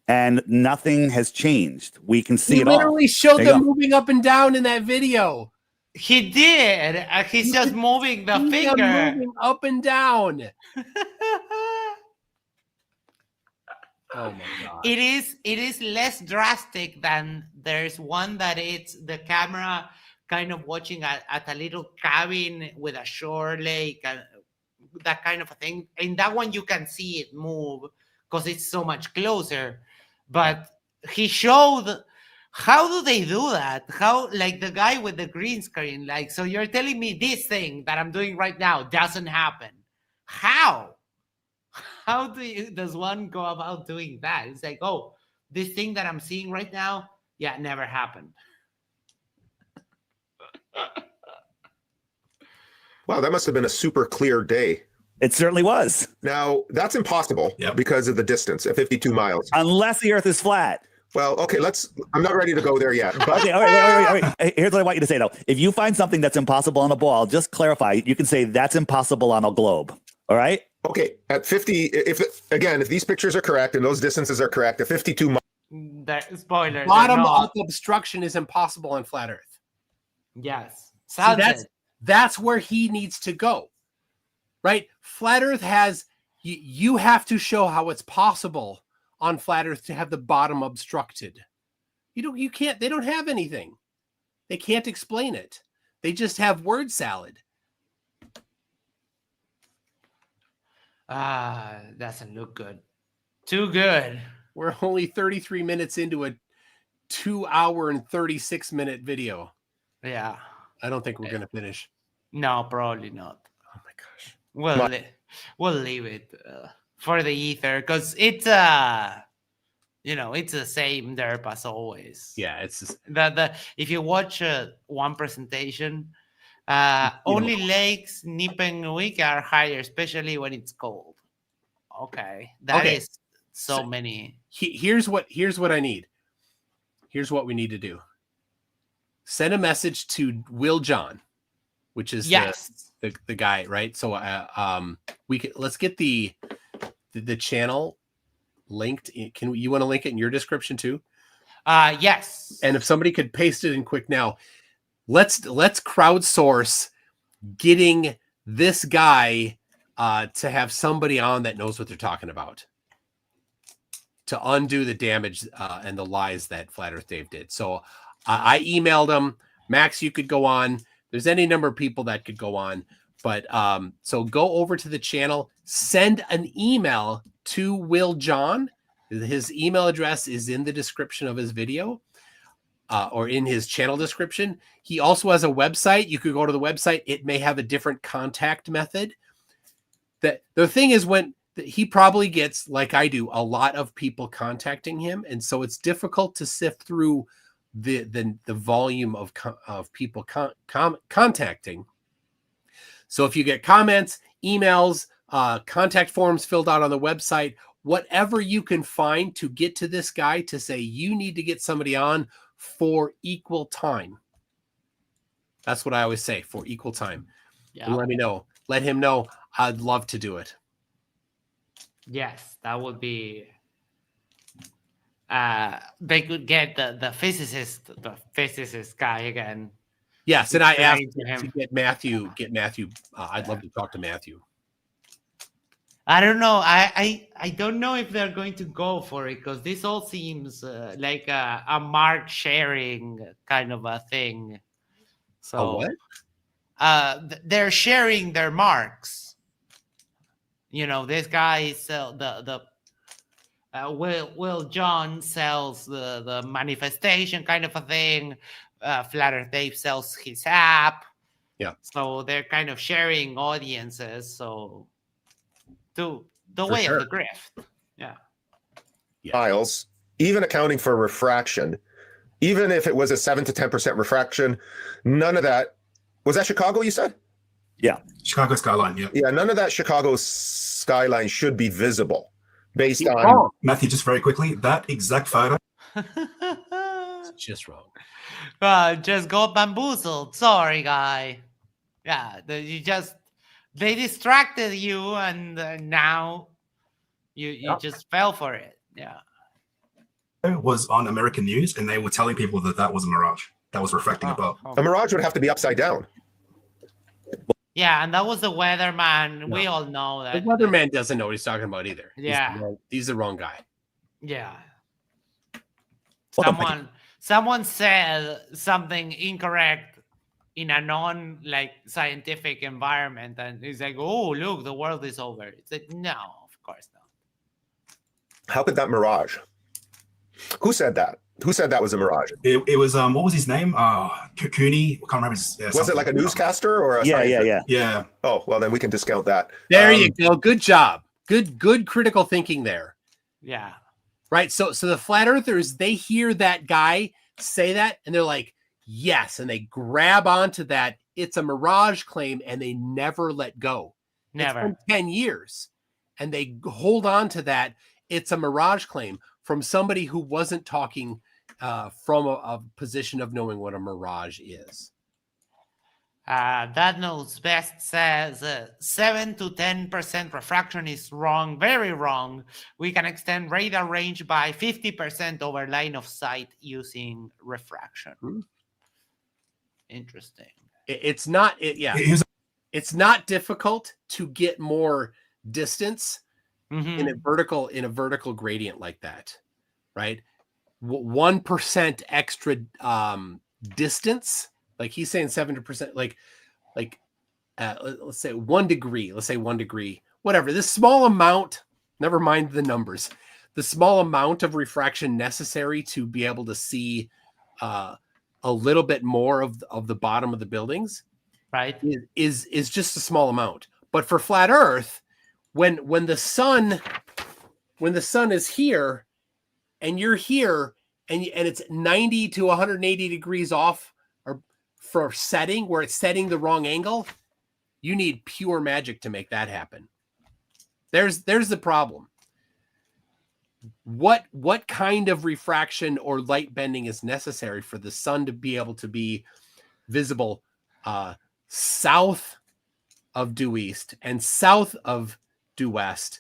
and nothing has changed. We can see it all. He literally showed them moving up and down in that video. He did. He's just moving the finger. Moving up and down. Oh my God. It is less drastic than there's one that it's the camera kind of watching at a little cabin with a shore lake, that kind of a thing. In that one, you can see it move because it's so much closer. But he showed, how do they do that? How, like the guy with the green screen, like, so you're telling me this thing that I'm doing right now doesn't happen. How? How does one go about doing that? It's like, oh, this thing that I'm seeing right now, yeah, it never happened. Wow, that must have been a super clear day. It certainly was. Now, that's impossible because of the distance at 52 miles. Unless the Earth is flat. Well, okay, I'm not ready to go there yet. But Okay, all right. Hey, here's what I want you to say, though. If you find something that's impossible on a ball, just clarify. You can say that's impossible on a globe. All right. Okay, at 50, if these pictures are correct and those distances are correct, at 52 miles. Spoilers. Bottom up obstruction is impossible on flat Earth. Yes. See, that's where he needs to go, right? Flat Earth has, you have to show how it's possible on flat Earth to have the bottom obstructed. You can't, they don't have anything. They can't explain it. They just have word salad. Doesn't look good. Too good. We're only 33 minutes into a 2 hour and 36 minute video. Yeah. I don't think we're going to finish. No, probably not. Oh my gosh. We'll leave it for the ether because it's it's the same derp as always. Yeah, it's just, if you watch one presentation, only lakes Nipenguik are higher, especially when it's cold. Okay, that is so many. Here's what I need. Here's what we need to do. Send a message to Will John, which is the guy, right? So let's get the channel linked. You want to link it in your description too? Yes. And if somebody could paste it in quick now, let's crowdsource getting this guy to have somebody on that knows what they're talking about to undo the damage and the lies that Flat Earth Dave did. So I emailed him. Max, you could go on. There's any number of people that could go on. But so go over to the channel, send an email to Will John. His email address is in the description of his video or in his channel description. He also has a website. You could go to the website. It may have a different contact method. The thing is, when he probably gets, like I do, a lot of people contacting him. And so it's difficult to sift through the volume of people contacting. So if you get comments, emails, contact forms filled out on the website, whatever you can find to get to this guy to say you need to get somebody on for equal time. That's what I always say, for equal time. Yeah. And let me know. Let him know. I'd love to do it. Yes, that would be. They could get the physicist guy again. Yes, and I asked to get Matthew. I'd love to talk to Matthew. I don't know. I don't know if they're going to go for it because this all seems like a mark sharing kind of a thing. So what? They're sharing their marks. This guy Will John sells the manifestation kind of a thing. Flat Earth Dave sells his app. Yeah. So they're kind of sharing audiences. So the way of the grift. Yeah. Miles, even accounting for refraction, even if it was a 7 to 10% refraction, none of that was that Chicago, you said? Yeah. Chicago skyline, yeah. Yeah, none of that Chicago skyline should be visible based on Matthew, just very quickly, that exact photo. It's just wrong. Just got bamboozled. Sorry, guy. Yeah, they distracted you, and now you just fell for it. Yeah. It was on American news, and they were telling people that was a mirage that was refracting above. A mirage would have to be upside down. Yeah, and that was the weatherman. No. We all know that. The weatherman doesn't know what he's talking about either. Yeah. He's the wrong guy. Yeah. Someone said something incorrect in a scientific environment, and he's like, "Oh, look, the world is over." It's like, no, of course not. How could that mirage? Who said that? Who said that was a mirage? It was what was his name? Cooney. I can't remember his. Was it like a newscaster or a yeah? Oh, well, then we can discount that. There you go. Good job. Good critical thinking there. Yeah. Right. So the flat earthers, they hear that guy say that and they're like, yes, and they grab onto that. It's a mirage claim, and they never let go. Never. It's been 10 years, and they hold on to that. It's a mirage claim from somebody who wasn't talking from a position of knowing what a mirage is. That knows best says 7 to 10% refraction is wrong, very wrong. We can extend radar range by 50% over line of sight using refraction. Interesting. It's not it's not difficult to get more distance in a vertical gradient like that, right? 1% extra distance, like he's saying 70%, like let's say 1 degree, whatever, this small amount, never mind the numbers, the small amount of refraction necessary to be able to see a little bit more of the bottom of the buildings, right, is just a small amount. But for flat Earth, when the sun is here and you're here and it's 90 to 180 degrees off, or for setting, where it's setting the wrong angle, you need pure magic to make that happen. There's the problem. What kind of refraction or light bending is necessary for the sun to be able to be visible south of due east and south of due west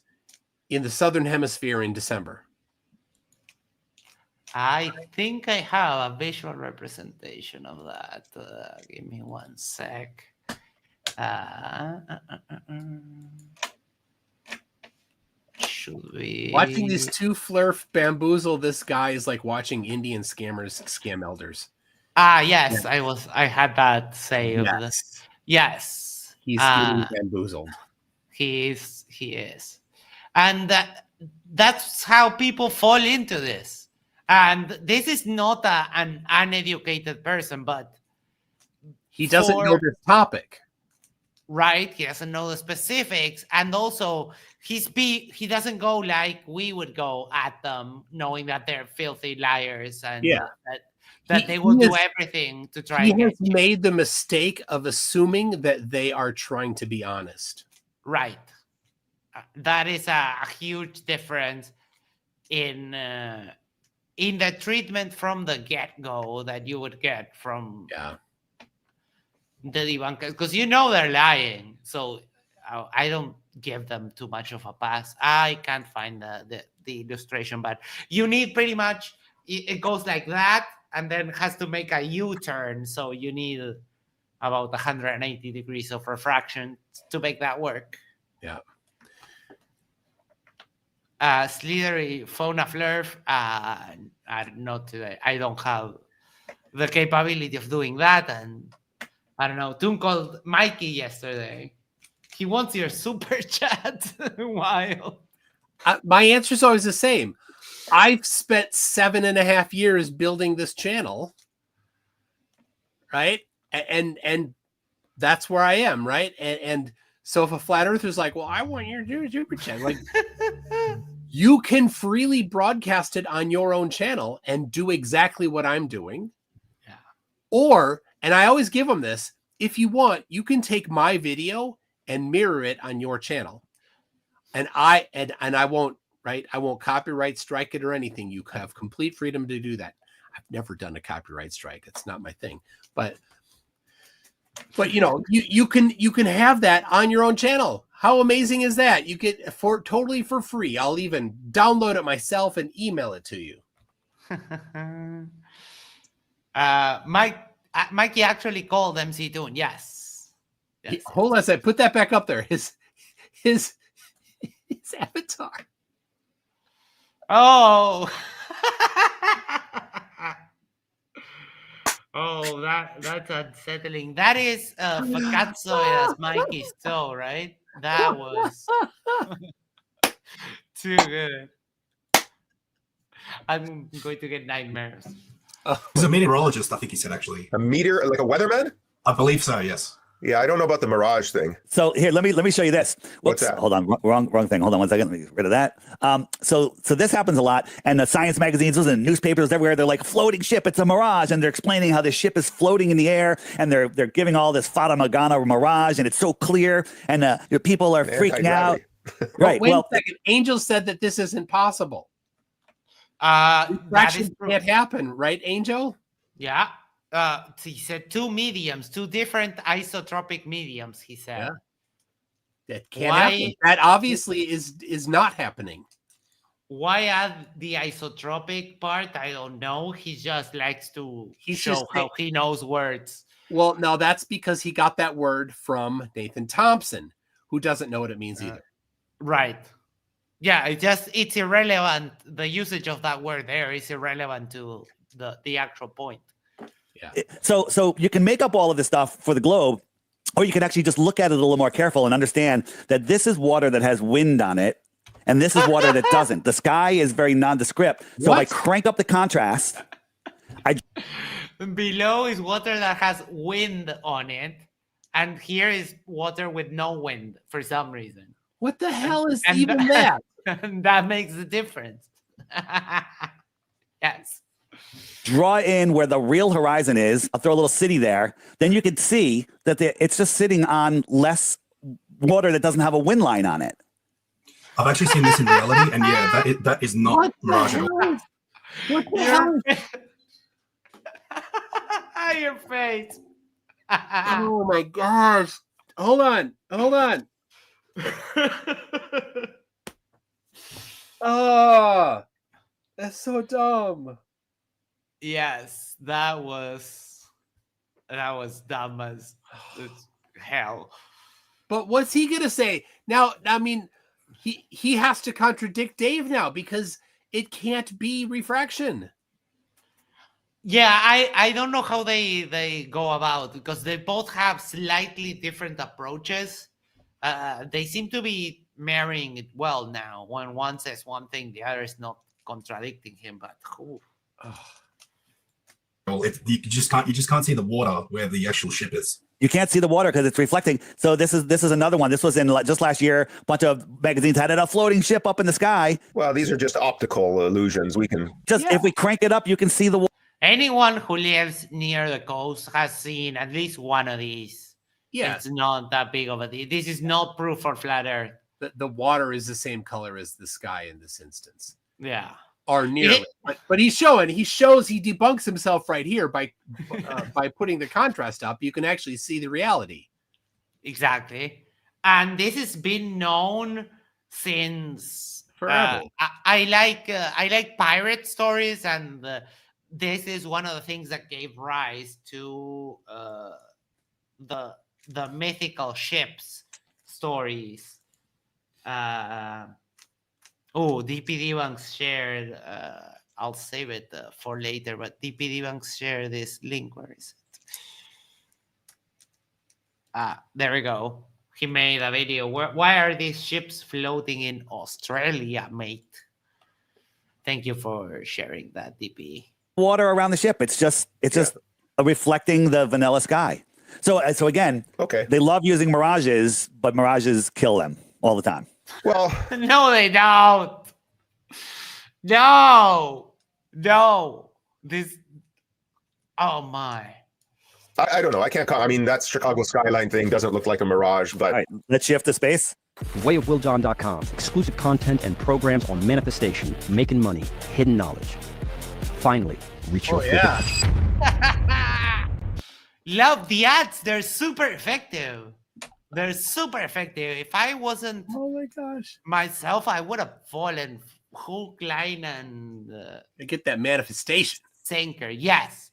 in the southern hemisphere in December? I think I have a visual representation of that. Give me 1 sec. Should be Watching these two flerf bamboozle this guy is like watching Indian scammers scam elders. Yes, Yeah. I had that saved. Yes. He's getting bamboozled. He is. And that's how people fall into this. And this is not an uneducated person, but he doesn't know this topic. Right, he doesn't know the specifics, and also he doesn't go like we would go at them, knowing that they're filthy liars and that they will do everything to try. He has made the mistake of assuming that they are trying to be honest. Right, that is a huge difference in the treatment from the get-go that you would get from the debunkers, because they're lying. So I don't give them too much of a pass. I can't find the illustration, but you need pretty much, it goes like that and then has to make a U-turn. So you need about 180 degrees of refraction to make that work. Yeah. Slithery phone a flerf. Not today. I don't have the capability of doing that, and I don't know. Toon called Mikey yesterday. He wants your super chat. Wild. My answer is always the same. I've spent 7.5 years building this channel, right? And that's where I am, right? And so if a flat earther's like, well, I want your super chat, like, you can freely broadcast it on your own channel and do exactly what I'm doing. Yeah. Or, and I always give them this, if you want, you can take my video and mirror it on your channel. And I won't, right? I won't copyright strike it or anything. You have complete freedom to do that. I've never done a copyright strike. It's not my thing. But you can have that on your own channel. How amazing is that? You get totally for free. I'll even download it myself and email it to you. Mikey actually called MCToon. Yes. Hold on a second. Put that back up there. His avatar. Oh. Oh, that's unsettling. That is Fakatso as Mikey's toe, right? That was too good. I'm going to get nightmares. He's a meteorologist, I think he said, actually. A meteor, like a weatherman? I believe so, yes. Yeah, I don't know about the mirage thing. So here, let me show you this. What's that? Hold on, wrong thing. Hold on 1 second. Let me get rid of that. So this happens a lot, and the science magazines and newspapers everywhere, they're like, floating ship, it's a mirage, and they're explaining how this ship is floating in the air, and they're giving all this Fata Morgana mirage, and it's so clear, and people are freaking out. Right. Wait a second. Angel said that this isn't possible. That Refraction can't happen, right, Angel? Yeah. He said two mediums, two different isotropic mediums. He said. Yeah. That can't Why- happen. That obviously is not happening. Why add the isotropic part? I don't know. He just likes to He's show just how he knows words. Well, no, that's because he got that word from Nathan Thompson, who doesn't know what it means either. Right. Yeah, it's irrelevant. The usage of that word there is irrelevant to the actual point. So you can make up all of this stuff for the globe, or you can actually just look at it a little more careful and understand that this is water that has wind on it, and this is water that doesn't. The sky is very nondescript. So if I crank up the contrast, below is water that has wind on it, and here is water with no wind for some reason. What the hell is And even that? And that makes the difference. Yes. draw in where the real horizon is. I'll throw a little city there. Then you can see that it's just sitting on less water that doesn't have a wind line on it. I've actually seen this in reality, and yeah, that is not mirage at all. What the hell? Your face. Oh my gosh. Hold on. Oh, that's so dumb. Yes, that was dumb as hell. But what's he gonna say now? I mean, he has to contradict Dave now because it can't be refraction. Yeah, I don't know how they go about, because they both have slightly different approaches. They seem to be marrying it well now. When one says one thing, the other is not contradicting him. But Well, you just can't see the water where the actual ship is. You can't see the water because it's reflecting. So this is another one. This was in just last year. A bunch of magazines had a floating ship up in the sky. Well, these are just optical illusions. We can If we crank it up, you can see the water. anyone who lives near the coast has seen at least one of these. Yeah, It's not that big of a deal. This is not proof for flat Earth. the water is the same color as the sky in this instance, Yeah. or nearly. But he debunks himself right here by putting the contrast up. You can actually see the reality. Exactly. And this has been known since Forever. I like pirate stories, and this is one of the things that gave rise to the mythical ships stories. DP Debunks shared. I'll save it for later, but DP Debunks shared this link. Where is it? There we go. He made a video. Why are these ships floating in Australia, mate? Thank you for sharing that, DP. Water around the ship. It's just reflecting the vanilla sky. So again, okay. They love using mirages, but mirages kill them all the time. Well, No, they don't. No. This. Oh my. I don't know. I can't. I mean, that Chicago skyline thing doesn't look like a mirage, but All right, let's shift to space. wayofwilljohn.com. Exclusive content and programs on manifestation, making money, hidden knowledge. Finally, reach your full potential. Love the ads. They're super effective. If I wasn't Oh my gosh! myself, I would have fallen hook, line, and I get that manifestation. sinker. Yes,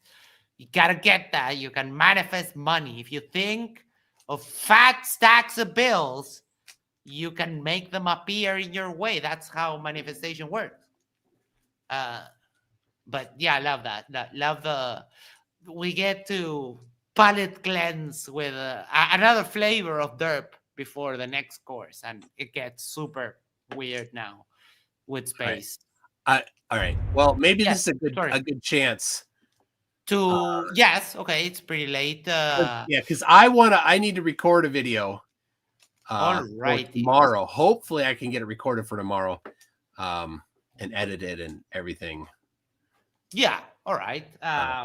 you gotta get that. You can manifest money. If you think of fat stacks of bills, you can make them appear in your way. That's how manifestation works. But yeah, I love that. We get to palate cleanse with another flavor of derp before the next course, and it gets super weird now with space. All right. Well, maybe Yes, this is a good chance. Yes, okay, it's pretty late. Yeah, because I need to record a video. All for right. tomorrow. Hopefully, I can get it recorded for tomorrow, and edit it and everything. Yeah, all right.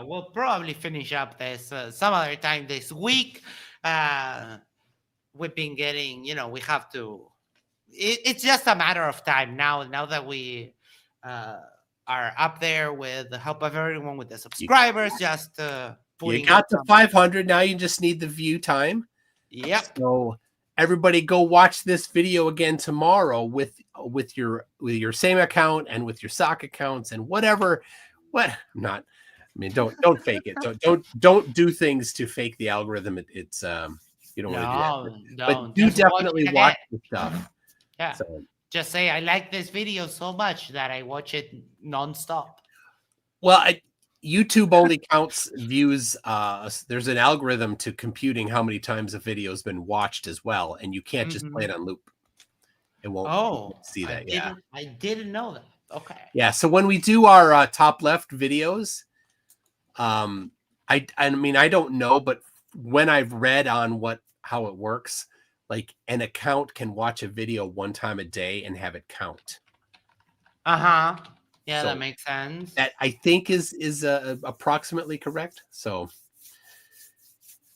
We'll probably finish up this some other time this week. We've been getting, we have to. It's just a matter of time now. Now that we are up there with the help of everyone with the subscribers, just putting You got out to some- 500. Now you just need the view time. Yep. So everybody go watch this video again tomorrow with your same account and with your sock accounts and whatever. Don't fake it. Don't do things to fake the algorithm. It's you don't want to do that. But Don't. do Just watch definitely it watch again. the stuff. Yeah. So, Just say I like this video so much that I watch it nonstop. well, YouTube only counts views. There's an algorithm to computing how many times a video has been watched as well, and you can't just play it on loop. It won't see that. I didn't know that. Okay. Yeah. So when we do our top left videos, I mean, I don't know, but when I've read on how it works, like an account can watch a video one time a day and have it count. Yeah, So that makes sense. That I think is approximately correct. So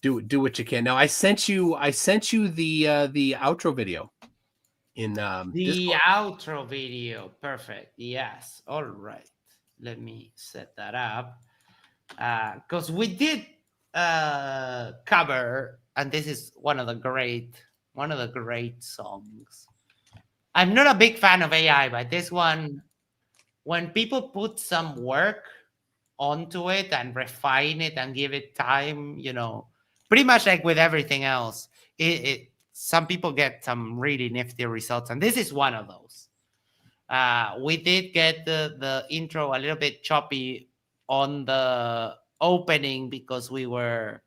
do what you can. Now I sent you the outro video in The Discord. outro video. Perfect. Yes. All right. Let me set that up. Because we did cover, and this is one of the great songs. I'm not a big fan of AI, but this one, when people put some work onto it and refine it and give it time, pretty much like with everything else, some people get some really nifty results, and this is one of those. We did get the intro a little bit choppy on the opening because we were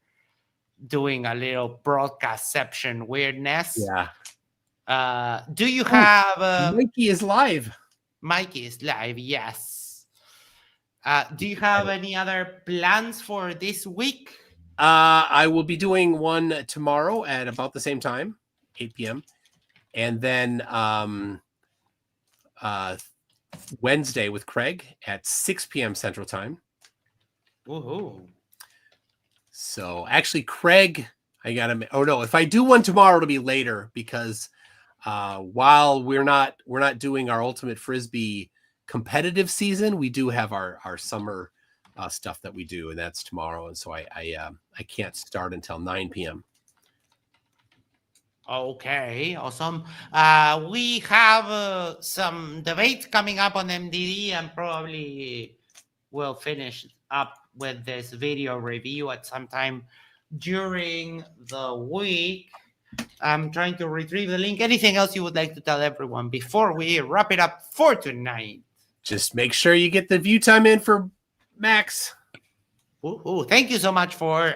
doing a little broadcastception weirdness. Yeah. Do you have Mikey is live? Mikey is live, yes. Do you have any other plans for this week? I will be doing one tomorrow at about the same time, 8 p.m. And then Wednesday with Craig at 6 p.m. Central Time. Woohoo. So actually, Craig, if I do one tomorrow, it'll be later because while we're not doing our Ultimate Frisbee competitive season, we do have our summer stuff that we do, and that's tomorrow. And so I can't start until 9 p.m. Okay, awesome. We have some debates coming up on MDD, and probably we'll finish up with this video review at some time during the week. I'm trying to retrieve the link. Anything else you would like to tell everyone before we wrap it up for tonight? Just make sure you get the view time in for Max. Thank you so much for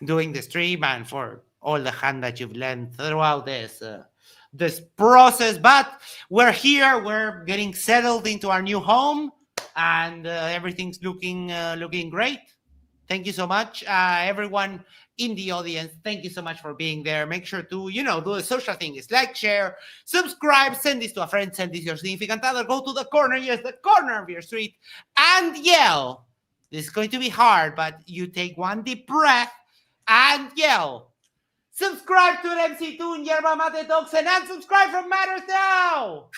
doing the stream and for all the hand that you've lent throughout this process. But we're here. We're getting settled into our new home, and everything's looking great. Thank you so much, everyone in the audience. Thank you so much for being there. Make sure to, do the social thing. Is like, share, subscribe, send this to a friend, send this to your significant other. Go to the corner, yes, the corner of your street, and yell. This is going to be hard, but you take one deep breath and yell. Subscribe to MCToon, Yerba Mate Talks, and unsubscribe from Matters Now.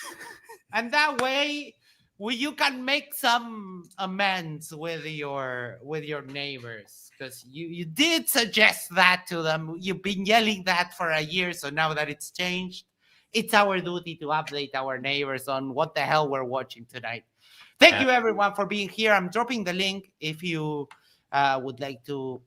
And that way, you can make some amends with your neighbors, because you did suggest that to them. You've been yelling that for a year, so now that it's changed, it's our duty to update our neighbors on what the hell we're watching tonight. Thank you, everyone, for being here. I'm dropping the link if you would like to,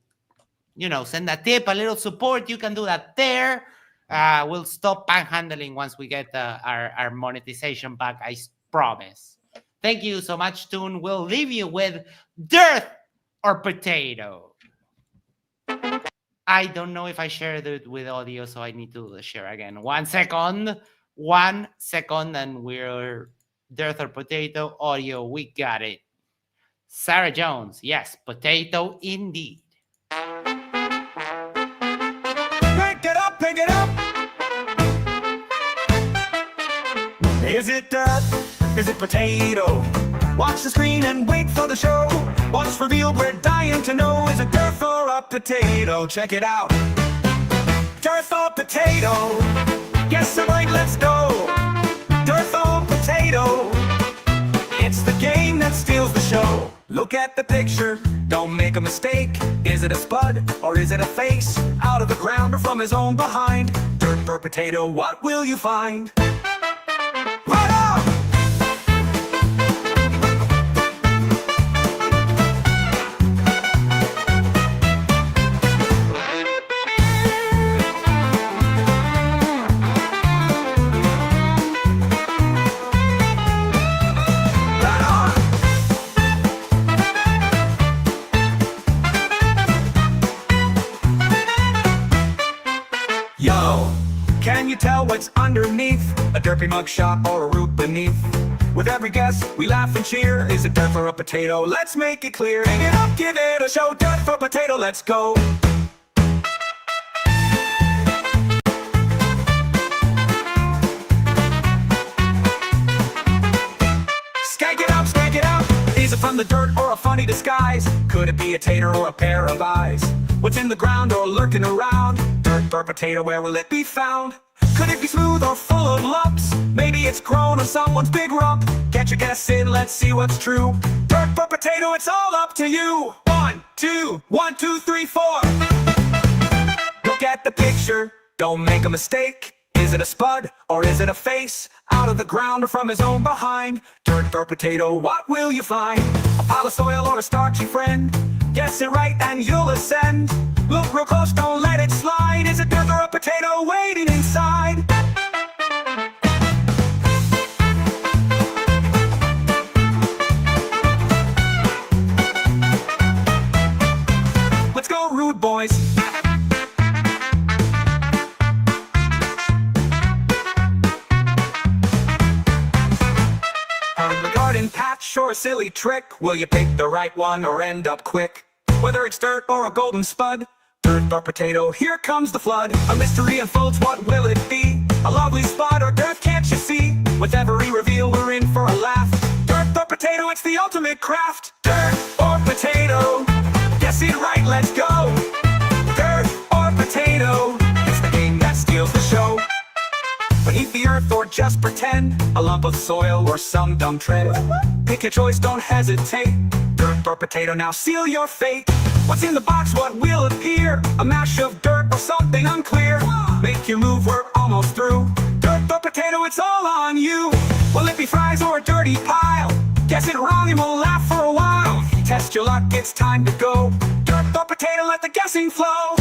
send a tip, a little support. You can do that there. We'll stop panhandling once we get our monetization back, I promise. Thank you so much, Toon. We'll leave you with Dirt or Potato. I don't know if I shared it with audio, so I need to share again. 1 second. 1 second, and we're Dirt or Potato audio. We got it. Sarah Jones. Yes, potato indeed. Pick it up. Is it dirt? Is it potato? Watch the screen and wait for the show. What's revealed, we're dying to know. Is it dirt or a potato? Check it out. Dirt or potato? Guess I'm right, let's go. Dirt or potato? It's the game that steals the show. Look at the picture, don't make a mistake. Is it a spud or is it a face? Out of the ground or from his own behind? Dirt or potato, what will you find? Right on! Yo, can you tell what's underneath? A derpy mugshot or a root beneath? With every guess, we laugh and cheer. Is it dirt or a potato? Let's make it clear. Hang it up, give it a show. Dirt for potato, let's go. Skank it out. Is it from the dirt or a funny disguise? Could it be a tater or a pair of eyes? What's in the ground or lurking around? Dirt or potato, where will it be found? Could it be smooth or full of lumps? Maybe it's grown on someone's big rump. Get your guess in, let's see what's true. Dirt or potato, it's all up to you. 1, 2, 1, 2, 3, 4. Look at the picture, don't make a mistake. Is it a spud or is it a face? Out of the ground or from his own behind? Dirt or potato, what will you find? A pile of soil or a starchy friend? Guess it right and you'll ascend. Look real close, don't let it slide. Is it dirt or a potato waiting inside? Let's go, rude boys. On the garden patch or a silly trick, will you pick the right one or end up quick? Whether it's dirt or a golden spud, dirt or potato, here comes the flood. A mystery unfolds, what will it be? A lovely spot or dirt, can't you see? With every reveal, we're in for a laugh. Dirt or potato, it's the ultimate craft. Dirt or potato, guess it right, let's go. Dirt or potato, it's the game that steals the show. Beneath the earth or just pretend, a lump of soil or some dumb trend. Pick your choice, don't hesitate. Dirt or potato, now seal your fate. What's in the box, what will appear? A mash of dirt or something unclear. Make your move, we're almost through. Dirt or potato, it's all on you. Will it be fries or a dirty pile? Guess it wrong and we'll laugh for a while. Test your luck, it's time to go. Dirt or potato, let the guessing flow.